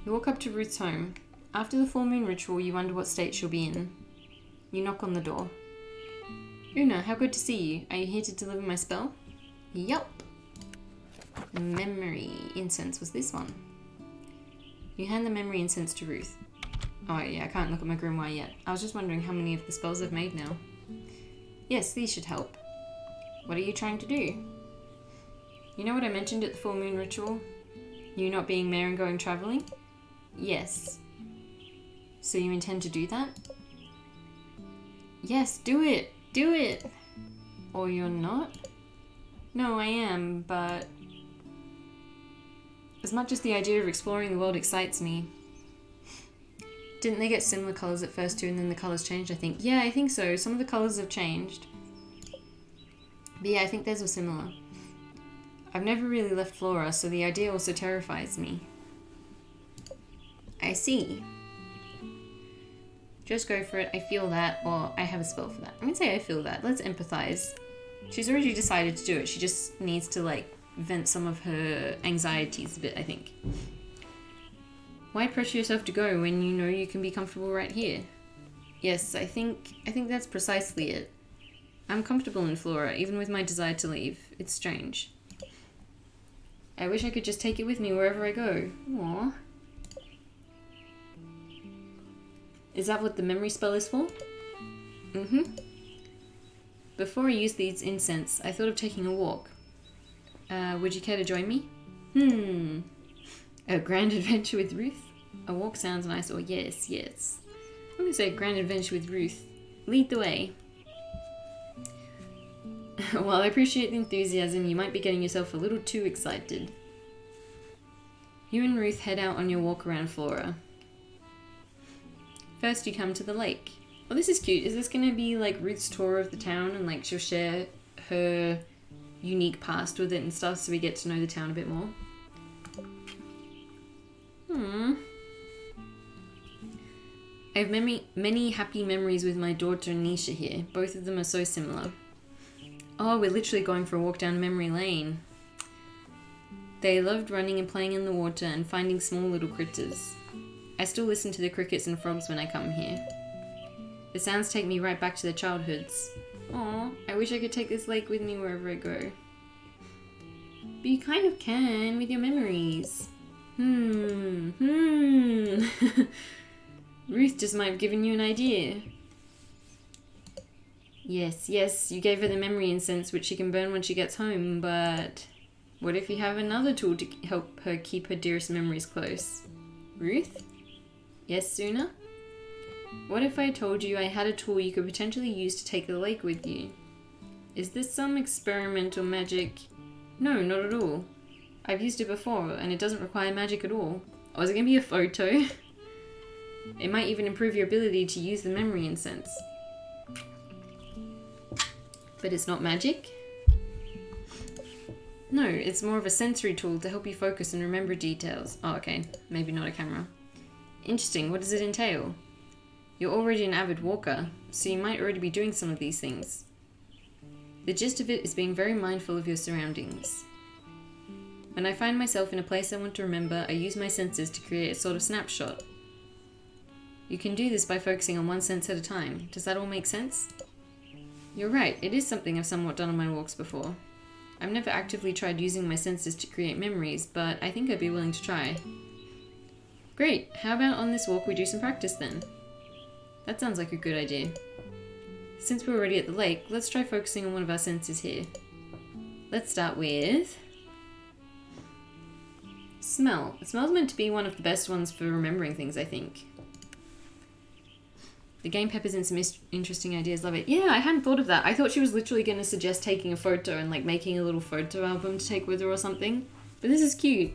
You walk up to Ruth's home. After the full moon ritual, you wonder what state she'll be in. You knock on the door. Una, how good to see you. Are you here to deliver my spell? Yup. Memory incense was this one. You hand the memory incense to Ruth. Oh yeah, I can't look at my grimoire yet. I was just wondering how many of the spells I've made now. Yes, these should help. What are you trying to do? You know what I mentioned at the full moon ritual? You not being mayor and going travelling? Yes. So you intend to do that? Yes, do it! Do it! Or you're not? No, I am, but... As much as the idea of exploring the world excites me. Didn't they get similar colours at first too, and then the colours changed, I think? Yeah, I think so. Some of the colours have changed. But yeah, I think theirs were similar. I've never really left Flora, so the idea also terrifies me. I see. Just go for it. I feel that, or I have a spell for that. I'm gonna say I feel that. Let's empathize. She's already decided to do it. She just needs to, like, vent some of her anxieties a bit, I think. Why pressure yourself to go when you know you can be comfortable right here? Yes, I think that's precisely it. I'm comfortable in Flora, even with my desire to leave. It's strange. I wish I could just take it with me wherever I go. Aww. Is that what the memory spell is for? Mm-hmm. Before I use these incense, I thought of taking a walk. Would you care to join me? A grand adventure with Ruth? A walk sounds nice, or yes. I'm gonna say grand adventure with Ruth. Lead the way. While I appreciate the enthusiasm, you might be getting yourself a little too excited. You and Ruth head out on your walk around Flora. First you come to the lake. Oh, this is cute. Is this gonna be like Ruth's tour of the town and like she'll share her unique past with it and stuff so we get to know the town a bit more? I have many happy memories with my daughter and Nisha here. Both of them are so similar. Oh, we're literally going for a walk down memory lane. They loved running and playing in the water and finding small little critters. I still listen to the crickets and frogs when I come here. The sounds take me right back to their childhoods. Aw, I wish I could take this lake with me wherever I go. But you kind of can with your memories. Ruth just might have given you an idea. Yes, you gave her the memory incense which she can burn when she gets home, but what if you have another tool to help her keep her dearest memories close? Ruth? Yes, Suna? What if I told you I had a tool you could potentially use to take the lake with you? Is this some experimental magic? No, not at all. I've used it before, and it doesn't require magic at all. Oh, is it going to be a photo? It might even improve your ability to use the memory incense. But it's not magic? No, it's more of a sensory tool to help you focus and remember details. Oh, okay. Maybe not a camera. Interesting. What does it entail? You're already an avid walker, so you might already be doing some of these things. The gist of it is being very mindful of your surroundings. When I find myself in a place I want to remember, I use my senses to create a sort of snapshot. You can do this by focusing on one sense at a time. Does that all make sense? You're right, it is something I've somewhat done on my walks before. I've never actively tried using my senses to create memories, but I think I'd be willing to try. Great, how about on this walk we do some practice then? That sounds like a good idea. Since we're already at the lake, let's try focusing on one of our senses here. Let's start with... smell. Smell's meant to be one of the best ones for remembering things, I think. The game peppers in some interesting ideas, love it. Yeah, I hadn't thought of that. I thought she was literally going to suggest taking a photo and like making a little photo album to take with her or something. But this is cute.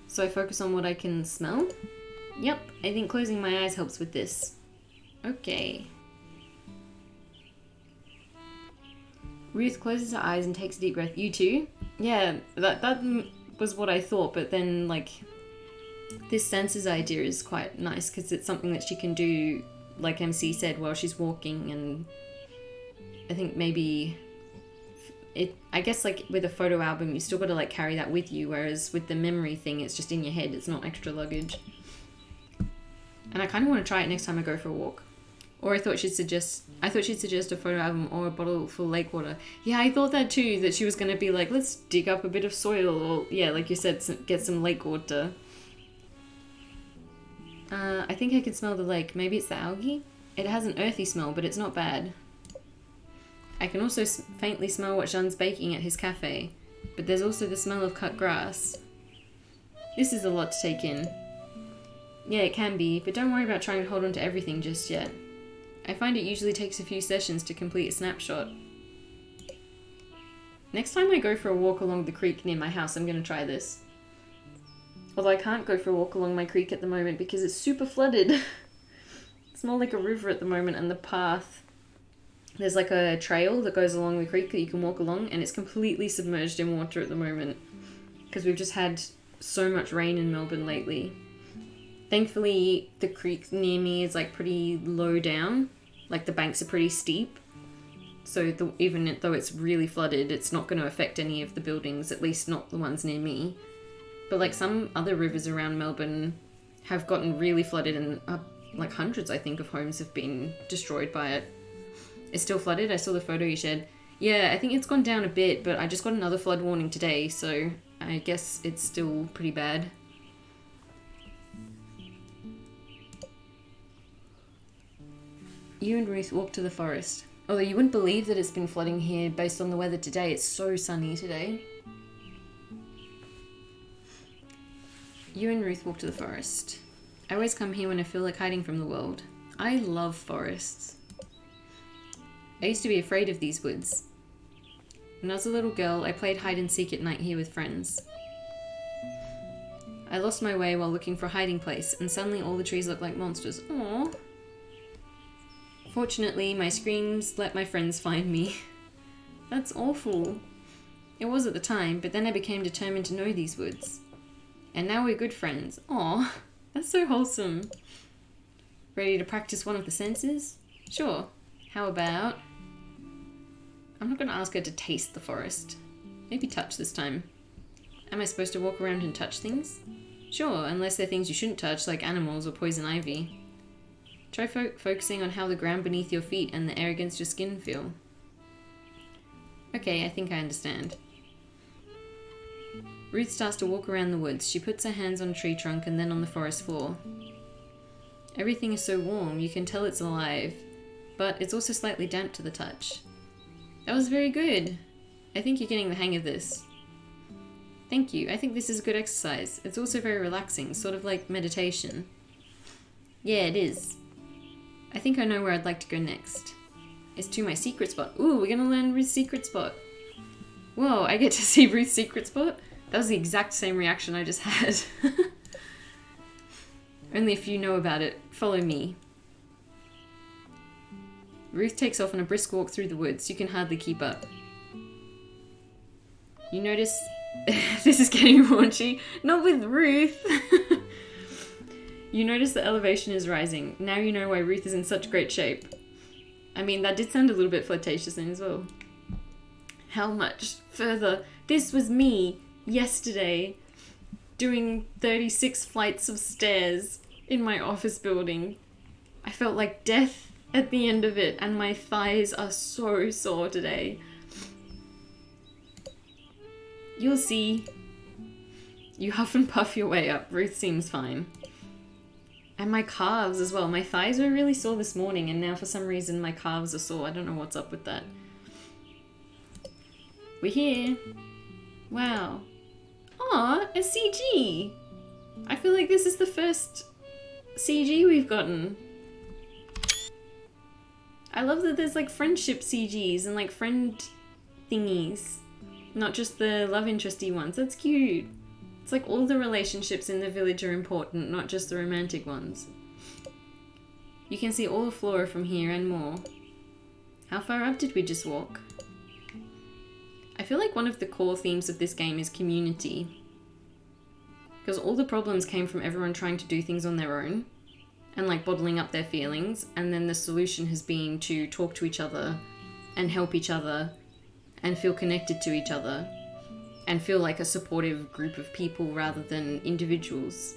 So I focus on what I can smell. Yep, I think closing my eyes helps with this. Okay. Ruth closes her eyes and takes a deep breath. You too? Yeah, that was what I thought, but then like... this senses idea is quite nice because it's something that she can do, like MC said, while she's walking, and I think maybe I guess like with a photo album you still got to like carry that with you, whereas with the memory thing it's just in your head, it's not extra luggage. And I kind of want to try it next time I go for a walk. Or I thought she'd suggest a photo album or a bottle full of lake water. Yeah, I thought that too, that she was going to be like, let's dig up a bit of soil, or yeah, like you said, get some lake water. I think I can smell the lake. Maybe it's the algae? It has an earthy smell, but it's not bad. I can also faintly smell what Jean's baking at his cafe, but there's also the smell of cut grass. This is a lot to take in. Yeah, it can be, but don't worry about trying to hold on to everything just yet. I find it usually takes a few sessions to complete a snapshot. Next time I go for a walk along the creek near my house, I'm going to try this. Although I can't go for a walk along my creek at the moment because it's super flooded. It's more like a river at the moment, and the path... there's like a trail that goes along the creek that you can walk along, and it's completely submerged in water at the moment. Because we've just had so much rain in Melbourne lately. Thankfully, the creek near me is like pretty low down. Like the banks are pretty steep. So even though it's really flooded, it's not going to affect any of the buildings, at least not the ones near me. But like some other rivers around Melbourne have gotten really flooded, and like hundreds, I think, of homes have been destroyed by it. It's still flooded. I saw the photo you shared. Yeah, I think it's gone down a bit, but I just got another flood warning today, so I guess it's still pretty bad. You and Ruth walk to the forest. Although you wouldn't believe that it's been flooding here based on the weather today. It's so sunny today. You and Ruth walk to the forest. I always come here when I feel like hiding from the world. I love forests. I used to be afraid of these woods. When I was a little girl, I played hide and seek at night here with friends. I lost my way while looking for a hiding place, and suddenly all the trees looked like monsters. Aww. Fortunately, my screams let my friends find me. That's awful. It was at the time, but then I became determined to know these woods. And now we're good friends. Aw, that's so wholesome. Ready to practice one of the senses? Sure. How about... I'm not going to ask her to taste the forest. Maybe touch this time. Am I supposed to walk around and touch things? Sure, unless they're things you shouldn't touch, like animals or poison ivy. Try focusing on how the ground beneath your feet and the air against your skin feel. Okay, I think I understand. Ruth starts to walk around the woods. She puts her hands on a tree trunk and then on the forest floor. Everything is so warm, you can tell it's alive, but it's also slightly damp to the touch. That was very good. I think you're getting the hang of this. Thank you. I think this is a good exercise. It's also very relaxing, sort of like meditation. Yeah, it is. I think I know where I'd like to go next. It's to my secret spot. Ooh, we're gonna learn Ruth's secret spot. Whoa, I get to see Ruth's secret spot? That was the exact same reaction I just had. Only if you know about it, follow me. Ruth takes off on a brisk walk through the woods. You can hardly keep up. You notice... this is getting raunchy. Not with Ruth! You notice the elevation is rising. Now you know why Ruth is in such great shape. I mean, that did sound a little bit flirtatious then as well. How much further? This was me. yesterday doing 36 flights of stairs in my office building. I felt like death at the end of it, and my thighs are so sore today. You'll see. You huff and puff your way up. Ruth seems fine. And my calves as well. My thighs were really sore this morning, and now for some reason my calves are sore. I don't know what's up with that. We're here. Wow. Aw, a CG. I feel like this is the first CG we've gotten. I love that there's like friendship CGs and like friend thingies. Not just the love interesty ones. That's cute. It's like all the relationships in the village are important, not just the romantic ones. You can see all the flora from here and more. How far up did we just walk? I feel like one of the core themes of this game is community. Because all the problems came from everyone trying to do things on their own and like bottling up their feelings, and then the solution has been to talk to each other and help each other and feel connected to each other and feel like a supportive group of people rather than individuals.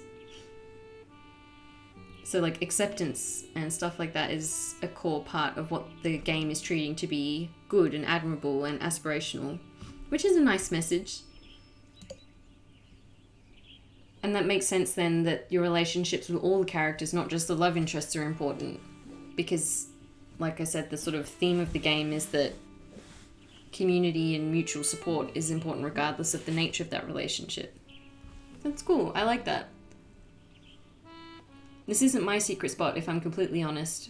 So like acceptance and stuff like that is a core part of what the game is treating to be good and admirable and aspirational, which is a nice message. And that makes sense then that your relationships with all the characters, not just the love interests, are important. Because, like I said, the sort of theme of the game is that community and mutual support is important regardless of the nature of that relationship. That's cool. I like that. This isn't my secret spot, if I'm completely honest.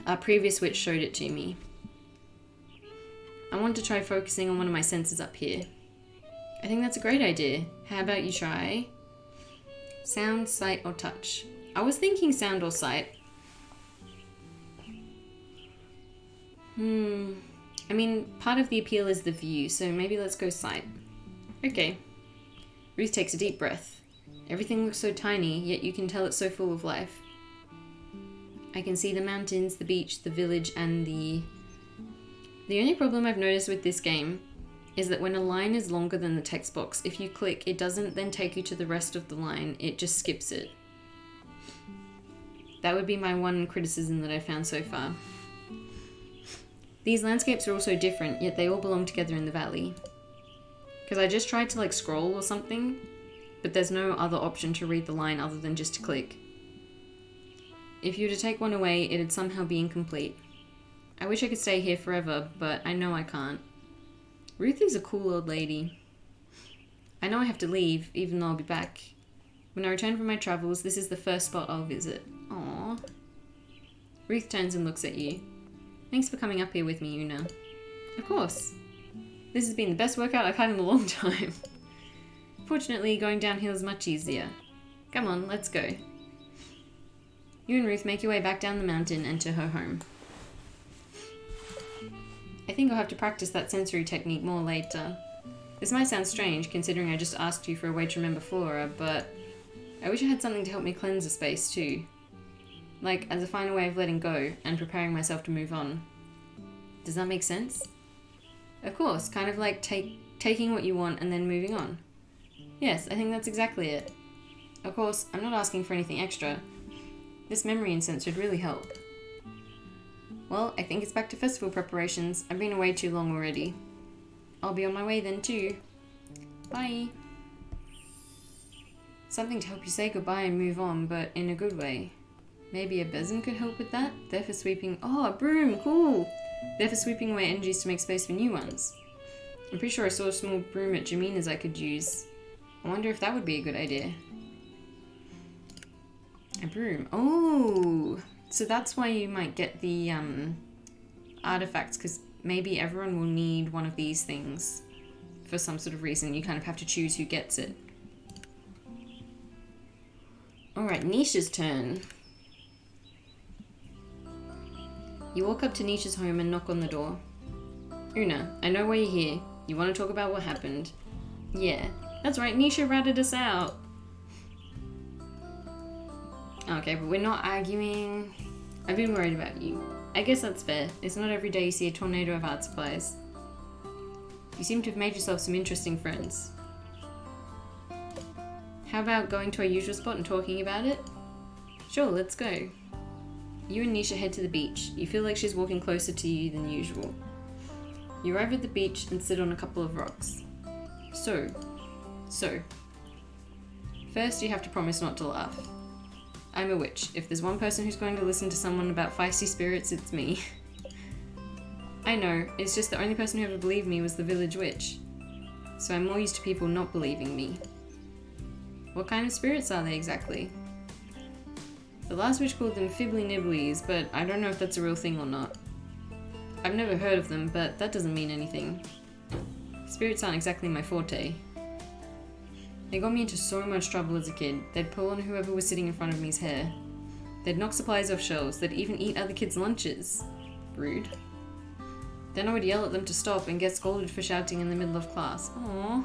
Our previous witch showed it to me. I want to try focusing on one of my senses up here. I think that's a great idea. How about you try sound, sight, or touch? I was thinking sound or sight. I mean, part of the appeal is the view, so maybe let's go sight. Okay. Ruth takes a deep breath. Everything looks so tiny, yet you can tell it's so full of life. I can see the mountains, the beach, the village, and the only problem I've noticed with this game is that when a line is longer than the text box, if you click, it doesn't then take you to the rest of the line, it just skips it. That would be my one criticism that I found so far. These landscapes are also different, yet they all belong together in the valley. Because I just tried to like scroll or something, but there's no other option to read the line other than just to click. If you were to take one away, it'd somehow be incomplete. I wish I could stay here forever, but I know I can't. Ruth is a cool old lady. I know I have to leave, even though I'll be back. When I return from my travels, this is the first spot I'll visit. Aww. Ruth turns and looks at you. Thanks for coming up here with me, Una. Of course. This has been the best workout I've had in a long time. Fortunately, going downhill is much easier. Come on, let's go. You and Ruth make your way back down the mountain and to her home. I think I'll have to practice that sensory technique more later. This might sound strange, considering I just asked you for a way to remember flora, but I wish I had something to help me cleanse the space too. Like, as a final way of letting go and preparing myself to move on. Does that make sense? Of course, kind of like taking what you want and then moving on. Yes, I think that's exactly it. Of course, I'm not asking for anything extra. This memory incense would really help. Well, I think it's back to festival preparations. I've been away too long already. I'll be on my way then too. Bye. Something to help you say goodbye and move on, but in a good way. Maybe a besom could help with that? They're for sweeping... Oh, a broom! Cool! They're for sweeping away energies to make space for new ones. I'm pretty sure I saw a small broom at Jamina's I could use. I wonder if that would be a good idea. A broom. Oh! So that's why you might get the artifacts, because maybe everyone will need one of these things for some sort of reason. You kind of have to choose who gets it. Alright, Nisha's turn. You walk up to Nisha's home and knock on the door. Una, I know why you're here. You want to talk about what happened? Yeah, that's right, Nisha ratted us out. Okay, but we're not arguing. I've been worried about you. I guess that's fair. It's not every day you see a tornado of art supplies. You seem to have made yourself some interesting friends. How about going to our usual spot and talking about it? Sure, let's go. You and Nisha head to the beach. You feel like she's walking closer to you than usual. You arrive at the beach and sit on a couple of rocks. So. First, you have to promise not to laugh. I'm a witch. If there's one person who's going to listen to someone about feisty spirits, it's me. I know, it's just the only person who ever believed me was the village witch. So I'm more used to people not believing me. What kind of spirits are they exactly? The last witch called them fibbly nibblies, but I don't know if that's a real thing or not. I've never heard of them, but that doesn't mean anything. Spirits aren't exactly my forte. They got me into so much trouble as a kid. They'd pull on whoever was sitting in front of me's hair. They'd knock supplies off shelves. They'd even eat other kids' lunches. Rude. Then I would yell at them to stop and get scolded for shouting in the middle of class. Aww.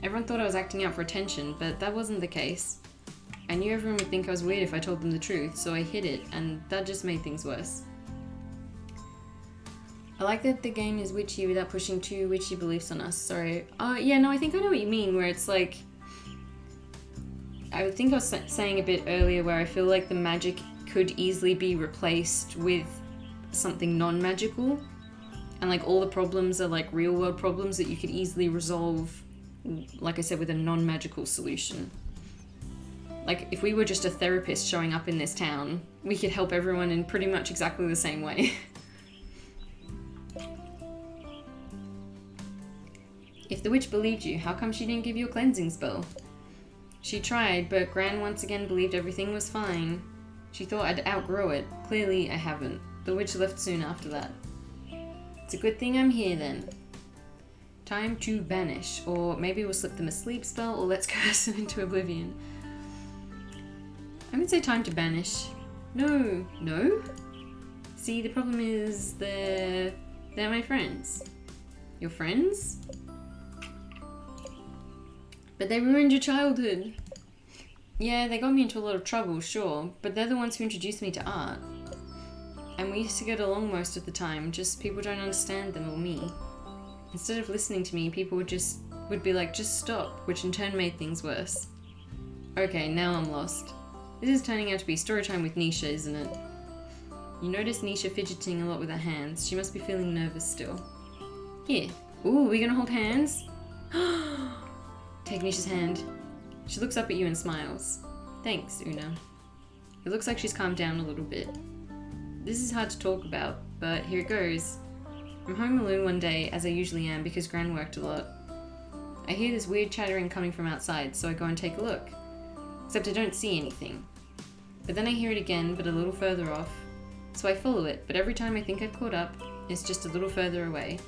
Everyone thought I was acting out for attention, but that wasn't the case. I knew everyone would think I was weird if I told them the truth, so I hid it, and that just made things worse. I like that the game is witchy without pushing too witchy beliefs on us. Sorry. Yeah, no, I think I know what you mean, where it's like... I think I was saying a bit earlier where I feel like the magic could easily be replaced with something non-magical. And like all the problems are like real world problems that you could easily resolve, like I said, with a non-magical solution. Like if we were just a therapist showing up in this town, we could help everyone in pretty much exactly the same way. If the witch believed you, how come she didn't give you a cleansing spell? She tried, but Gran once again believed everything was fine. She thought I'd outgrow it. Clearly, I haven't. The witch left soon after that. It's a good thing I'm here then. Time to banish, or maybe we'll slip them a sleep spell, or let's curse them into oblivion. I would say time to banish. No. See, the problem is they're my friends. Your friends? But they ruined your childhood. Yeah, they got me into a lot of trouble, sure, but they're the ones who introduced me to art. And we used to get along most of the time, just people don't understand them or me. Instead of listening to me, people would be like, just stop, which in turn made things worse. Okay, now I'm lost. This is turning out to be story time with Nisha, isn't it? You notice Nisha fidgeting a lot with her hands. She must be feeling nervous still. Here. Ooh, we gonna hold hands? Take Nisha's hand. She looks up at you and smiles. Thanks, Una. It looks like she's calmed down a little bit. This is hard to talk about, but here it goes. I'm home alone one day, as I usually am because Gran worked a lot. I hear this weird chattering coming from outside, so I go and take a look. Except I don't see anything. But then I hear it again, but a little further off. So I follow it, but every time I think I've caught up, it's just a little further away.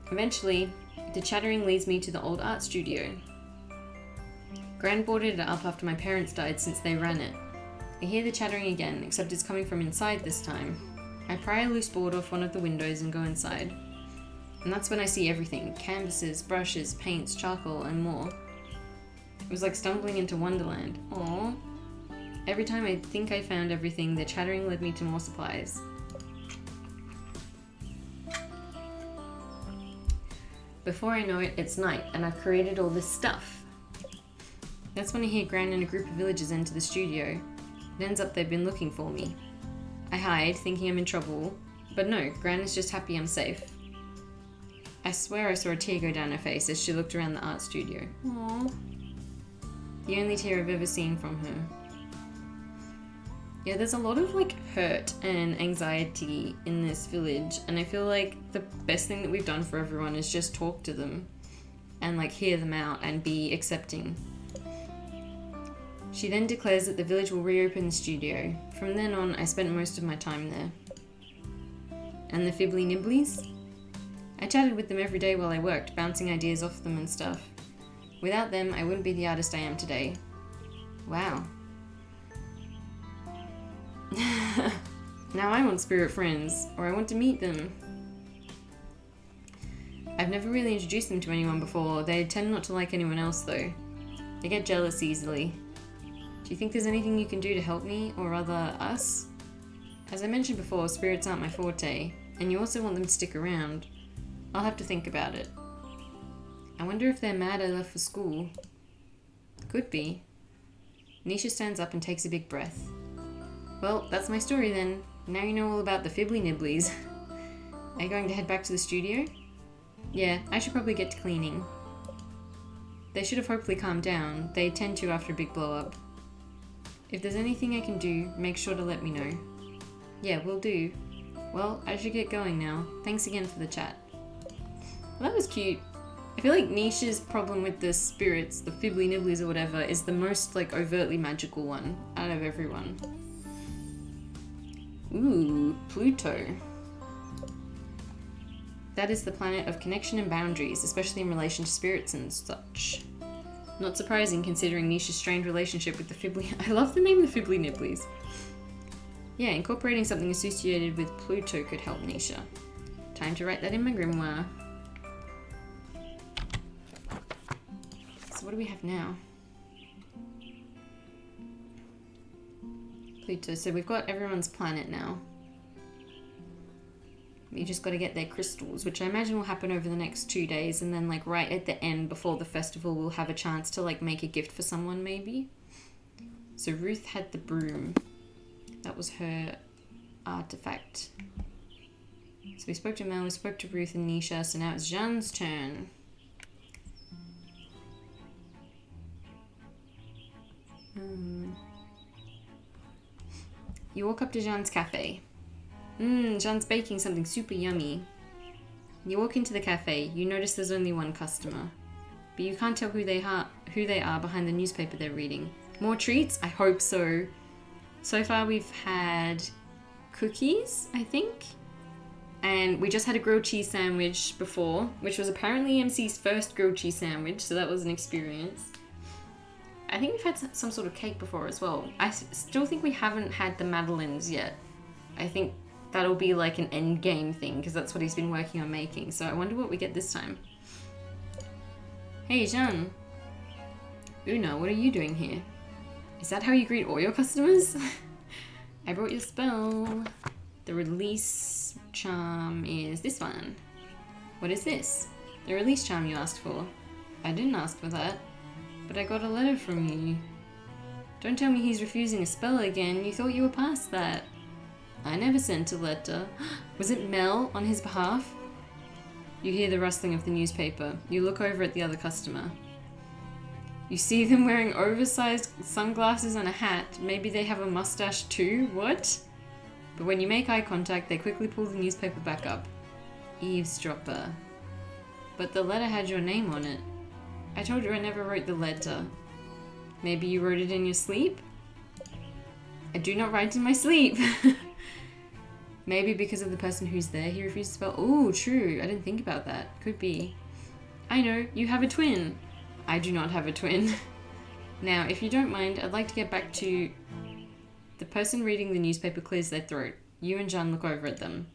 Eventually, the chattering leads me to the old art studio. Gran boarded it up after my parents died since they ran it. I hear the chattering again, except it's coming from inside this time. I pry a loose board off one of the windows and go inside. And that's when I see everything. Canvases, brushes, paints, charcoal, and more. It was like stumbling into Wonderland. Aww. Every time I think I found everything, the chattering led me to more supplies. Before I know it, it's night, and I've created all this stuff. That's when I hear Gran and a group of villagers enter the studio. It ends up they've been looking for me. I hide, thinking I'm in trouble, but no, Gran is just happy I'm safe. I swear I saw a tear go down her face as she looked around the art studio. Aww. The only tear I've ever seen from her. Yeah, there's a lot of like hurt and anxiety in this village, and I feel like the best thing that we've done for everyone is just talk to them and like hear them out and be accepting. She then declares that the village will reopen the studio. From then on, I spent most of my time there. And the Fibbly Nibblies? I chatted with them every day while I worked, bouncing ideas off them and stuff. Without them, I wouldn't be the artist I am today. Wow. Now I want spirit friends, or I want to meet them. I've never really introduced them to anyone before. They tend not to like anyone else though. They get jealous easily. Do you think there's anything you can do to help me, or rather us? As I mentioned before, spirits aren't my forte, and you also want them to stick around. I'll have to think about it. I wonder if they're mad I left for school. Could be. Nisha stands up and takes a big breath. Well, that's my story then. Now you know all about the fibbly nibblies. Are you going to head back to the studio? Yeah, I should probably get to cleaning. They should have hopefully calmed down. They tend to after a big blow up. If there's anything I can do, make sure to let me know. Yeah, will do. Well, I should get going now. Thanks again for the chat. Well, that was cute. I feel like Nisha's problem with the spirits, the fibbly nibblies or whatever, is the most like overtly magical one out of everyone. Ooh, Pluto. That is the planet of connection and boundaries, especially in relation to spirits and such. Not surprising considering Nisha's strained relationship with the fibbly... I love the name the fibbly nibblies. Yeah, incorporating something associated with Pluto could help Nisha. Time to write that in my grimoire. So what do we have now? Pluto. So we've got everyone's planet now. You just got to get their crystals, which I imagine will happen over the next 2 days, and then like right at the end before the festival we'll have a chance to like make a gift for someone maybe. So Ruth had the broom. That was her artifact. So we spoke to Mel, we spoke to Ruth and Nisha, so now it's Jeanne's turn. You walk up to Jeanne's cafe. Jeanne's baking something super yummy. You walk into the cafe. You notice there's only one customer, but you can't tell who they are behind the newspaper they're reading. More treats? I hope so. So far we've had cookies, I think, and we just had a grilled cheese sandwich before, which was apparently MC's first grilled cheese sandwich, so that was an experience. I think we've had some sort of cake before as well. I still think we haven't had the madeleines yet. I think that'll be like an end game thing, because that's what he's been working on making. So I wonder what we get this time. Hey, Jeanne. Una, what are you doing here? Is that how you greet all your customers? I brought your spell. The release charm is this one. What is this? The release charm you asked for. I didn't ask for that, but I got a letter from you. Don't tell me he's refusing a spell again. You thought you were past that. I never sent a letter. Was it Mel on his behalf? You hear the rustling of the newspaper. You look over at the other customer. You see them wearing oversized sunglasses and a hat. Maybe they have a mustache too? What? But when you make eye contact, they quickly pull the newspaper back up. Eavesdropper. But the letter had your name on it. I told you I never wrote the letter. Maybe you wrote it in your sleep? I do not write in my sleep. Maybe because of the person who's there, he refused to spell. Oh, true. I didn't think about that. Could be. I know. You have a twin. I do not have a twin. Now, if you don't mind, I'd like to get back to... The person reading the newspaper clears their throat. You and Jeanne look over at them.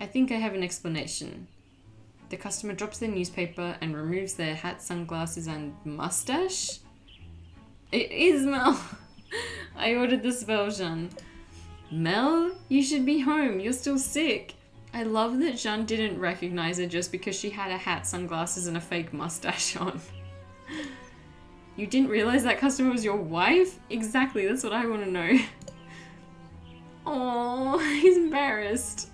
I think I have an explanation. The customer drops their newspaper and removes their hat, sunglasses, and mustache? It is Mel. I ordered the spell, Jeanne. Mel, you should be home. You're still sick. I love that Jeanne didn't recognize her just because she had a hat, sunglasses, and a fake mustache on. You didn't realize that customer was your wife? Exactly, that's what I want to know. Oh, he's embarrassed.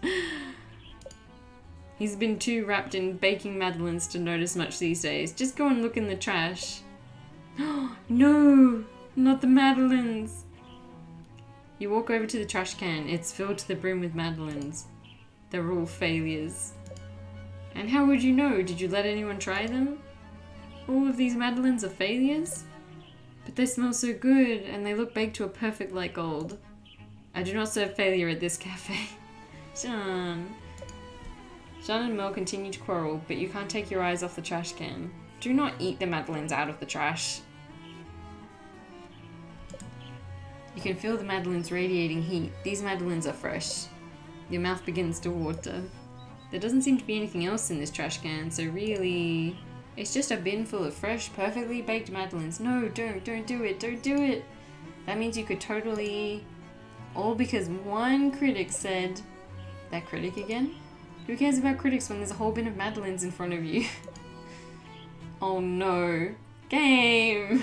He's been too wrapped in baking madeleines to notice much these days. Just go and look in the trash. No, not the madeleines. You walk over to the trash can. It's filled to the brim with madeleines. They're all failures. And how would you know? Did you let anyone try them? All of these madeleines are failures? But they smell so good, and they look baked to a perfect like gold. I do not serve failure at this cafe. Jeanne. Jeanne and Mel continue to quarrel, but you can't take your eyes off the trash can. Do not eat the madeleines out of the trash. You can feel the madeleines radiating heat. These madeleines are fresh. Your mouth begins to water. There doesn't seem to be anything else in this trash can, so really... It's just a bin full of fresh, perfectly baked madeleines. No, don't do it, don't do it. That means you could totally... All because one critic said... That critic again? Who cares about critics when there's a whole bin of madeleines in front of you? Oh no. Game!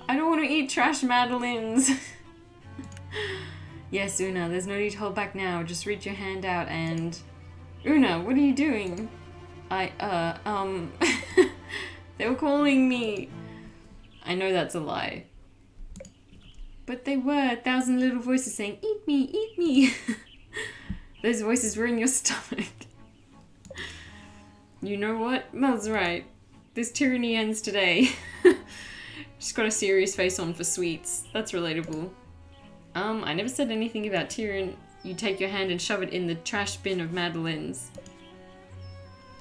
I don't want to eat trash madeleines! Yes, Una, there's no need to hold back now. Just reach your hand out and... Una, what are you doing? They were calling me. I know that's a lie. But they were 1,000 little voices saying, eat me, eat me. Those voices were in your stomach. You know what? Mel's right. This tyranny ends today. She's got a serious face on for sweets. That's relatable. I never said anything about tyranny. You take your hand and shove it in the trash bin of madeleines.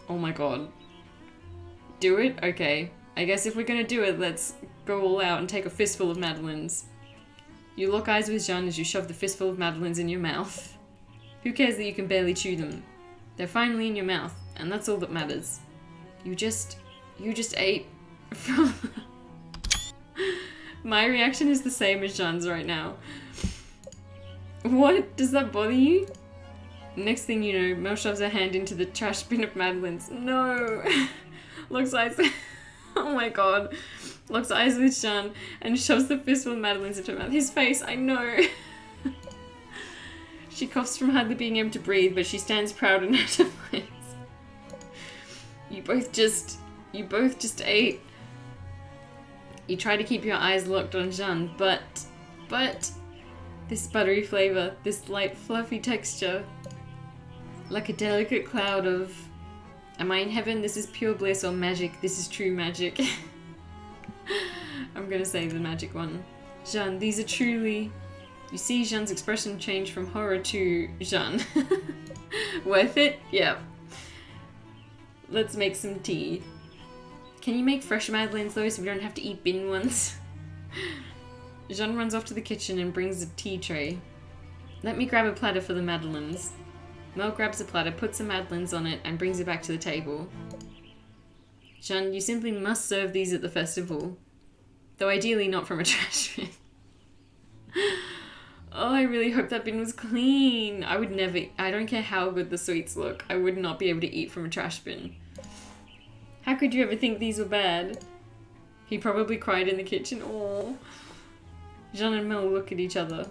Oh my god. Do it? Okay. I guess if we're gonna do it, let's go all out and take a fistful of madeleines. You lock eyes with Jean as you shove the fistful of madeleines in your mouth. Who cares that you can barely chew them? They're finally in your mouth, and that's all that matters. You just ate from... My reaction is the same as Jean's right now. What? Does that bother you? Next thing you know, Mel shoves her hand into the trash bin of madeleines. No! Locks eyes... Oh my god. Locks eyes with Jean and shoves the fistful of madeleines into her mouth. His face, I know. She coughs from hardly being able to breathe, but she stands proud in her defiance. You both just ate. You try to keep your eyes locked on Jean, but this buttery flavor, this light fluffy texture, like a delicate cloud of, am I in heaven? This is pure bliss, or magic? This is true magic. I'm gonna say the magic one. Jean, these are truly... You see Jean's expression change from horror to Jean. Worth it? Yeah. Let's make some tea. Can you make fresh madeleines though, so we don't have to eat bin ones? Jean runs off to the kitchen and brings a tea tray. Let me grab a platter for the madeleines. Mel grabs a platter, puts the madeleines on it, and brings it back to the table. Jean, you simply must serve these at the festival. Though ideally not from a trash bin. Oh, I really hope that bin was clean. I would never... I don't care how good the sweets look. I would not be able to eat from a trash bin. How could you ever think these were bad? He probably cried in the kitchen. Aww. Jean and Mel look at each other.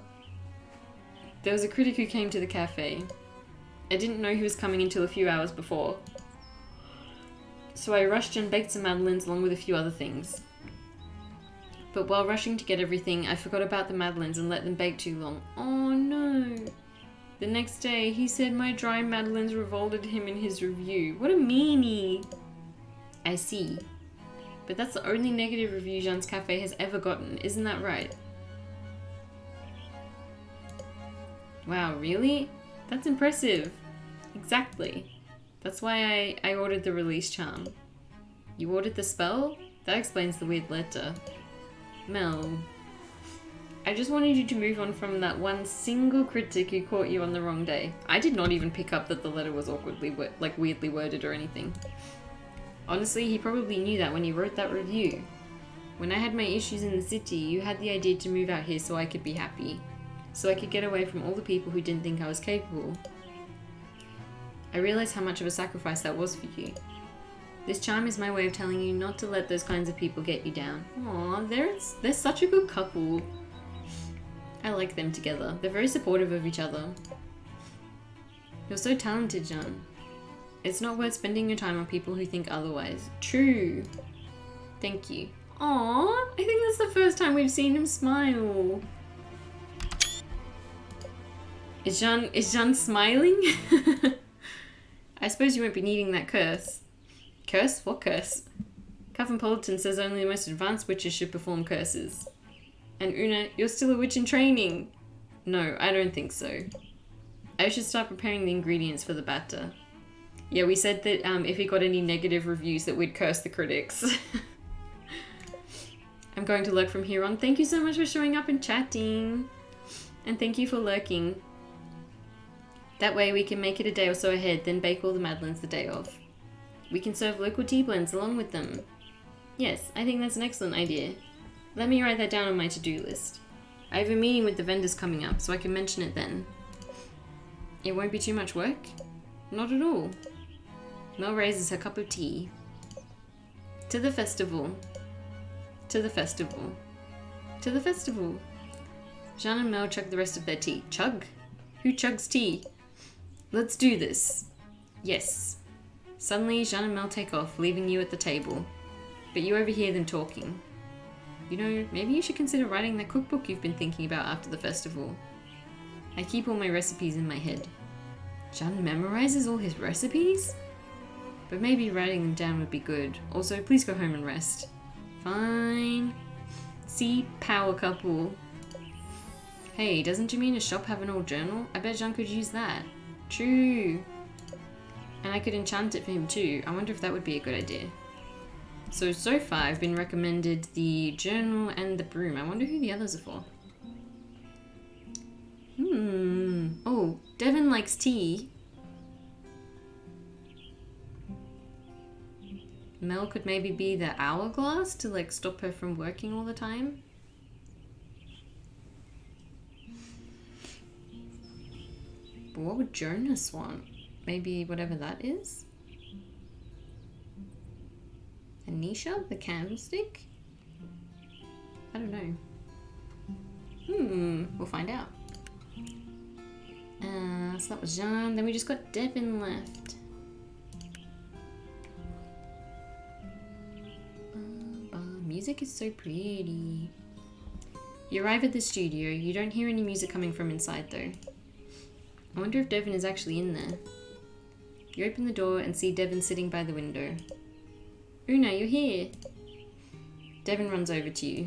There was a critic who came to the cafe. I didn't know he was coming until a few hours before. So I rushed and baked some madeleines along with a few other things. But while rushing to get everything, I forgot about the madeleines and let them bake too long. Oh no. The next day, he said my dry madeleines revolted him in his review. What a meanie. I see. But that's the only negative review Jean's Cafe has ever gotten, isn't that right? Wow, really? That's impressive. Exactly. That's why I ordered the release charm. You ordered the spell? That explains the weird letter. Mel, I just wanted you to move on from that one single critic who caught you on the wrong day. I did not even pick up that the letter was awkwardly, weirdly worded or anything. Honestly, he probably knew that when he wrote that review. When I had my issues in the city, you had the idea to move out here so I could be happy. So I could get away from all the people who didn't think I was capable. I realized how much of a sacrifice that was for you. This charm is my way of telling you not to let those kinds of people get you down. Aw, they're such a good couple. I like them together. They're very supportive of each other. You're so talented, Jean. It's not worth spending your time on people who think otherwise. True. Thank you. Aw, I think that's the first time we've seen him smile. Is Jean smiling? I suppose you won't be needing that curse. Curse? What curse? Cosmopolitan says only the most advanced witches should perform curses. And Una, you're still a witch in training. No, I don't think so. I should start preparing the ingredients for the batter. Yeah, we said that if he got any negative reviews that we'd curse the critics. I'm going to lurk from here on. Thank you so much for showing up and chatting. And thank you for lurking. That way we can make it a day or so ahead, then bake all the madeleines the day of. We can serve local tea blends along with them. Yes, I think that's an excellent idea. Let me write that down on my to-do list. I have a meeting with the vendors coming up, so I can mention it then. It won't be too much work? Not at all. Mel raises her cup of tea. To the festival. To the festival. To the festival. Jean and Mel chug the rest of their tea. Chug? Who chugs tea? Let's do this. Yes. Suddenly, Jean and Mel take off, leaving you at the table. But you overhear them talking. You know, maybe you should consider writing that cookbook you've been thinking about after the festival. I keep all my recipes in my head. Jean memorizes all his recipes? But maybe writing them down would be good. Also, please go home and rest. Fine. See? Power couple. Hey, doesn't Jameena's shop have an old journal? I bet Jean could use that. True. And I could enchant it for him too. I wonder if that would be a good idea. So far I've been recommended the journal and the broom. I wonder who the others are for. Oh, Devin likes tea. Mel could maybe be the hourglass to like stop her from working all the time. But what would Jonas want? Maybe whatever that is? Anisha, the candlestick? I don't know. We'll find out. So that was Jean. Then we just got Devin left. Music is so pretty. You arrive at the studio. You don't hear any music coming from inside though. I wonder if Devin is actually in there. You open the door and see Devin sitting by the window. Una, you're here. Devin runs over to you.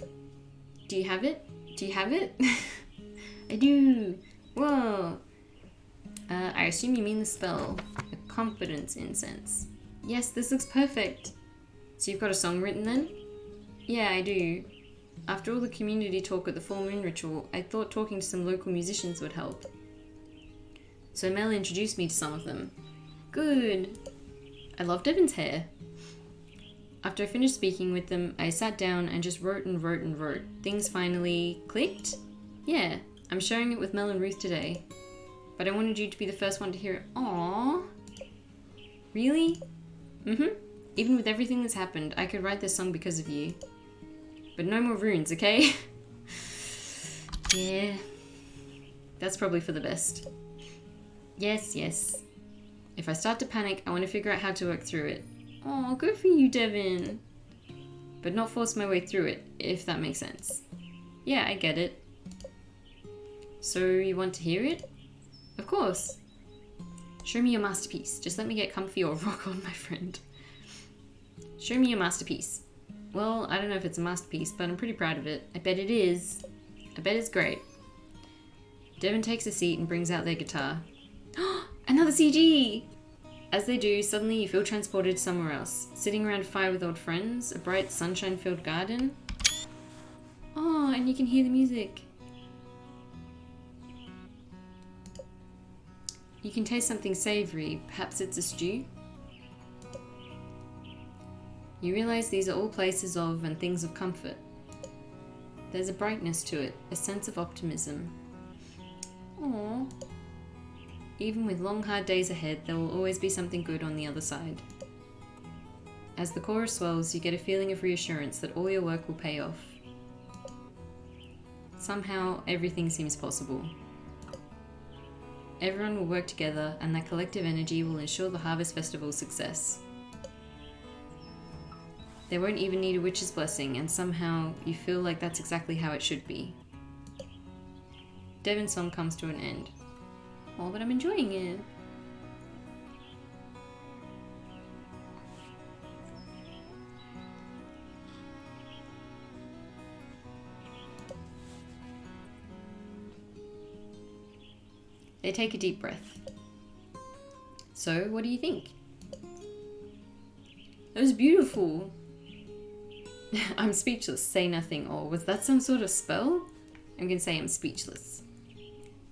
Do you have it? Do you have it? I do. Whoa. I assume you mean the spell. A confidence incense. Yes, this looks perfect. So you've got a song written then? Yeah, I do. After all the community talk at the full moon ritual, I thought talking to some local musicians would help. So Mel introduced me to some of them. Good. I love Devin's hair. After I finished speaking with them, I sat down and just wrote and wrote and wrote. Things finally clicked? Yeah, I'm sharing it with Mel and Ruth today. But I wanted you to be the first one to hear it. Aww. Really? Even with everything that's happened, I could write this song because of you. But no more runes, okay? Yeah. That's probably for the best. Yes, yes. If I start to panic, I want to figure out how to work through it. Oh, good for you, Devin. But not force my way through it, if that makes sense. Yeah, I get it. So you want to hear it? Of course. Show me your masterpiece. Just let me get comfy or rock on, my friend. Show me your masterpiece. Well, I don't know if it's a masterpiece, but I'm pretty proud of it. I bet it is. I bet it's great. Devin takes a seat and brings out their guitar. Another CG! As they do, suddenly you feel transported somewhere else. Sitting around a fire with old friends, a bright sunshine-filled garden. Oh, and you can hear the music. You can taste something savory. Perhaps it's a stew? You realize these are all places of and things of comfort. There's a brightness to it, a sense of optimism. Aww. Even with long, hard days ahead, there will always be something good on the other side. As the chorus swells, you get a feeling of reassurance that all your work will pay off. Somehow, everything seems possible. Everyone will work together, and that collective energy will ensure the Harvest Festival's success. They won't even need a witch's blessing, and somehow you feel like that's exactly how it should be. Devin's song comes to an end. Oh, but I'm enjoying it. They take a deep breath. So, what do you think? That was beautiful. I'm speechless, say nothing. Or was that some sort of spell? I'm gonna say I'm speechless.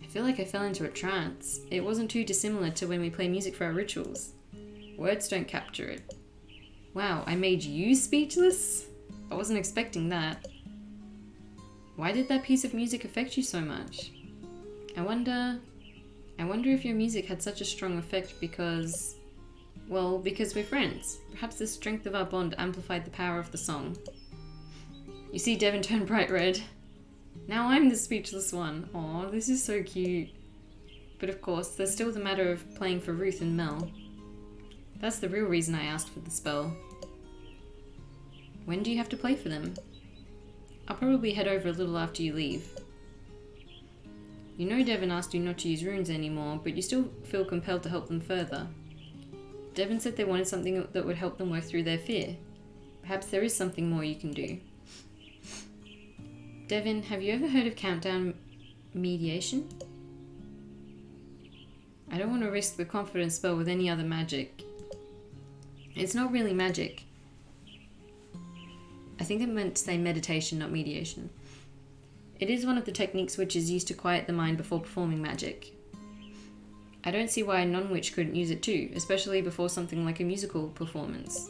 I feel like I fell into a trance. It wasn't too dissimilar to when we play music for our rituals. Words don't capture it. Wow, I made you speechless? I wasn't expecting that. Why did that piece of music affect you so much? I wonder if your music had such a strong effect because Well, because we're friends. Perhaps the strength of our bond amplified the power of the song. You see Devon turn bright red. Now I'm the speechless one. Aw, this is so cute. But of course, there's still the matter of playing for Ruth and Mel. That's the real reason I asked for the spell. When do you have to play for them? I'll probably head over a little after you leave. You know Devon asked you not to use runes anymore, but you still feel compelled to help them further. Devon said they wanted something that would help them work through their fear. Perhaps there is something more you can do. Devon, have you ever heard of countdown mediation? I don't want to risk the confidence spell with any other magic. It's not really magic. I think it meant to say meditation, not mediation. It is one of the techniques witches use to quiet the mind before performing magic. I don't see why a non-witch couldn't use it too, especially before something like a musical performance.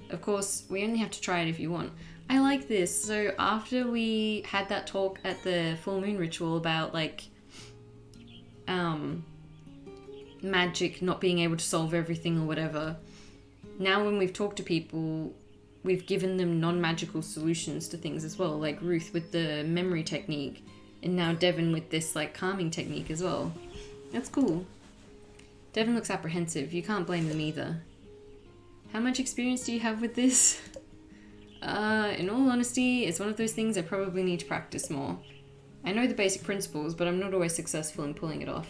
Of course, we only have to try it if you want. I like this. So after we had that talk at the full moon ritual about magic not being able to solve everything or whatever, now when we've talked to people, we've given them non-magical solutions to things as well, like Ruth with the memory technique, and now Devon with this calming technique as well. That's cool. Devon looks apprehensive. You can't blame them either. How much experience do you have with this? In all honesty, it's one of those things I probably need to practice more. I know the basic principles, but I'm not always successful in pulling it off.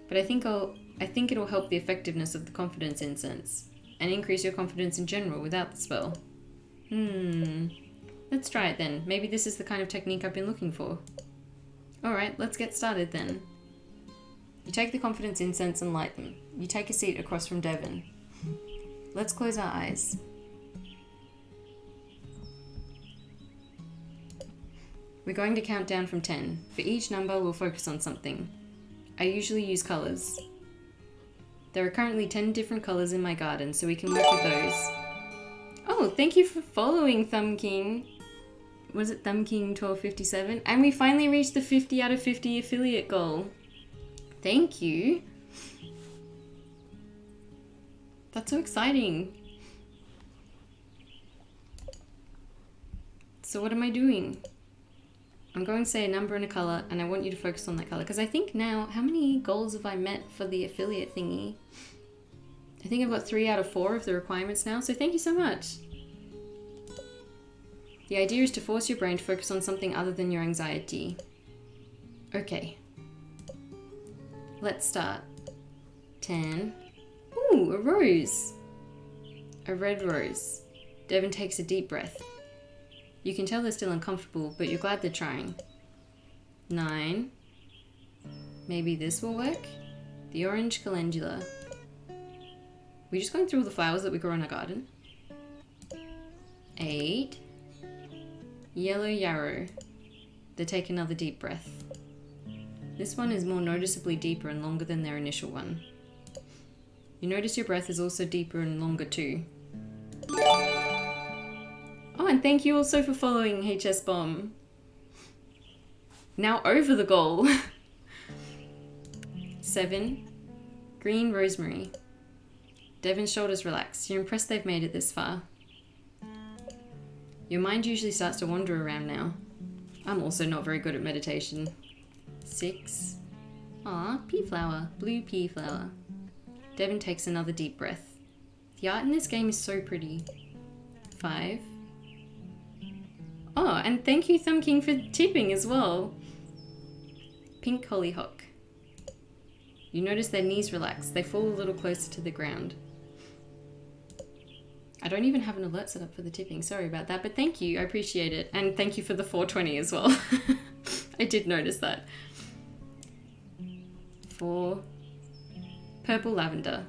But I think it'll help the effectiveness of the confidence incense, and increase your confidence in general without the spell. Let's try it then. Maybe this is the kind of technique I've been looking for. Alright, let's get started then. You take the confidence incense and light them. You take a seat across from Devon. Let's close our eyes. We're going to count down from 10. For each number, we'll focus on something. I usually use colours. There are currently 10 different colours in my garden, so we can work with those. Oh, thank you for following, Thumb King. Was it Thumb King 1257? And we finally reached the 50 out of 50 affiliate goal. Thank you. That's so exciting. So what am I doing? I'm going to say a number and a colour, and I want you to focus on that colour. Because I think now, how many goals have I met for the affiliate thingy? I think I've got 3 out of 4 of the requirements now, so thank you so much. The idea is to force your brain to focus on something other than your anxiety. Okay. Let's start. 10. Ooh, a rose. A red rose. Devon takes a deep breath. You can tell they're still uncomfortable, but you're glad they're trying. 9. Maybe this will work? The orange calendula. We're just going through all the flowers that we grow in our garden. 8. Yellow yarrow. They take another deep breath. This one is more noticeably deeper and longer than their initial one. You notice your breath is also deeper and longer too. Oh, and thank you also for following HS Bomb. Now over the goal. 7. Green rosemary. Devon's shoulders relax. You're impressed they've made it this far. Your mind usually starts to wander around now. I'm also not very good at meditation. 6. Ah, pea flower. Blue pea flower. Devon takes another deep breath. The art in this game is so pretty. 5. Oh, and thank you Thumb King for tipping as well. Pink hollyhock. You notice their knees relax. They fall a little closer to the ground. I don't even have an alert set up for the tipping. Sorry about that, but thank you. I appreciate it. And thank you for the 420 as well. I did notice that. 4. Purple lavender.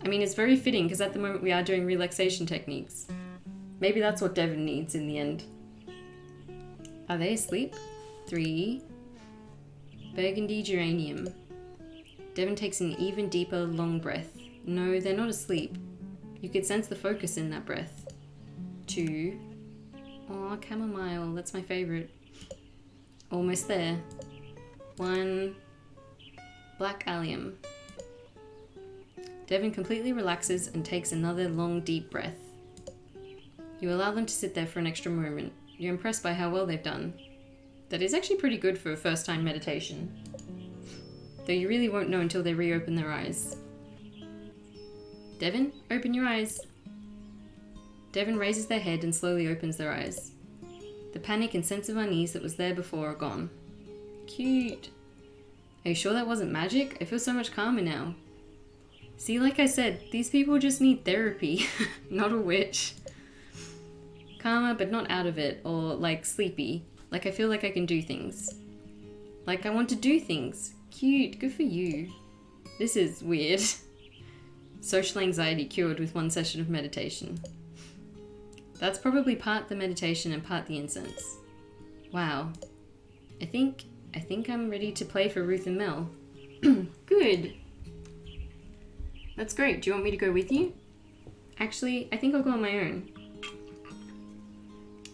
I mean, it's very fitting because at the moment we are doing relaxation techniques. Maybe that's what Devon needs in the end. Are they asleep? 3. Burgundy geranium. Devon takes an even deeper, long breath. No, they're not asleep. You could sense the focus in that breath. 2. Aw, chamomile. That's my favourite. Almost there. 1. Black allium. Devon completely relaxes and takes another long, deep breath. You allow them to sit there for an extra moment. You're impressed by how well they've done. That is actually pretty good for a first-time meditation. Though you really won't know until they reopen their eyes. Devon, open your eyes. Devon raises their head and slowly opens their eyes. The panic and sense of unease that was there before are gone. Cute. Are you sure that wasn't magic? I feel so much calmer now. See, like I said, these people just need therapy, not a witch. Calmer, but not out of it, or like sleepy. Like I feel like I can do things. Like I want to do things. Cute, good for you. This is weird. Social anxiety cured with one session of meditation. That's probably part the meditation and part the incense. Wow. I think I'm ready to play for Ruth and Mel. Good. That's great. Do you want me to go with you? Actually, I think I'll go on my own.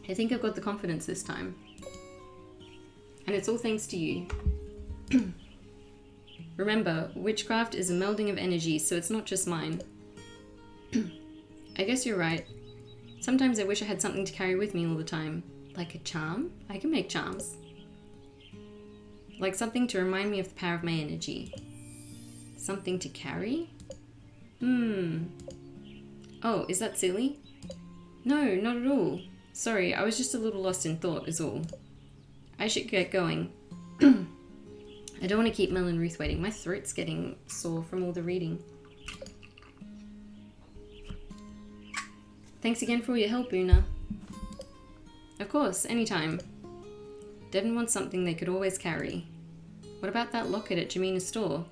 I think I've got the confidence this time. And it's all thanks to you. Remember, witchcraft is a melding of energies, so it's not just mine. I guess you're right. Sometimes I wish I had something to carry with me all the time. Like a charm? I can make charms. Like something to remind me of the power of my energy. Something to carry? Oh, is that silly? No, not at all. Sorry, I was just a little lost in thought is all. I should get going. I don't want to keep Mel and Ruth waiting. My throat's getting sore from all the reading. Thanks again for all your help, Una. Of course, anytime. Devon wants something they could always carry. What about that locket at Jamina's store?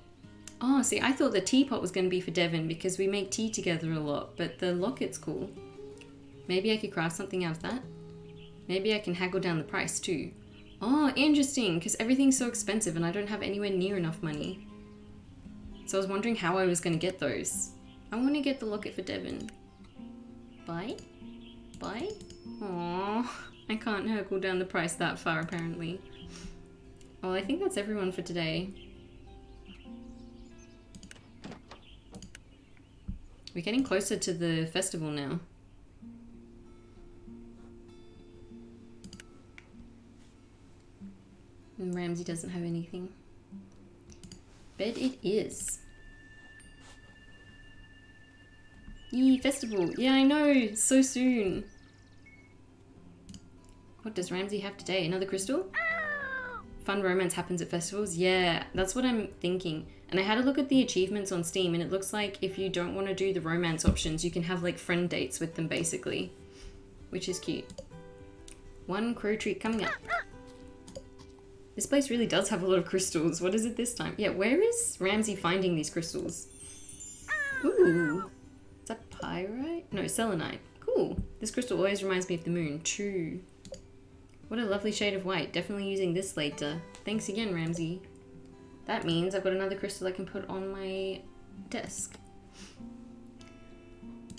Oh, see, I thought the teapot was going to be for Devon because we make tea together a lot, but the locket's cool. Maybe I could craft something out of that? Maybe I can haggle down the price too. Oh, interesting, because everything's so expensive and I don't have anywhere near enough money. So I was wondering how I was going to get those. I want to get the locket for Devon. Bye? Bye? Aww, I can't haggle down the price that far apparently. Well, I think that's everyone for today. We're getting closer to the festival now. And Ramsey doesn't have anything. Bed it is. Yee, festival. Yeah, I know. So soon. What does Ramsey have today? Another crystal? Fun romance happens at festivals? Yeah, that's what I'm thinking. And I had a look at the achievements on Steam and it looks like if you don't want to do the romance options, you can have like friend dates with them basically. Which is cute. One crow treat coming up. This place really does have a lot of crystals. What is it this time? Yeah, where is Ramsey finding these crystals? Ooh. Is that pyrite? No, selenite. Cool. This crystal always reminds me of the moon. True. What a lovely shade of white. Definitely using this later. Thanks again, Ramsey. That means I've got another crystal I can put on my desk.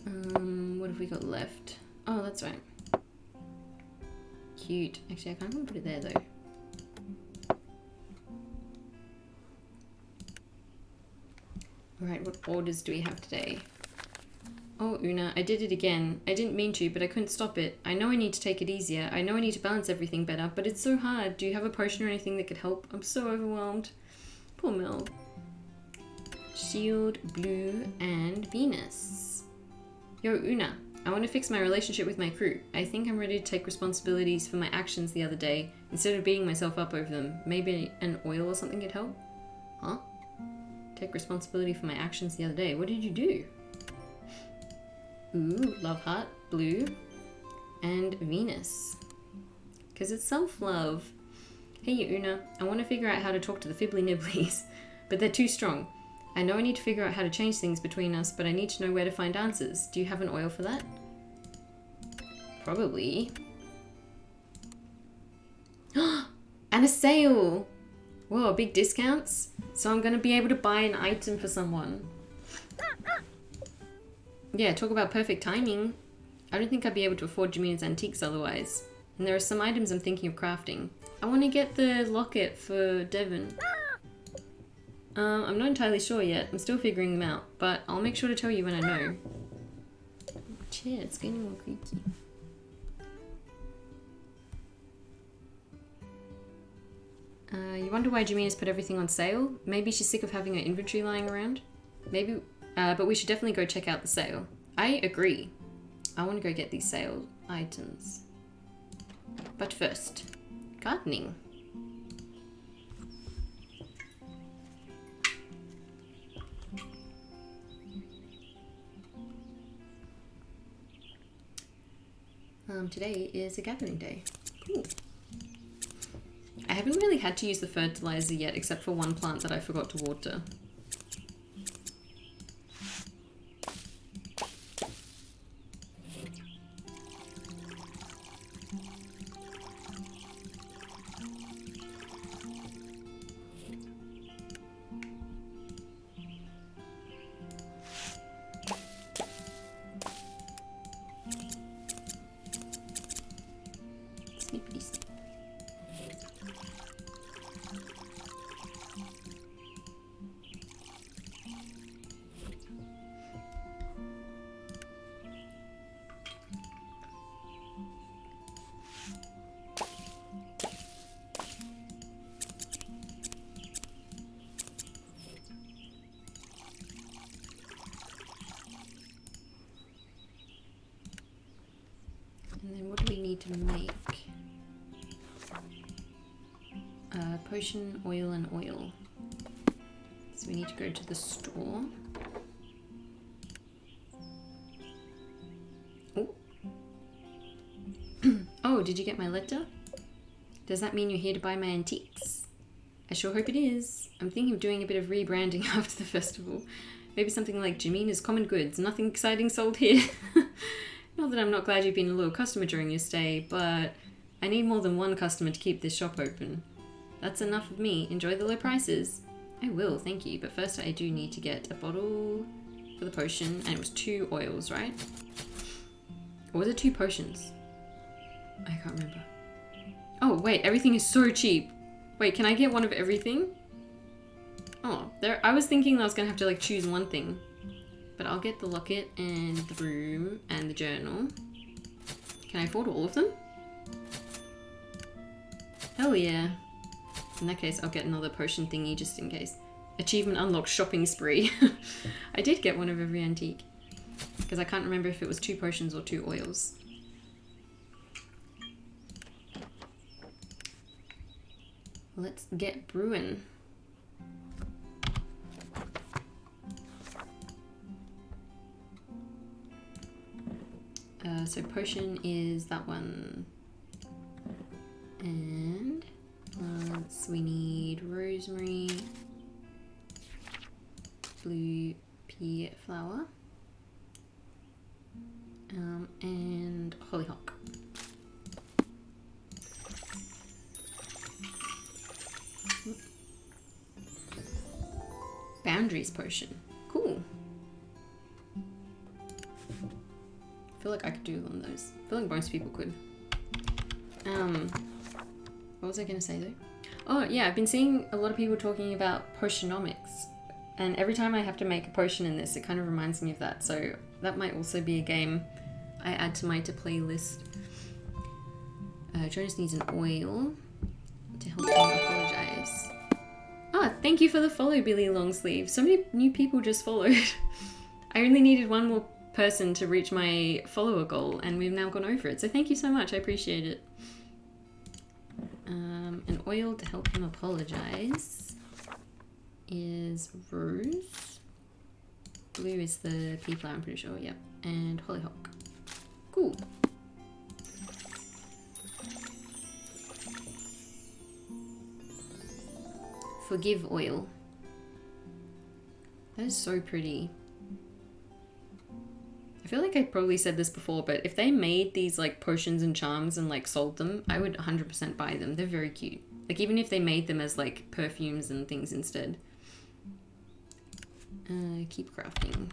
What have we got left? Oh, that's right. Cute. Actually, I kind of want to put it there, though. Alright, what orders do we have today? Oh, Una, I did it again. I didn't mean to, but I couldn't stop it. I know I need to take it easier. I know I need to balance everything better, but it's so hard. Do you have a potion or anything that could help? I'm so overwhelmed. Poor Mel. Shield, Blue, and Venus. Yo, Una, I want to fix my relationship with my crew. I think I'm ready to take responsibilities for my actions the other day, instead of beating myself up over them. Maybe an oil or something could help? Huh? Take responsibility for my actions the other day. What did you do? Ooh, love heart, blue, and Venus. Because it's self-love. Hey, Una, I want to figure out how to talk to the Fibbly Nibblies, but they're too strong. I know I need to figure out how to change things between us, but I need to know where to find answers. Do you have an oil for that? Probably. And a sale! Whoa, big discounts? So I'm going to be able to buy an item for someone. Yeah, talk about perfect timing. I don't think I'd be able to afford Jamina's antiques otherwise. And there are some items I'm thinking of crafting. I want to get the locket for Devon. I'm not entirely sure yet. I'm still figuring them out, but I'll make sure to tell you when I know. Chair, it's getting more creaky. You wonder why Jamina's put everything on sale? Maybe she's sick of having her inventory lying around? Maybe, but we should definitely go check out the sale. I agree. I want to go get these sale items. But first, gardening. Today is a gathering day. Cool. I haven't really had to use the fertilizer yet, except for one plant that I forgot to water. And then what do we need to make? Potion, oil, and oil. So we need to go to the store. Oh. Oh, did you get my letter? Does that mean you're here to buy my antiques? I sure hope it is. I'm thinking of doing a bit of rebranding after the festival. Maybe something like Jamina's Common Goods. Nothing exciting sold here. Not that I'm not glad you've been a loyal customer during your stay, but I need more than one customer to keep this shop open. That's enough of me. Enjoy the low prices. I will, thank you. But first I do need to get a bottle for the potion. And it was 2 oils, right? Or was it 2 potions? I can't remember. Oh, wait. Everything is so cheap. Wait, can I get one of everything? Oh, there. I was thinking I was going to have to like choose one thing. But I'll get the locket and the broom and the journal. Can I afford all of them? Hell yeah. In that case, I'll get another potion thingy just in case. Achievement unlocked, shopping spree. I did get one of every antique. Because I can't remember if it was 2 potions or 2 oils. Let's get brewing. So potion is that one. And plants, we need rosemary, blue pea flower, and hollyhock. Boundaries potion. Cool. I feel like I could do one of those. I feel like most people could. What was I going to say though? Oh yeah, I've been seeing a lot of people talking about potionomics. And every time I have to make a potion in this, it kind of reminds me of that. So that might also be a game I add to my to play list. Jonas needs an oil to help him apologize. Ah, thank you for the follow, Billy Longsleeve. So many new people just followed. I only needed one more person to reach my follower goal and we've now gone over it. So thank you so much. I appreciate it. An oil to help him apologize is rose. Blue is the pea flower, I'm pretty sure, yep. And hollyhock. Cool. Forgive oil. That is so pretty. I feel like I probably said this before, but if they made these like potions and charms and like sold them, I would 100% buy them. They're very cute. Like even if they made them as like perfumes and things instead. Keep crafting.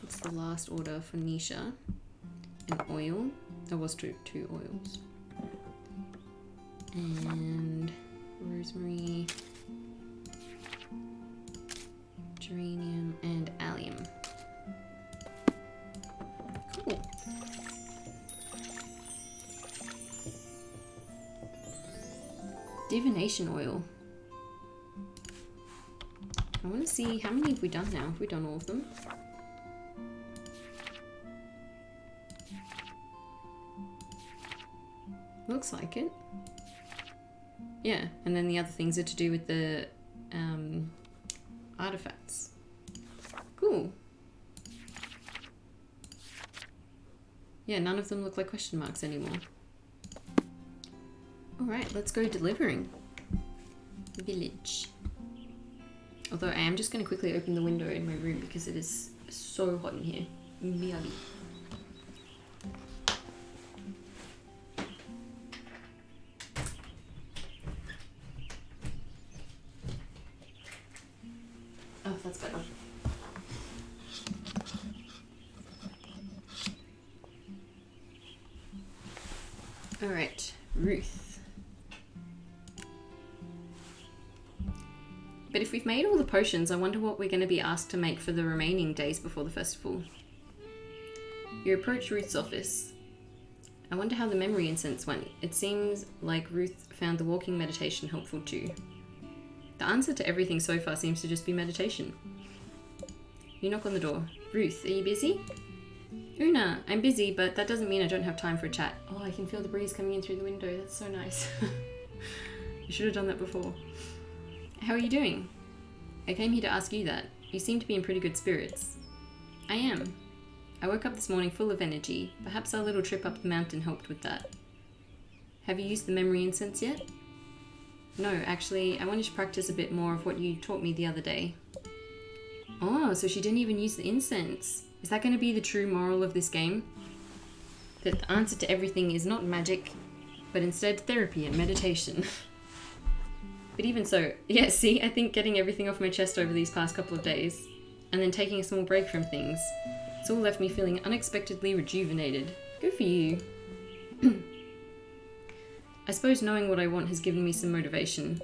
What's the last order for Nisha? An oil. There was two oils. And rosemary. geranium, and allium. Cool. Divination oil. I want to see how many have we done now? Have we done all of them? Looks like it. Yeah, and then the other things are to do with the artifacts. Cool. Yeah, none of them look like question marks anymore. Alright, let's go delivering. Village. Although I am just going to quickly open the window in my room because it is so hot in here. Miyabi. Oh, that's better. Alright, Ruth. But if we've made all the potions, I wonder what we're going to be asked to make for the remaining days before the festival. You approach Ruth's office. I wonder how the memory incense went. It seems like Ruth found the walking meditation helpful too. The answer to everything so far seems to just be meditation. You knock on the door. Ruth, are you busy? Una, I'm busy, but that doesn't mean I don't have time for a chat. Oh, I can feel the breeze coming in through the window. That's so nice. You should have done that before. How are you doing? I came here to ask you that. You seem to be in pretty good spirits. I am. I woke up this morning full of energy. Perhaps our little trip up the mountain helped with that. Have you used the memory incense yet? No, actually, I wanted to practice a bit more of what you taught me the other day. Oh, so she didn't even use the incense. Is that going to be the true moral of this game? That the answer to everything is not magic, but instead therapy and meditation. But even so, yeah, see, I think getting everything off my chest over these past couple of days, and then taking a small break from things, it's all left me feeling unexpectedly rejuvenated. Good for you. I suppose knowing what I want has given me some motivation.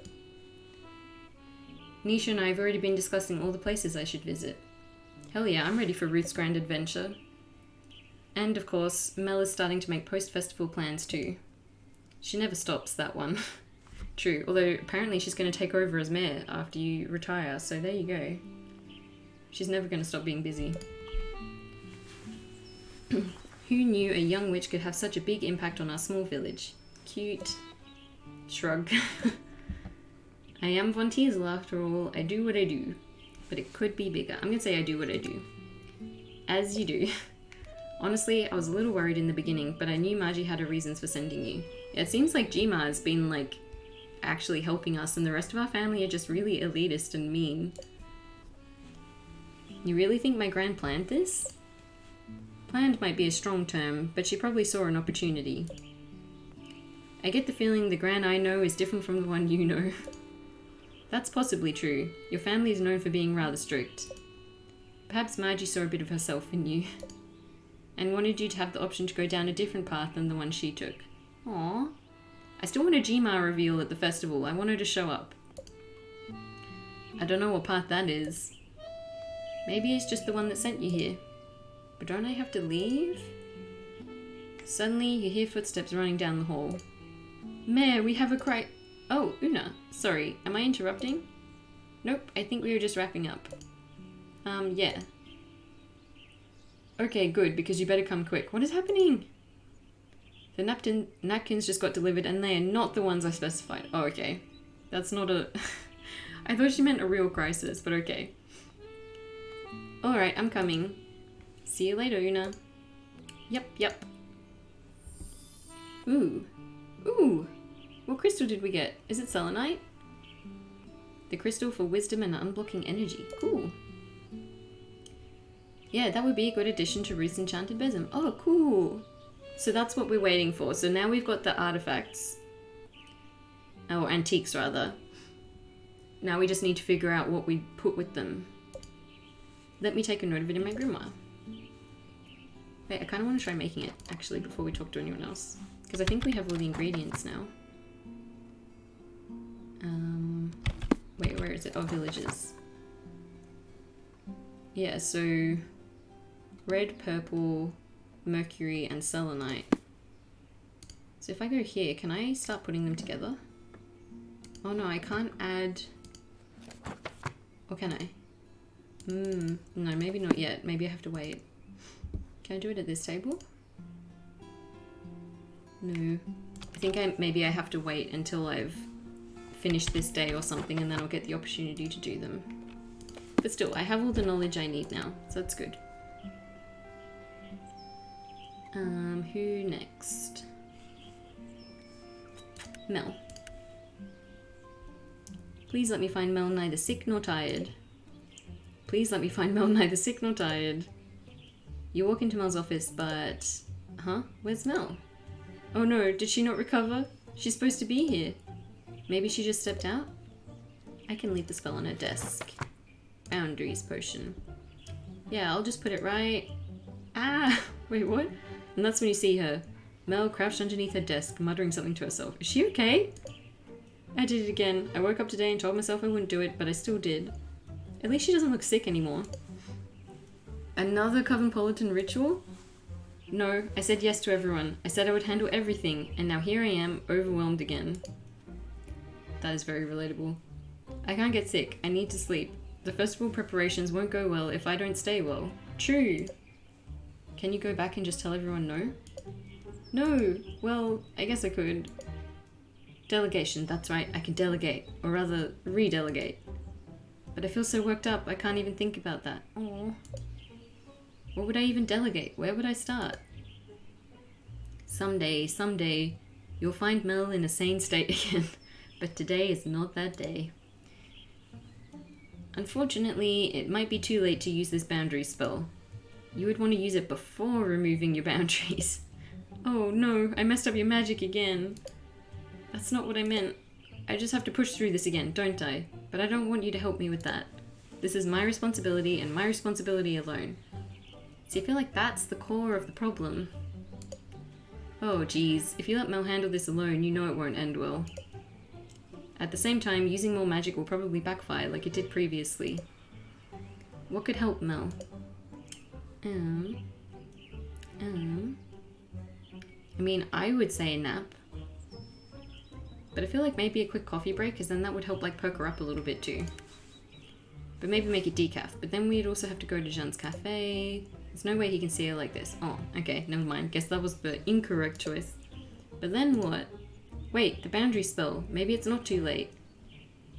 Nisha and I have already been discussing all the places I should visit. Hell yeah, I'm ready for Ruth's grand adventure. And of course, Mel is starting to make post-festival plans too. She never stops, that one. True, although apparently she's going to take over as mayor after you retire, so there you go. She's never going to stop being busy. Who knew a young witch could have such a big impact on our small village? Cute. Shrug. I am Von Teasel after all. I do what I do. But it could be bigger. I'm going to say I do what I do. As you do. Honestly, I was a little worried in the beginning, but I knew Margie had her reasons for sending you. It seems like Gma has been, like, actually helping us, and the rest of our family are just really elitist and mean. You really think my gran planned this? Planned might be a strong term, but she probably saw an opportunity. I get the feeling the gran I know is different from the one you know. That's possibly true. Your family is known for being rather strict. Perhaps Margie saw a bit of herself in you, and wanted you to have the option to go down a different path than the one she took. Aww. I still want a Gma reveal at the festival. I want her to show up. I don't know what path that is. Maybe it's just the one that sent you here. But don't I have to leave? Suddenly, you hear footsteps running down the hall. Mayor, we have a cry... Oh, Una. Sorry, am I interrupting? Nope, I think we were just wrapping up. Yeah. Okay, good, because you better come quick. What is happening? The napkins just got delivered and they are not the ones I specified. Oh, okay. That's not a... I thought she meant a real crisis, but okay. Alright, I'm coming. See you later, Una. Yep. Ooh. Ooh! What crystal did we get? Is it selenite? The crystal for wisdom and unblocking energy. Cool. Yeah, that would be a good addition to Ruth's Enchanted Besom. Oh, cool! So that's what we're waiting for. So now we've got the artifacts. Oh, antiques rather. Now we just need to figure out what we put with them. Let me take a note of it in my grimoire. Wait, I kind of want to try making it, actually, before we talk to anyone else. Because I think we have all the ingredients now. Wait, where is it? Oh, villages. Yeah, so red, purple, mercury, and selenite. So if I go here, can I start putting them together? Oh no, I can't add... Or can I? No, maybe not yet. Maybe I have to wait. Can I do it at this table? No. I think maybe I have to wait until I've finished this day or something, and then I'll get the opportunity to do them. But still, I have all the knowledge I need now, so that's good. Who next? Mel. Please let me find Mel neither sick nor tired. Please let me find Mel neither sick nor tired. You walk into Mel's office, but... Huh? Where's Mel? Oh no, did she not recover? She's supposed to be here. Maybe she just stepped out? I can leave the spell on her desk. Boundaries potion. Yeah, I'll just put it right... Ah! Wait, what? And that's when you see her. Mel crouched underneath her desk, muttering something to herself. Is she okay? I did it again. I woke up today and told myself I wouldn't do it, but I still did. At least she doesn't look sick anymore. Another Cosmopolitan ritual? No, I said yes to everyone. I said I would handle everything, and now here I am, overwhelmed again. That is very relatable. I can't get sick. I need to sleep. The festival preparations won't go well if I don't stay well. True. Can you go back and just tell everyone no? No. Well, I guess I could. Delegation, that's right. I can delegate. Or rather, re-delegate. But I feel so worked up, I can't even think about that. Aww. What would I even delegate? Where would I start? Someday, you'll find Mel in a sane state again. But today is not that day. Unfortunately, it might be too late to use this boundary spell. You would want to use it before removing your boundaries. Oh no, I messed up your magic again. That's not what I meant. I just have to push through this again, don't I? But I don't want you to help me with that. This is my responsibility and my responsibility alone. See, I feel like that's the core of the problem. Oh geez, if you let Mel handle this alone, you know it won't end well. At the same time, using more magic will probably backfire like it did previously. What could help Mel? I mean, I would say a nap. But I feel like maybe a quick coffee break, because then that would help like perk her up a little bit too. But maybe make it decaf. But then we'd also have to go to Jean's cafe. There's no way he can see her like this. Oh, okay, never mind. Guess that was the incorrect choice. But then what? Wait, the boundary spell. Maybe it's not too late.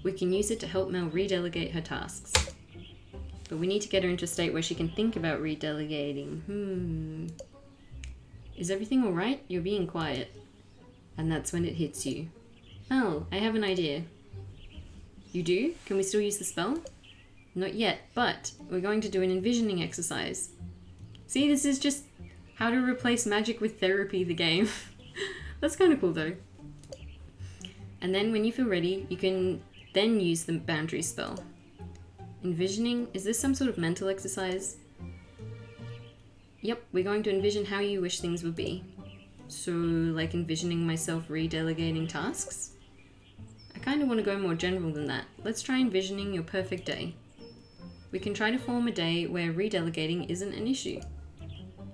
We can use it to help Mel redelegate her tasks. But we need to get her into a state where she can think about redelegating. Is everything alright? You're being quiet. And that's when it hits you. Oh, I have an idea. You do? Can we still use the spell? Not yet, but we're going to do an envisioning exercise. See, this is just how to replace magic with therapy, the game. That's kind of cool though. And then when you feel ready, you can then use the boundary spell. Envisioning, is this some sort of mental exercise? Yep, we're going to envision how you wish things would be. So, like envisioning myself redelegating tasks? I kind of want to go more general than that. Let's try envisioning your perfect day. We can try to form a day where redelegating isn't an issue.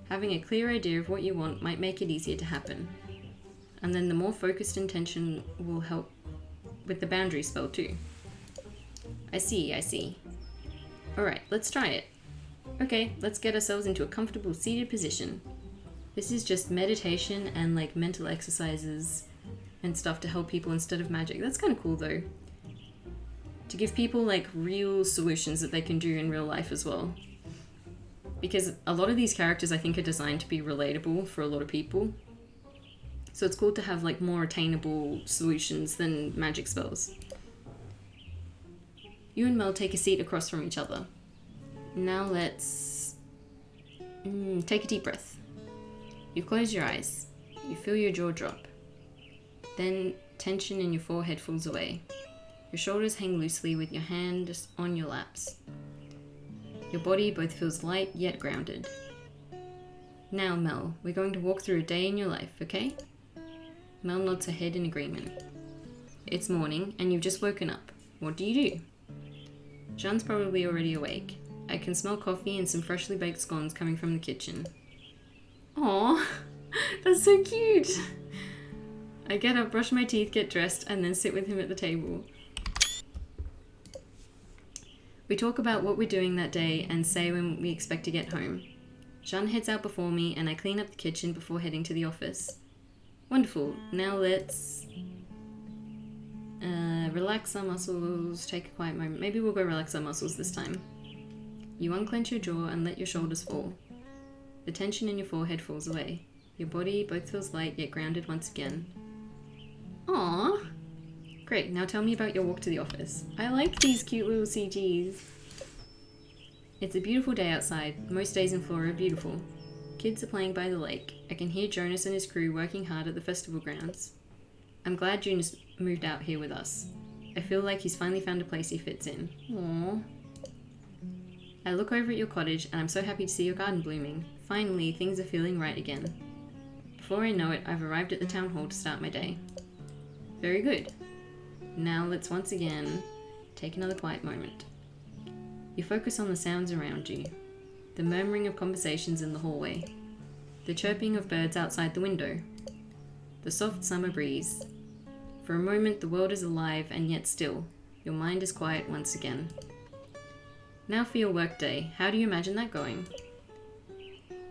Having a clear idea of what you want might make it easier to happen. And then the more focused intention will help with the boundary spell too. I see. Alright, let's try it. Okay, let's get ourselves into a comfortable seated position. This is just meditation and like mental exercises and stuff to help people instead of magic. That's kind of cool though. To give people like real solutions that they can do in real life as well. Because a lot of these characters I think are designed to be relatable for a lot of people. So it's cool to have like more attainable solutions than magic spells. You and Mel take a seat across from each other. Now let's take a deep breath. You close your eyes. You feel your jaw drop. Then tension in your forehead falls away. Your shoulders hang loosely with your hands on your laps. Your body both feels light yet grounded. Now, Mel, we're going to walk through a day in your life, okay? Mel nods her head in agreement. It's morning, and you've just woken up. What do you do? Jean's probably already awake. I can smell coffee and some freshly baked scones coming from the kitchen. Aww, that's so cute. I get up, brush my teeth, get dressed, and then sit with him at the table. We talk about what we're doing that day and say when we expect to get home. Jean heads out before me and I clean up the kitchen before heading to the office. Wonderful. Now let's relax our muscles, take a quiet moment. Maybe we'll go relax our muscles this time. You unclench your jaw and let your shoulders fall. The tension in your forehead falls away. Your body both feels light yet grounded once again. Aww. Great, now tell me about your walk to the office. I like these cute little CGs. It's a beautiful day outside. Most days in Florida are beautiful. Kids are playing by the lake. I can hear Jonas and his crew working hard at the festival grounds. I'm glad Jonas moved out here with us. I feel like he's finally found a place he fits in. Aww. I look over at your cottage and I'm so happy to see your garden blooming. Finally, things are feeling right again. Before I know it, I've arrived at the town hall to start my day. Very good. Now let's once again take another quiet moment. You focus on the sounds around you. The murmuring of conversations in the hallway. The chirping of birds outside the window. The soft summer breeze. For a moment the world is alive and yet still. Your mind is quiet once again. Now for your workday. How do you imagine that going?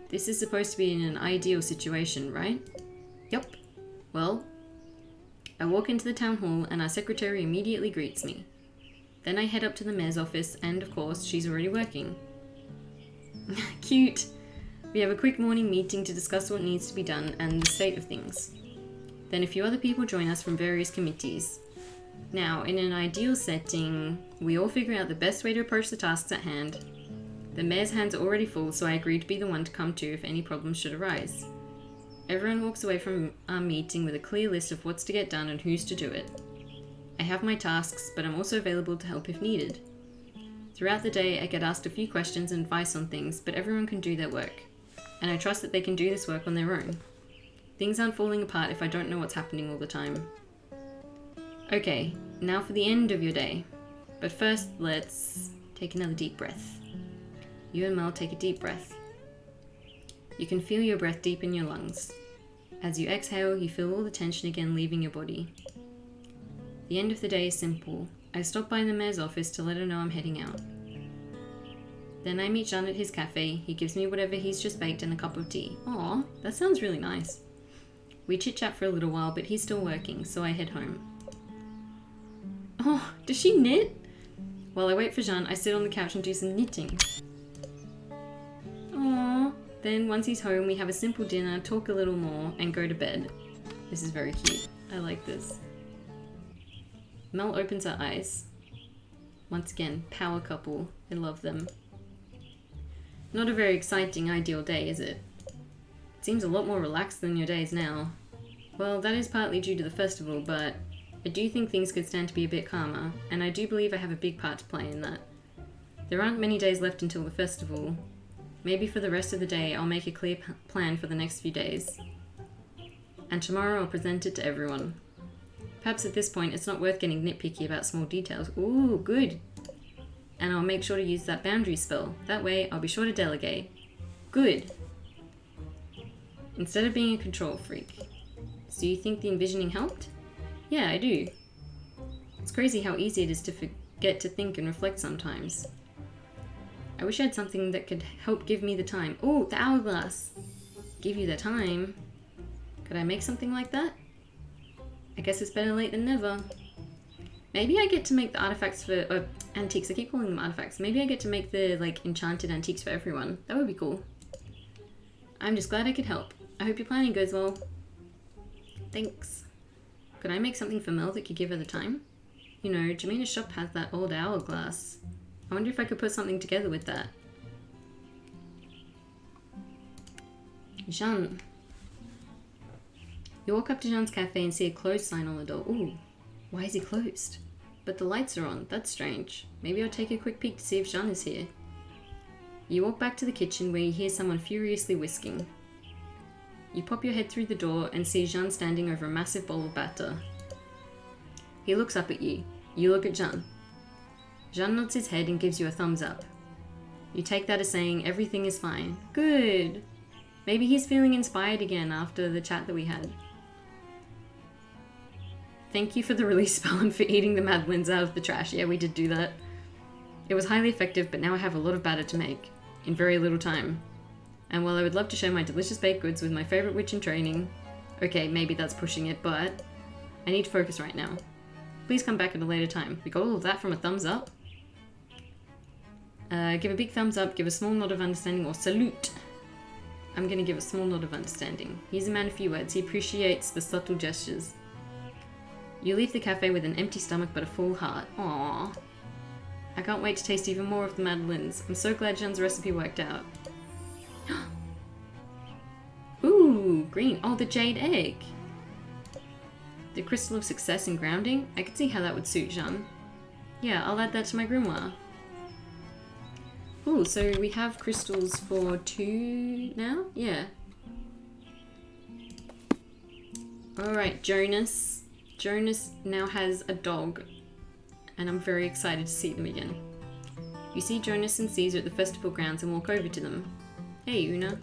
This is supposed to be in an ideal situation, right? Yup. Well, I walk into the town hall and our secretary immediately greets me. Then I head up to the mayor's office and, of course, she's already working. Cute! We have a quick morning meeting to discuss what needs to be done and the state of things. Then a few other people join us from various committees. Now, in an ideal setting, we all figure out the best way to approach the tasks at hand. The mayor's hands are already full, so I agreed to be the one to come to if any problems should arise. Everyone walks away from our meeting with a clear list of what's to get done and who's to do it. I have my tasks, but I'm also available to help if needed. Throughout the day, I get asked a few questions and advice on things, but everyone can do their work. And I trust that they can do this work on their own. Things aren't falling apart if I don't know what's happening all the time. Okay, now for the end of your day. But first, let's take another deep breath. You and Mel take a deep breath. You can feel your breath deep in your lungs. As you exhale, you feel all the tension again leaving your body. The end of the day is simple. I stop by the mayor's office to let her know I'm heading out. Then I meet Jean at his cafe. He gives me whatever he's just baked and a cup of tea. Aw, that sounds really nice. We chit-chat for a little while, but he's still working, so I head home. Oh, does she knit? While I wait for Jean, I sit on the couch and do some knitting. Aww. Then once he's home, we have a simple dinner, talk a little more, and go to bed. This is very cute. I like this. Mel opens her eyes. Once again, power couple. I love them. Not a very exciting ideal day, is it? It seems a lot more relaxed than your days now. Well, that is partly due to the festival, but I do think things could stand to be a bit calmer, and I do believe I have a big part to play in that. There aren't many days left until the festival. Maybe for the rest of the day, I'll make a clear plan for the next few days. And tomorrow I'll present it to everyone. Perhaps at this point it's not worth getting nitpicky about small details. Ooh, good. And I'll make sure to use that boundary spell. That way I'll be sure to delegate. Good. Instead of being a control freak. So you think the envisioning helped? Yeah, I do. It's crazy how easy it is to forget to think and reflect sometimes. I wish I had something that could help give me the time. Oh, the hourglass. Give you the time. Could I make something like that? I guess it's better late than never. Maybe I get to make the artifacts for antiques. I keep calling them artifacts. Maybe I get to make the enchanted antiques for everyone. That would be cool. I'm just glad I could help. I hope your planning goes well. Thanks. Could I make something for Mel that could give her the time? You know, Jamina's shop has that old hourglass. I wonder if I could put something together with that. Jean. You walk up to Jean's cafe and see a closed sign on the door. Ooh, why is he closed? But the lights are on. That's strange. Maybe I'll take a quick peek to see if Jean is here. You walk back to the kitchen where you hear someone furiously whisking. You pop your head through the door and see Jean standing over a massive bowl of batter. He looks up at you. You look at Jean. Jean nods his head and gives you a thumbs up. You take that as saying everything is fine. Good. Maybe he's feeling inspired again after the chat that we had. Thank you for the release spell and for eating the madlins out of the trash. Yeah, we did do that. It was highly effective, but now I have a lot of batter to make in very little time. And while I would love to share my delicious baked goods with my favorite witch in training, okay, maybe that's pushing it, but I need to focus right now. Please come back at a later time. We got all of that from a thumbs up. Give a big thumbs up, give a small nod of understanding, or salute. I'm gonna give a small nod of understanding. He's a man of few words. He appreciates the subtle gestures. You leave the cafe with an empty stomach but a full heart. Aww. I can't wait to taste even more of the madeleines. I'm so glad Jean's recipe worked out. Ooh, green. Oh, the jade egg. The crystal of success and grounding. I could see how that would suit Jean. Yeah, I'll add that to my grimoire. Ooh, so we have crystals for 2 now? Yeah. Alright, Jonas. Jonas now has a dog, and I'm very excited to see them again. You see Jonas and Caesar at the festival grounds and walk over to them. Hey, Una.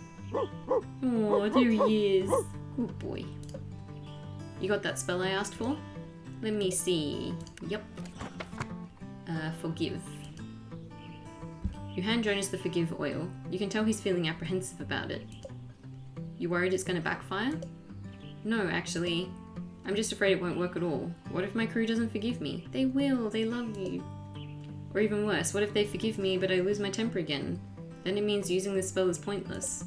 Oh, there he is. Good boy. You got that spell I asked for? Let me see. Yep. Forgive. You hand Jonas the forgive oil. You can tell he's feeling apprehensive about it. You worried it's going to backfire? No, actually. I'm just afraid it won't work at all. What if my crew doesn't forgive me? They will, they love you. Or even worse, what if they forgive me but I lose my temper again? Then it means using this spell is pointless.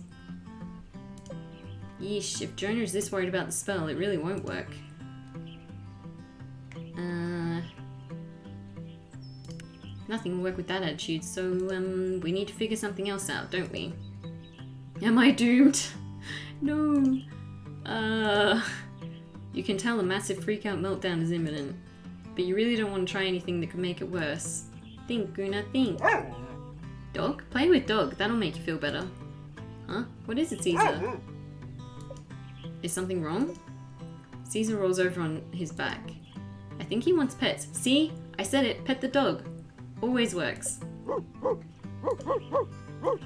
Yeesh, if Jonah is this worried about the spell, it really won't work. Nothing will work with that attitude, so we need to figure something else out, don't we? Am I doomed? No. You can tell a massive freak-out meltdown is imminent, but you really don't want to try anything that could make it worse. Think, Guna, think. Dog? Play with dog, that'll make you feel better. Huh? What is it, Caesar? Is something wrong? Caesar rolls over on his back. I think he wants pets. See? I said it, pet the dog. Always works.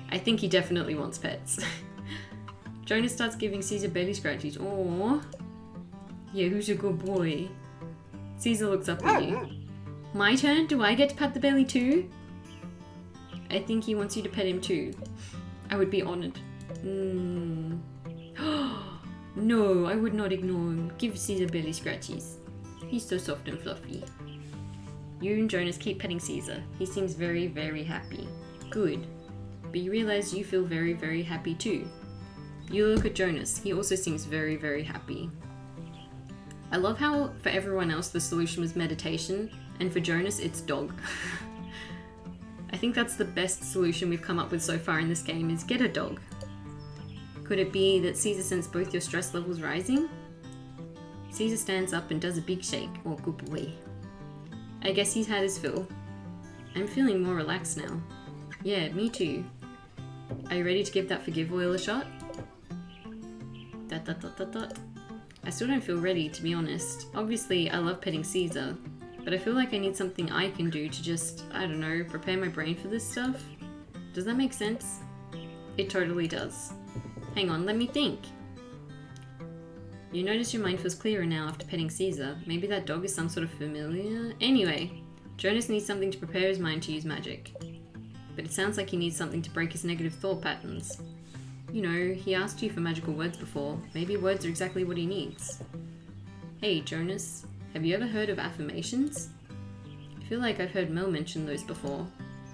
I think he definitely wants pets. Jonah starts giving Caesar belly scratches. Aww. Yeah, who's a good boy? Caesar looks up at you. My turn? Do I get to pat the belly too? I think he wants you to pet him too. I would be honored. No, I would not ignore him. Give Caesar belly scratches. He's so soft and fluffy. You and Jonas keep petting Caesar. He seems very, very happy. Good. But you realize you feel very, very happy too. You look at Jonas. He also seems very, very happy. I love how for everyone else the solution was meditation, and for Jonas it's dog. I think that's the best solution we've come up with so far in this game, is get a dog. Could it be that Caesar sensed both your stress levels rising? Caesar stands up and does a big shake. Oh, good boy. I guess he's had his fill. I'm feeling more relaxed now. Yeah, me too. Are you ready to give that forgive oil a shot? I still don't feel ready, to be honest. Obviously, I love petting Caesar, but I feel like I need something I can do to just, I don't know, prepare my brain for this stuff. Does that make sense? It totally does. Hang on, let me think. You notice your mind feels clearer now after petting Caesar. Maybe that dog is some sort of familiar? Anyway, Jonas needs something to prepare his mind to use magic. But it sounds like he needs something to break his negative thought patterns. You know, he asked you for magical words before. Maybe words are exactly what he needs. Hey, Jonas, have you ever heard of affirmations? I feel like I've heard Mel mention those before.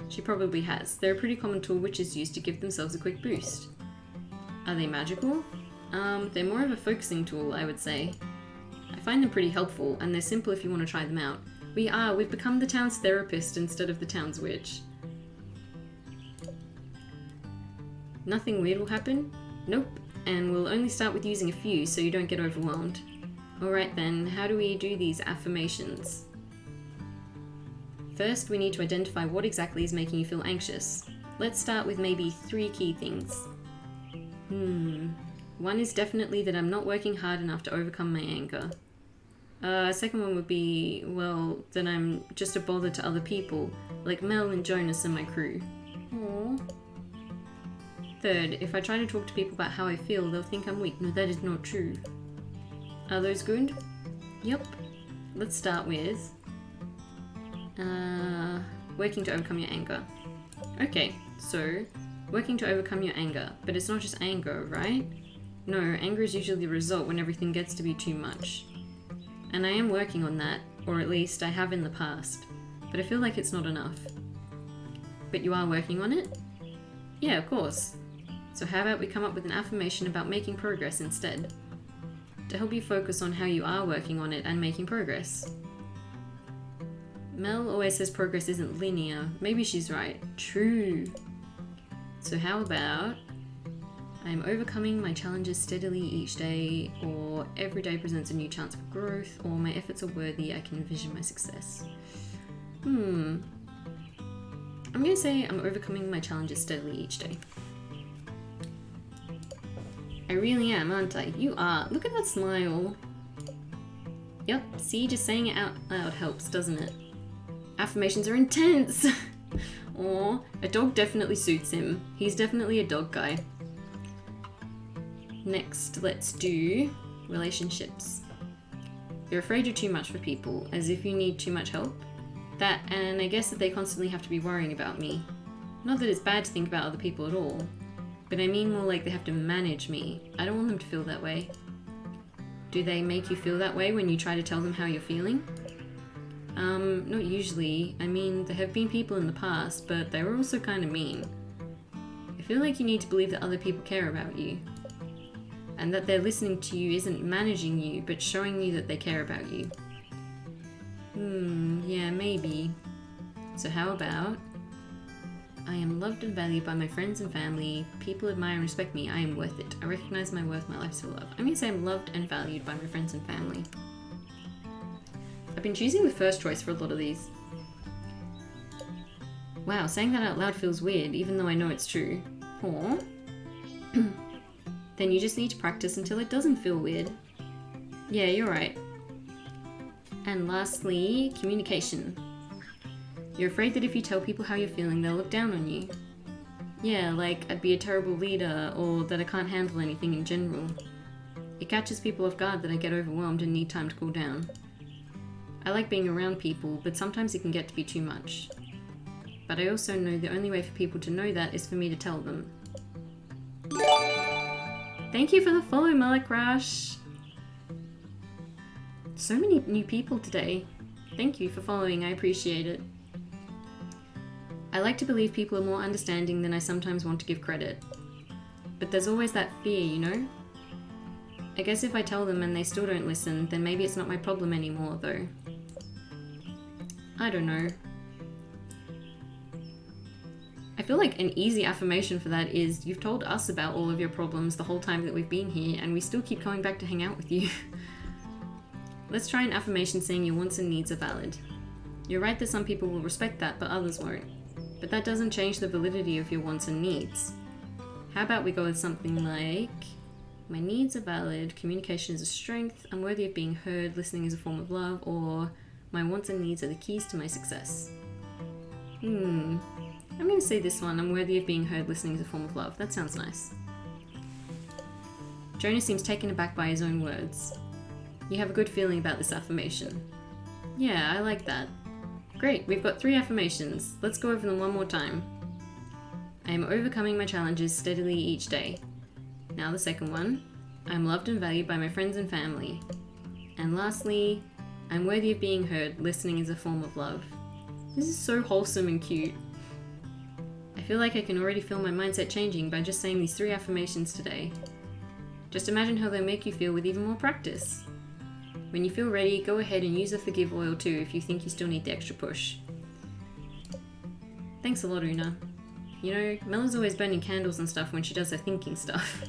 She probably has. They're a pretty common tool witches use to give themselves a quick boost. Are they magical? They're more of a focusing tool, I would say. I find them pretty helpful, and they're simple if you want to try them out. We've become the town's therapist instead of the town's witch. Nothing weird will happen? Nope. And we'll only start with using a few so you don't get overwhelmed. Alright then, how do we do these affirmations? First, we need to identify what exactly is making you feel anxious. Let's start with maybe 3 key things. One is definitely that I'm not working hard enough to overcome my anger. Second one would be, well, that I'm just a bother to other people, like Mel and Jonas and my crew. Aw. Third, if I try to talk to people about how I feel, they'll think I'm weak. No, that is not true. Are those good? Yep. Let's start with working to overcome your anger. Okay, so working to overcome your anger, but it's not just anger, right? No, anger is usually the result when everything gets to be too much. And I am working on that, or at least I have in the past, but I feel like it's not enough. But you are working on it? Yeah, of course. So how about we come up with an affirmation about making progress instead? To help you focus on how you are working on it and making progress. Mel always says progress isn't linear. Maybe she's right. True. So how about I'm overcoming my challenges steadily each day, or every day presents a new chance for growth, or my efforts are worthy, I can envision my success. I'm gonna say I'm overcoming my challenges steadily each day. I really am, aren't I? You are. Look at that smile. Yep, see, just saying it out loud helps, doesn't it? Affirmations are intense! Aw, a dog definitely suits him. He's definitely a dog guy. Next, let's do relationships. You're afraid you're too much for people, as if you need too much help. That, and I guess that they constantly have to be worrying about me. Not that it's bad to think about other people at all, but I mean more like they have to manage me. I don't want them to feel that way. Do they make you feel that way when you try to tell them how you're feeling? Not usually. I mean, there have been people in the past, but they were also kind of mean. I feel like you need to believe that other people care about you, and that they're listening to you isn't managing you, but showing you that they care about you. Yeah, maybe. So how about I am loved and valued by my friends and family. People admire and respect me. I am worth it. I recognize my worth. My life's full of love. I'm going to say I'm loved and valued by my friends and family. I've been choosing the first choice for a lot of these. Wow, saying that out loud feels weird, even though I know it's true. Or then you just need to practice until it doesn't feel weird. Yeah, you're right. And lastly, communication. You're afraid that if you tell people how you're feeling, they'll look down on you. Yeah, like I'd be a terrible leader, or that I can't handle anything in general. It catches people off guard that I get overwhelmed and need time to cool down. I like being around people, but sometimes it can get to be too much. But I also know the only way for people to know that is for me to tell them. Thank you for the follow, Malik Rush. So many new people today. Thank you for following, I appreciate it. I like to believe people are more understanding than I sometimes want to give credit. But there's always that fear, you know? I guess if I tell them and they still don't listen, then maybe it's not my problem anymore, though. I don't know. I feel like an easy affirmation for that is, you've told us about all of your problems the whole time that we've been here, and we still keep coming back to hang out with you. Let's try an affirmation saying your wants and needs are valid. You're right that some people will respect that, but others won't. But that doesn't change the validity of your wants and needs. How about we go with something like, my needs are valid, communication is a strength, I'm worthy of being heard, listening is a form of love, or my wants and needs are the keys to my success. I'm going to say this one, I'm worthy of being heard, listening is a form of love. That sounds nice. Jonah seems taken aback by his own words. You have a good feeling about this affirmation. Yeah, I like that. Great, we've got 3 affirmations. Let's go over them one more time. I am overcoming my challenges steadily each day. Now the second one. I'm loved and valued by my friends and family. And lastly, I'm worthy of being heard, listening is a form of love. This is so wholesome and cute. I feel like I can already feel my mindset changing by just saying these 3 affirmations today. Just imagine how they'll make you feel with even more practice. When you feel ready, go ahead and use the forgive oil too if you think you still need the extra push. Thanks a lot, Una. You know, Mella's always burning candles and stuff when she does her thinking stuff.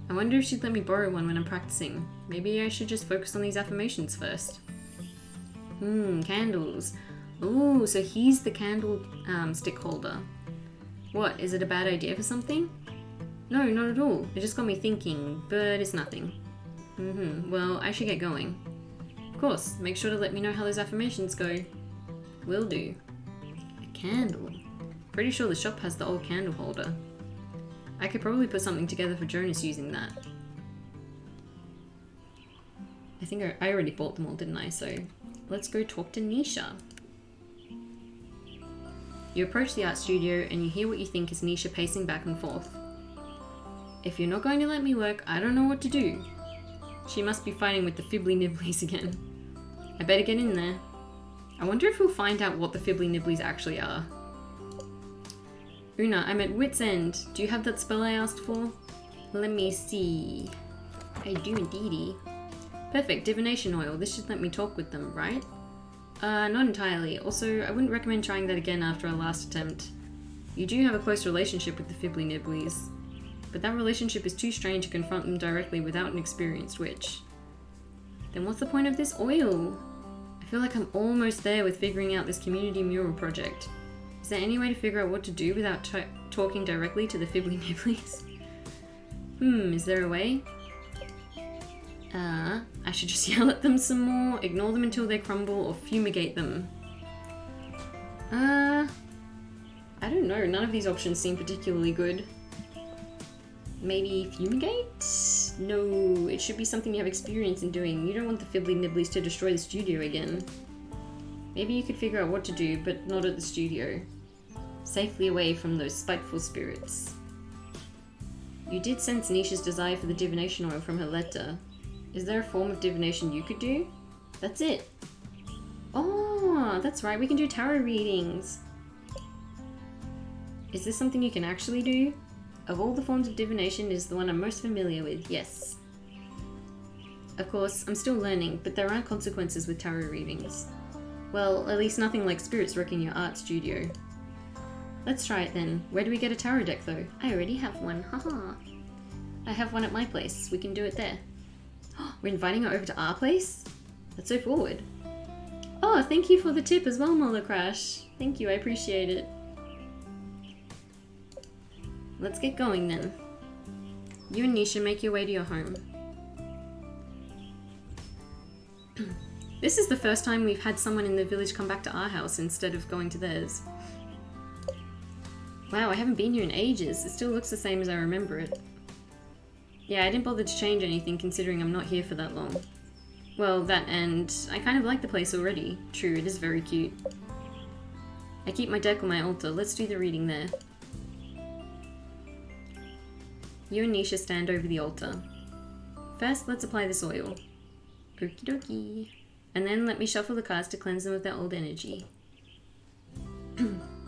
I wonder if she'd let me borrow one when I'm practicing. Maybe I should just focus on these affirmations first. Candles. Ooh, so he's the candle stick holder. What, is it a bad idea for something? No, not at all. It just got me thinking, but it's nothing. Well, I should get going. Of course, make sure to let me know how those affirmations go. Will do. A candle. Pretty sure the shop has the old candle holder. I could probably put something together for Jonas using that. I think I already bought them all, didn't I? So let's go talk to Nisha. You approach the art studio and you hear what you think is Nisha pacing back and forth. If you're not going to let me work, I don't know what to do. She must be fighting with the Fibbly Nibblies again. I better get in there. I wonder if we'll find out what the Fibbly Nibblies actually are. Una, I'm at wit's end. Do you have that spell I asked for? Let me see. I do indeedy. Perfect, divination oil. This should let me talk with them, right? Not entirely. Also, I wouldn't recommend trying that again after our last attempt. You do have a close relationship with the Fibbly Nibblies, but that relationship is too strained to confront them directly without an experienced witch. Then what's the point of this oil? I feel like I'm almost there with figuring out this community mural project. Is there any way to figure out what to do without talking directly to the Fibbly Nibblies? Is there a way? I should just yell at them some more, ignore them until they crumble, or fumigate them. I don't know, none of these options seem particularly good. Maybe fumigate? No, it should be something you have experience in doing. You don't want the Fibbly Nibblies to destroy the studio again. Maybe you could figure out what to do, but not at the studio. Safely away from those spiteful spirits. You did sense Nisha's desire for the divination oil from her letter. Is there a form of divination you could do? That's it. Oh, that's right, we can do tarot readings. Is this something you can actually do? Of all the forms of divination, it is the one I'm most familiar with, yes. Of course, I'm still learning, but there aren't consequences with tarot readings. Well, at least nothing like spirits wrecking your art studio. Let's try it then. Where do we get a tarot deck though? I already have one, haha. I have one at my place, we can do it there. We're inviting her over to our place? That's so forward. Oh, thank you for the tip as well, Mola Crash. Thank you, I appreciate it. Let's get going then. You and Nisha make your way to your home. This is the first time we've had someone in the village come back to our house instead of going to theirs. Wow, I haven't been here in ages. It still looks the same as I remember it. Yeah, I didn't bother to change anything considering I'm not here for that long. Well, that and I kind of like the place already. True, it is very cute. I keep my deck on my altar. Let's do the reading there. You and Nisha stand over the altar. First, let's apply this oil. Okie dokie. And then let me shuffle the cards to cleanse them of their old energy.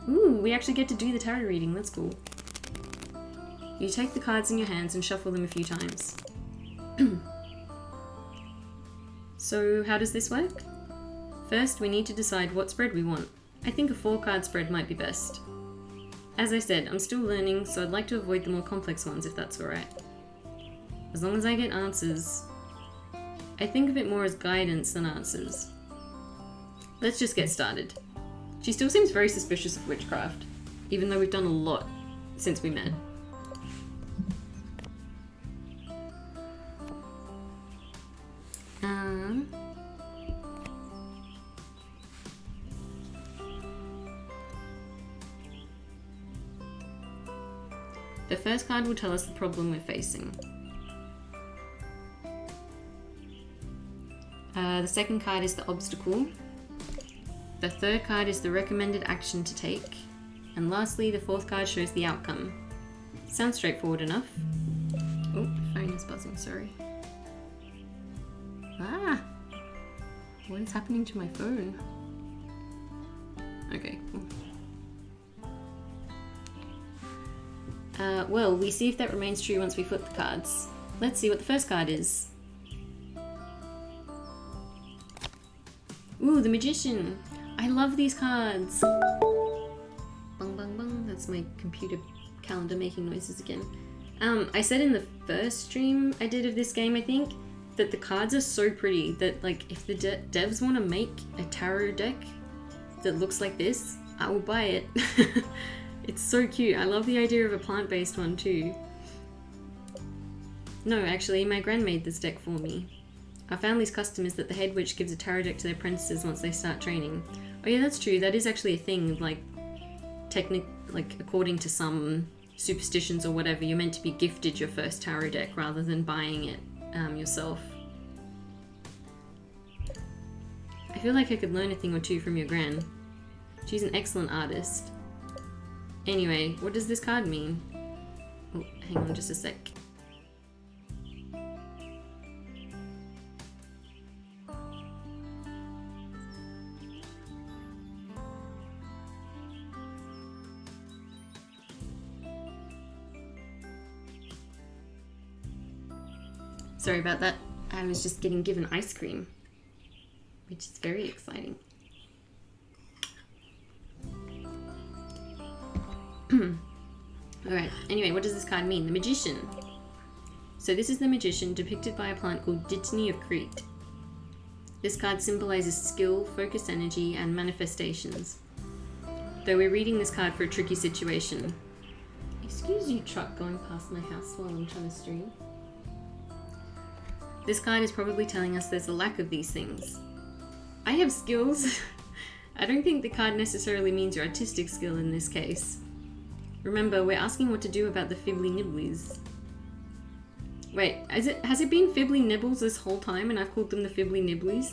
Ooh, we actually get to do the tarot reading. That's cool. You take the cards in your hands and shuffle them a few times. So, how does this work? First, we need to decide what spread we want. I think a 4-card spread might be best. As I said, I'm still learning, so I'd like to avoid the more complex ones if that's alright. As long as I get answers. I think of it more as guidance than answers. Let's just get started. She still seems very suspicious of witchcraft, even though we've done a lot since we met. The first card will tell us the problem we're facing. The second card is the obstacle. The third card is the recommended action to take. And lastly, the fourth card shows the outcome. Sounds straightforward enough. Oh, phone is buzzing, sorry. Ah! What is happening to my phone? Okay, cool. Well, we see if that remains true once we flip the cards. Let's see what the first card is. Ooh, the Magician! I love these cards! Bung bung bung, that's my computer calendar making noises again. I said in the first stream I did of this game, I think, that the cards are so pretty that, like, if the devs want to make a tarot deck that looks like this, I will buy it. It's so cute. I love the idea of a plant-based one too. No, actually, my gran made this deck for me. Our family's custom is that the head witch gives a tarot deck to their apprentices once they start training. Oh yeah, that's true. That is actually a thing, like, like according to some superstitions or whatever, you're meant to be gifted your first tarot deck rather than buying it yourself. I feel like I could learn a thing or two from your gran. She's an excellent artist. Anyway, what does this card mean? Oh, hang on just a sec. Sorry about that. I was just getting given ice cream, which is very exciting. Alright, anyway, what does this card mean? The Magician. So this is the Magician depicted by a plant called Dittany of Crete. This card symbolizes skill, focused energy, and manifestations. Though we're reading this card for a tricky situation. Excuse you, truck going past my house while I'm trying to stream. This card is probably telling us there's a lack of these things. I have skills. I don't think the card necessarily means your artistic skill in this case. Remember, we're asking what to do about the fibbly nibblies. Wait, has it been fibbly nibbles this whole time and I've called them the fibbly nibblies?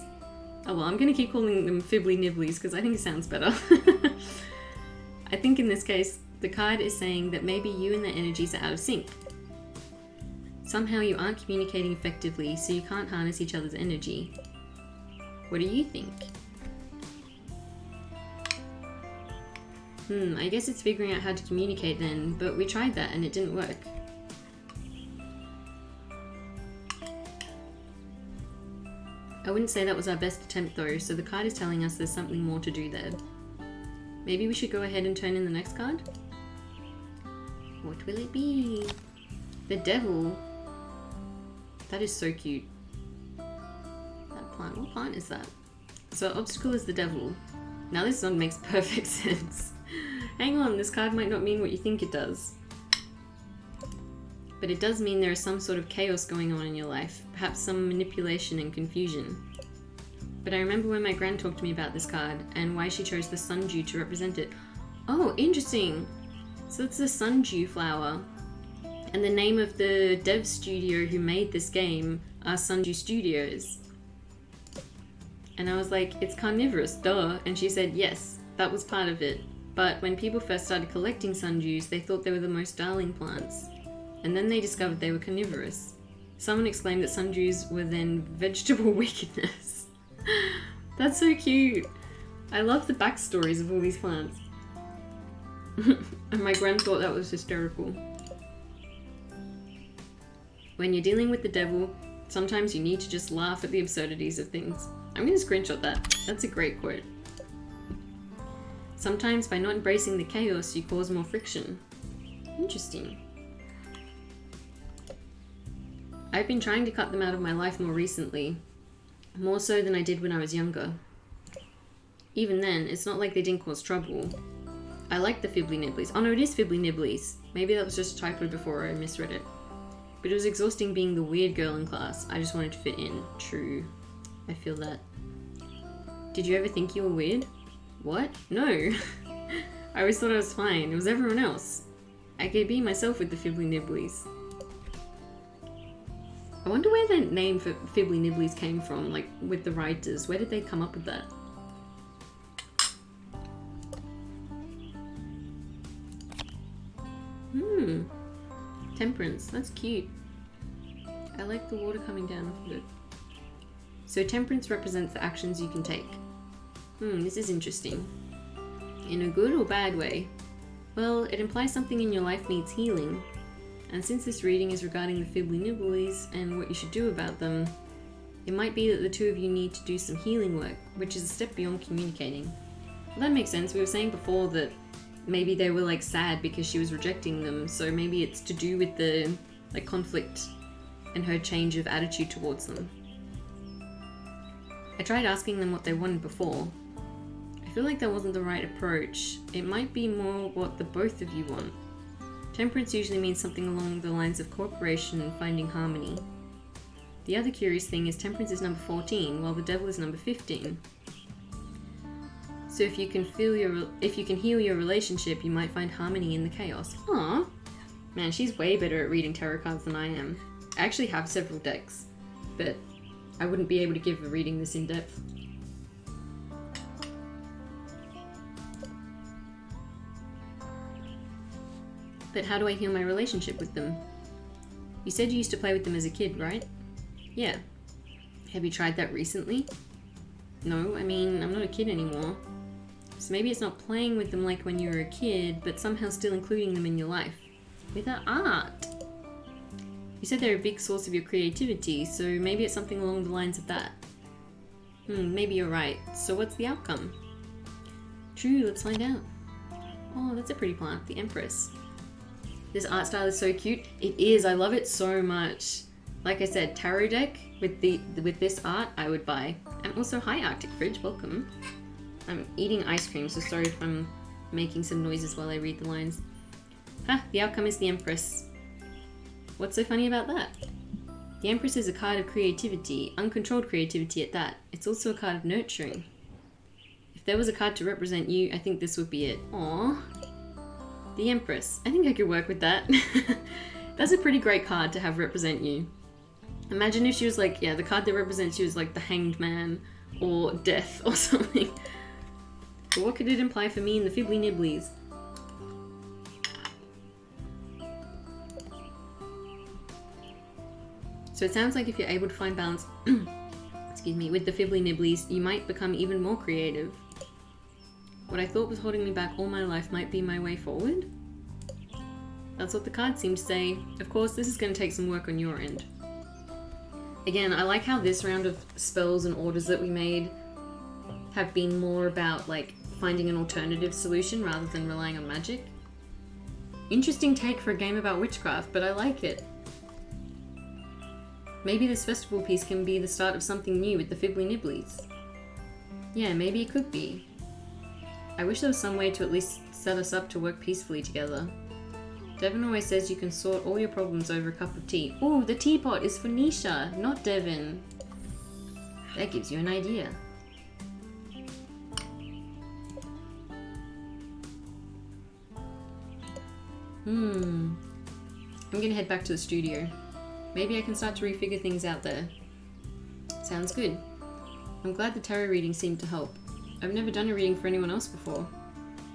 Oh well, I'm gonna keep calling them fibbly nibblies because I think it sounds better. I think in this case, the card is saying that maybe you and the energies are out of sync. Somehow you aren't communicating effectively, so you can't harness each other's energy. What do you think? I guess it's figuring out how to communicate then, but we tried that and it didn't work. I wouldn't say that was our best attempt though, so the card is telling us there's something more to do there. Maybe we should go ahead and turn in the next card? What will it be? The Devil. That is so cute. That plant, what plant is that? So obstacle is the Devil. Now this one makes perfect sense. Hang on, this card might not mean what you think it does. But it does mean there is some sort of chaos going on in your life, perhaps some manipulation and confusion. But I remember when my gran talked to me about this card and why she chose the sundew to represent it. Oh, interesting! So it's the sundew flower. And the name of the dev studio who made this game are Sundew Studios. And I was like, it's carnivorous, duh. And she said, yes, that was part of it. But when people first started collecting sundews, they thought they were the most darling plants. And then they discovered they were carnivorous. Someone exclaimed that sundews were then vegetable wickedness. That's so cute. I love the backstories of all these plants. And my gran thought that was hysterical. When you're dealing with the devil, sometimes you need to just laugh at the absurdities of things. I'm going to screenshot that. That's a great quote. Sometimes by not embracing the chaos, you cause more friction. Interesting. I've been trying to cut them out of my life more recently. More so than I did when I was younger. Even then, it's not like they didn't cause trouble. I like the fibbly nibblies. Oh no, it is fibbly nibblies. Maybe that was just a typo before I misread it. But it was exhausting being the weird girl in class. I just wanted to fit in. True. I feel that. Did you ever think you were weird? What? No. I always thought I was fine. It was everyone else. I could be myself with the fibbly nibblies. I wonder where the name for fibbly nibblies came from, like with the writers. Where did they come up with that? Temperance, that's cute. I like the water coming down off of it. So temperance represents the actions you can take. This is interesting. In a good or bad way? Well, it implies something in your life needs healing. And since this reading is regarding the fibbly nibblies and what you should do about them, it might be that the two of you need to do some healing work, which is a step beyond communicating. Well, that makes sense. We were saying before that maybe they were like sad because she was rejecting them, so maybe it's to do with the like conflict and her change of attitude towards them. I tried asking them what they wanted before. I feel like that wasn't the right approach. It might be more what the both of you want. Temperance usually means something along the lines of cooperation and finding harmony. The other curious thing is temperance is number 14, while the devil is number 15. So if you can heal your relationship, you might find harmony in the chaos. Aw. Man, she's way better at reading tarot cards than I am. I actually have several decks, but I wouldn't be able to give a reading this in depth. But how do I heal my relationship with them? You said you used to play with them as a kid, right? Yeah. Have you tried that recently? No, I mean, I'm not a kid anymore. So maybe it's not playing with them like when you were a kid, but somehow still including them in your life. With their art. You said they're a big source of your creativity, so maybe it's something along the lines of that. Maybe you're right. So what's the outcome? True, let's find out. Oh, that's a pretty plant, the Empress. This art style is so cute. It is, I love it so much. Like I said, tarot deck with this art, I would buy. And also, hi Arctic Fridge, welcome. I'm eating ice cream, so sorry if I'm making some noises while I read the lines. The outcome is the Empress. What's so funny about that? The Empress is a card of creativity, uncontrolled creativity at that. It's also a card of nurturing. If there was a card to represent you, I think this would be it. Aww. The Empress. I think I could work with that. That's a pretty great card to have represent you. Imagine if she was like, yeah, the card that represents you is like the Hanged Man or Death or something. But what could it imply for me in the Fibbly Nibblies? So it sounds like if you're able to find balance, excuse me, with the Fibbly Nibblies, you might become even more creative. What I thought was holding me back all my life might be my way forward? That's what the cards seem to say. Of course, this is going to take some work on your end. Again, I like how this round of spells and orders that we made have been more about like finding an alternative solution rather than relying on magic. Interesting take for a game about witchcraft, but I like it. Maybe this festival piece can be the start of something new with the Fibbly Nibblies. Yeah, maybe it could be. I wish there was some way to at least set us up to work peacefully together. Devin always says you can sort all your problems over a cup of tea. Ooh, the teapot is for Nisha, not Devin. That gives you an idea. I'm gonna head back to the studio. Maybe I can start to refigure things out there. Sounds good. I'm glad the tarot reading seemed to help. I've never done a reading for anyone else before.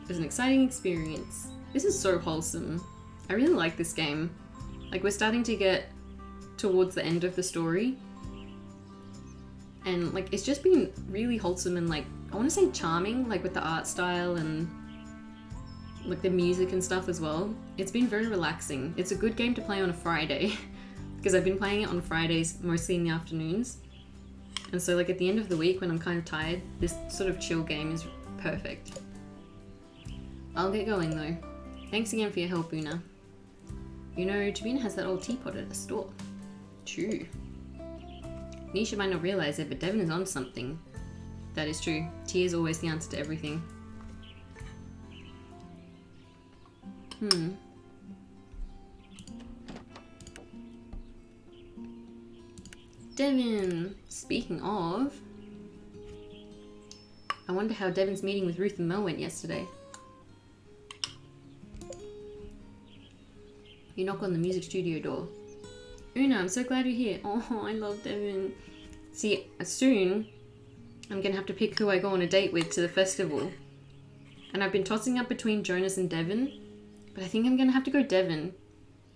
It was an exciting experience. This is so wholesome. I really like this game. Like, we're starting to get towards the end of the story. And, like, it's just been really wholesome and, like, I want to say charming, like, with the art style and, like, the music and stuff as well. It's been very relaxing. It's a good game to play on a Friday. Because I've been playing it on Fridays, mostly in the afternoons. And so, like, at the end of the week when I'm kind of tired, this sort of chill game is perfect. I'll get going, though. Thanks again for your help, Una. You know, Jabina has that old teapot at the store. True. Nisha might not realize it, but Devin is on something. That is true. Tea is always the answer to everything. Devin! Speaking of... I wonder how Devin's meeting with Ruth and Mel went yesterday. You knock on the music studio door. Una, I'm so glad you're here. Oh, I love Devin. See, soon I'm gonna have to pick who I go on a date with to the festival. And I've been tossing up between Jonas and Devin, but I think I'm gonna have to go Devin.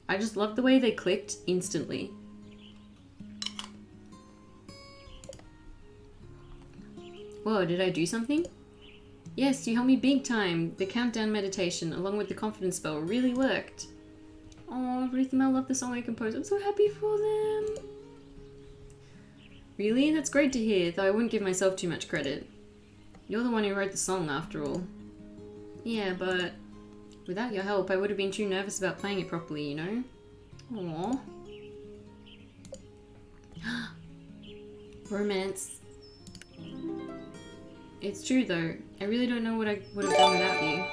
I just love the way they clicked instantly. Whoa, did I do something? Yes, you helped me big time. The countdown meditation, along with the confidence spell, really worked. Oh, Ruth and Mel love the song I composed. I'm so happy for them. Really? That's great to hear, though I wouldn't give myself too much credit. You're the one who wrote the song, after all. Yeah, but without your help, I would have been too nervous about playing it properly, you know? Aww. Romance. It's true, though. I really don't know what I would have done without you.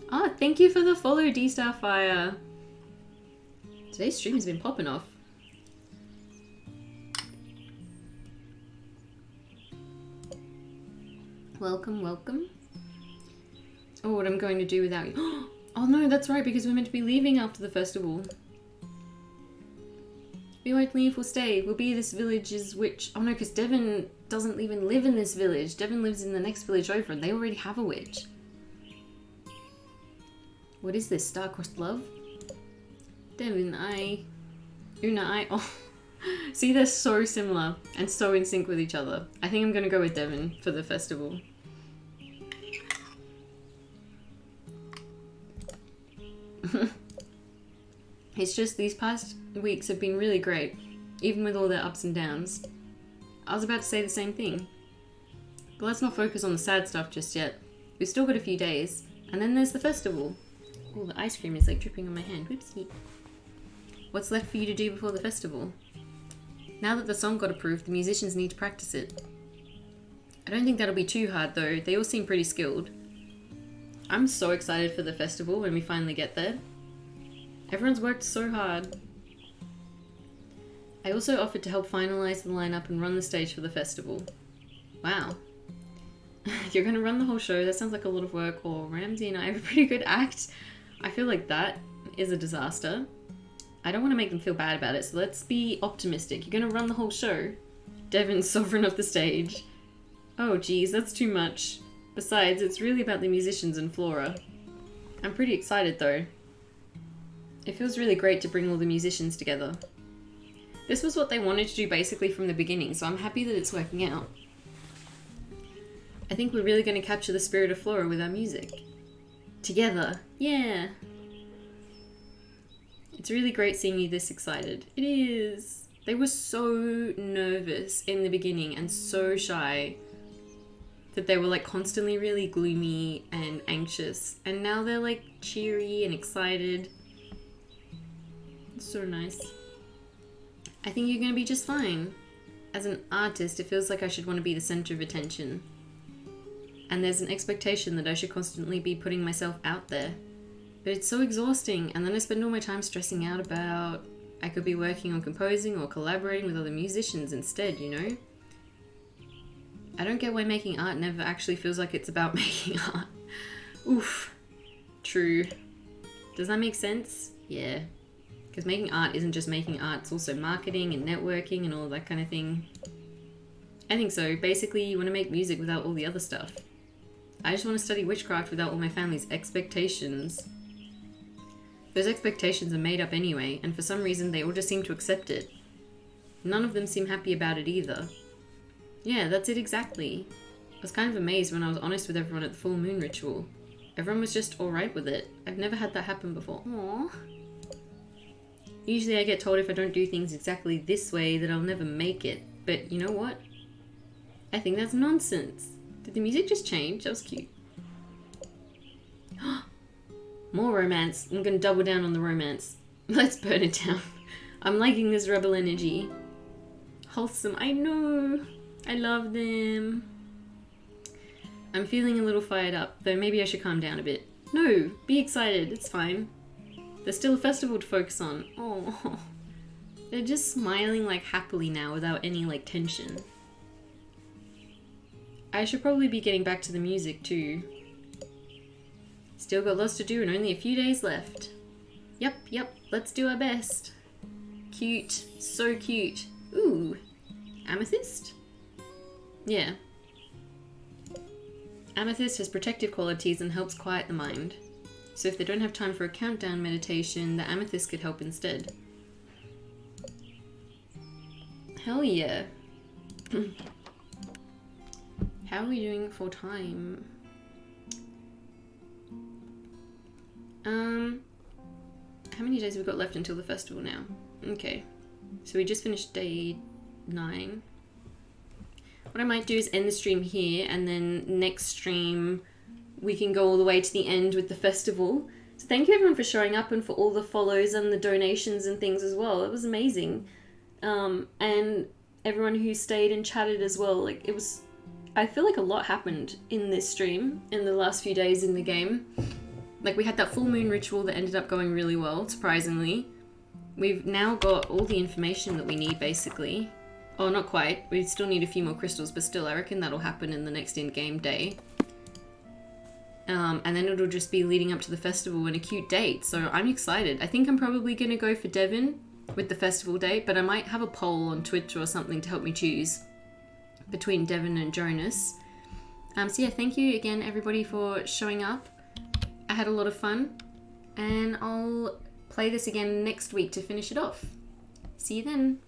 Ah, thank you for the follow, D-Starfire. Today's stream has been popping off. Welcome, welcome. Oh, what I'm going to do without you. Oh no, that's right, because we're meant to be leaving after the festival. We won't leave, we'll stay. We'll be this village's witch. Oh no, because Devon doesn't even live in this village. Devon lives in the next village over and they already have a witch. What is this? Star-crossed love? Devon, Una, oh. See, they're so similar and so in sync with each other. I think I'm going to go with Devon for the festival. It's just these past weeks have been really great, even with all their ups and downs. I was about to say the same thing. But let's not focus on the sad stuff just yet. We've still got a few days, and then there's the festival. Oh, the ice cream is like dripping on my hand. Whoopsie. What's left for you to do before the festival? Now that the song got approved, the musicians need to practice it. I don't think that'll be too hard though. They all seem pretty skilled. I'm so excited for the festival when we finally get there. Everyone's worked so hard. I also offered to help finalise the lineup and run the stage for the festival. Wow. You're going to run the whole show? That sounds like a lot of work. Or Ramsey and I have a pretty good act. I feel like that is a disaster. I don't want to make them feel bad about it, so let's be optimistic. You're going to run the whole show. Devon's sovereign of the stage. Oh geez, that's too much. Besides, it's really about the musicians and Flora. I'm pretty excited though. It feels really great to bring all the musicians together. This was what they wanted to do basically from the beginning, so I'm happy that it's working out. I think we're really going to capture the spirit of Flora with our music. Together. Yeah. It's really great seeing you this excited. It is. They were so nervous in the beginning and so shy that they were like constantly really gloomy and anxious. And now they're like cheery and excited. It's so nice. I think you're going to be just fine. As an artist, it feels like I should want to be the center of attention. And there's an expectation that I should constantly be putting myself out there. But it's so exhausting, and then I spend all my time stressing out about I could be working on composing or collaborating with other musicians instead, you know? I don't get why making art never actually feels like it's about making art. Oof. True. Does that make sense? Yeah. Because making art isn't just making art, it's also marketing and networking and all that kind of thing. I think so. Basically, you want to make music without all the other stuff. I just want to study witchcraft without all my family's expectations. Those expectations are made up anyway, and for some reason they all just seem to accept it. None of them seem happy about it either. Yeah, that's it exactly. I was kind of amazed when I was honest with everyone at the full moon ritual. Everyone was just alright with it. I've never had that happen before. Aww. Usually I get told if I don't do things exactly this way that I'll never make it. But you know what? I think that's nonsense. Did the music just change? That was cute. More romance. I'm gonna double down on the romance. Let's burn it down. I'm liking this rebel energy. Wholesome. I know. I love them. I'm feeling a little fired up, though maybe I should calm down a bit. No, be excited. It's fine. There's still a festival to focus on. Oh, they're just smiling like happily now without any like tension. I should probably be getting back to the music too. Still got lots to do and only a few days left. Yep, let's do our best. Cute, so cute. Ooh, amethyst? Yeah. Amethyst has protective qualities and helps quiet the mind. So if they don't have time for a countdown meditation, the amethyst could help instead. Hell yeah. How are we doing for time? How many days have we got left until the festival now? Okay. So we just finished day 9. What I might do is end the stream here, and then next stream we can go all the way to the end with the festival. So thank you everyone for showing up and for all the follows and the donations and things as well. It was amazing. And everyone who stayed and chatted as well. Like, it was... I feel like a lot happened in this stream in the last few days in the game. Like, we had that full moon ritual that ended up going really well, surprisingly. We've now got all the information that we need, basically. Oh, not quite. We still need a few more crystals, but still, I reckon that'll happen in the next in-game day. And then it'll just be leading up to the festival and a cute date. So I'm excited. I think I'm probably going to go for Devon with the festival date, but I might have a poll on Twitter or something to help me choose between Devon and Jonas. So yeah, thank you again, everybody, for showing up. I had a lot of fun, and I'll play this again next week to finish it off. See you then.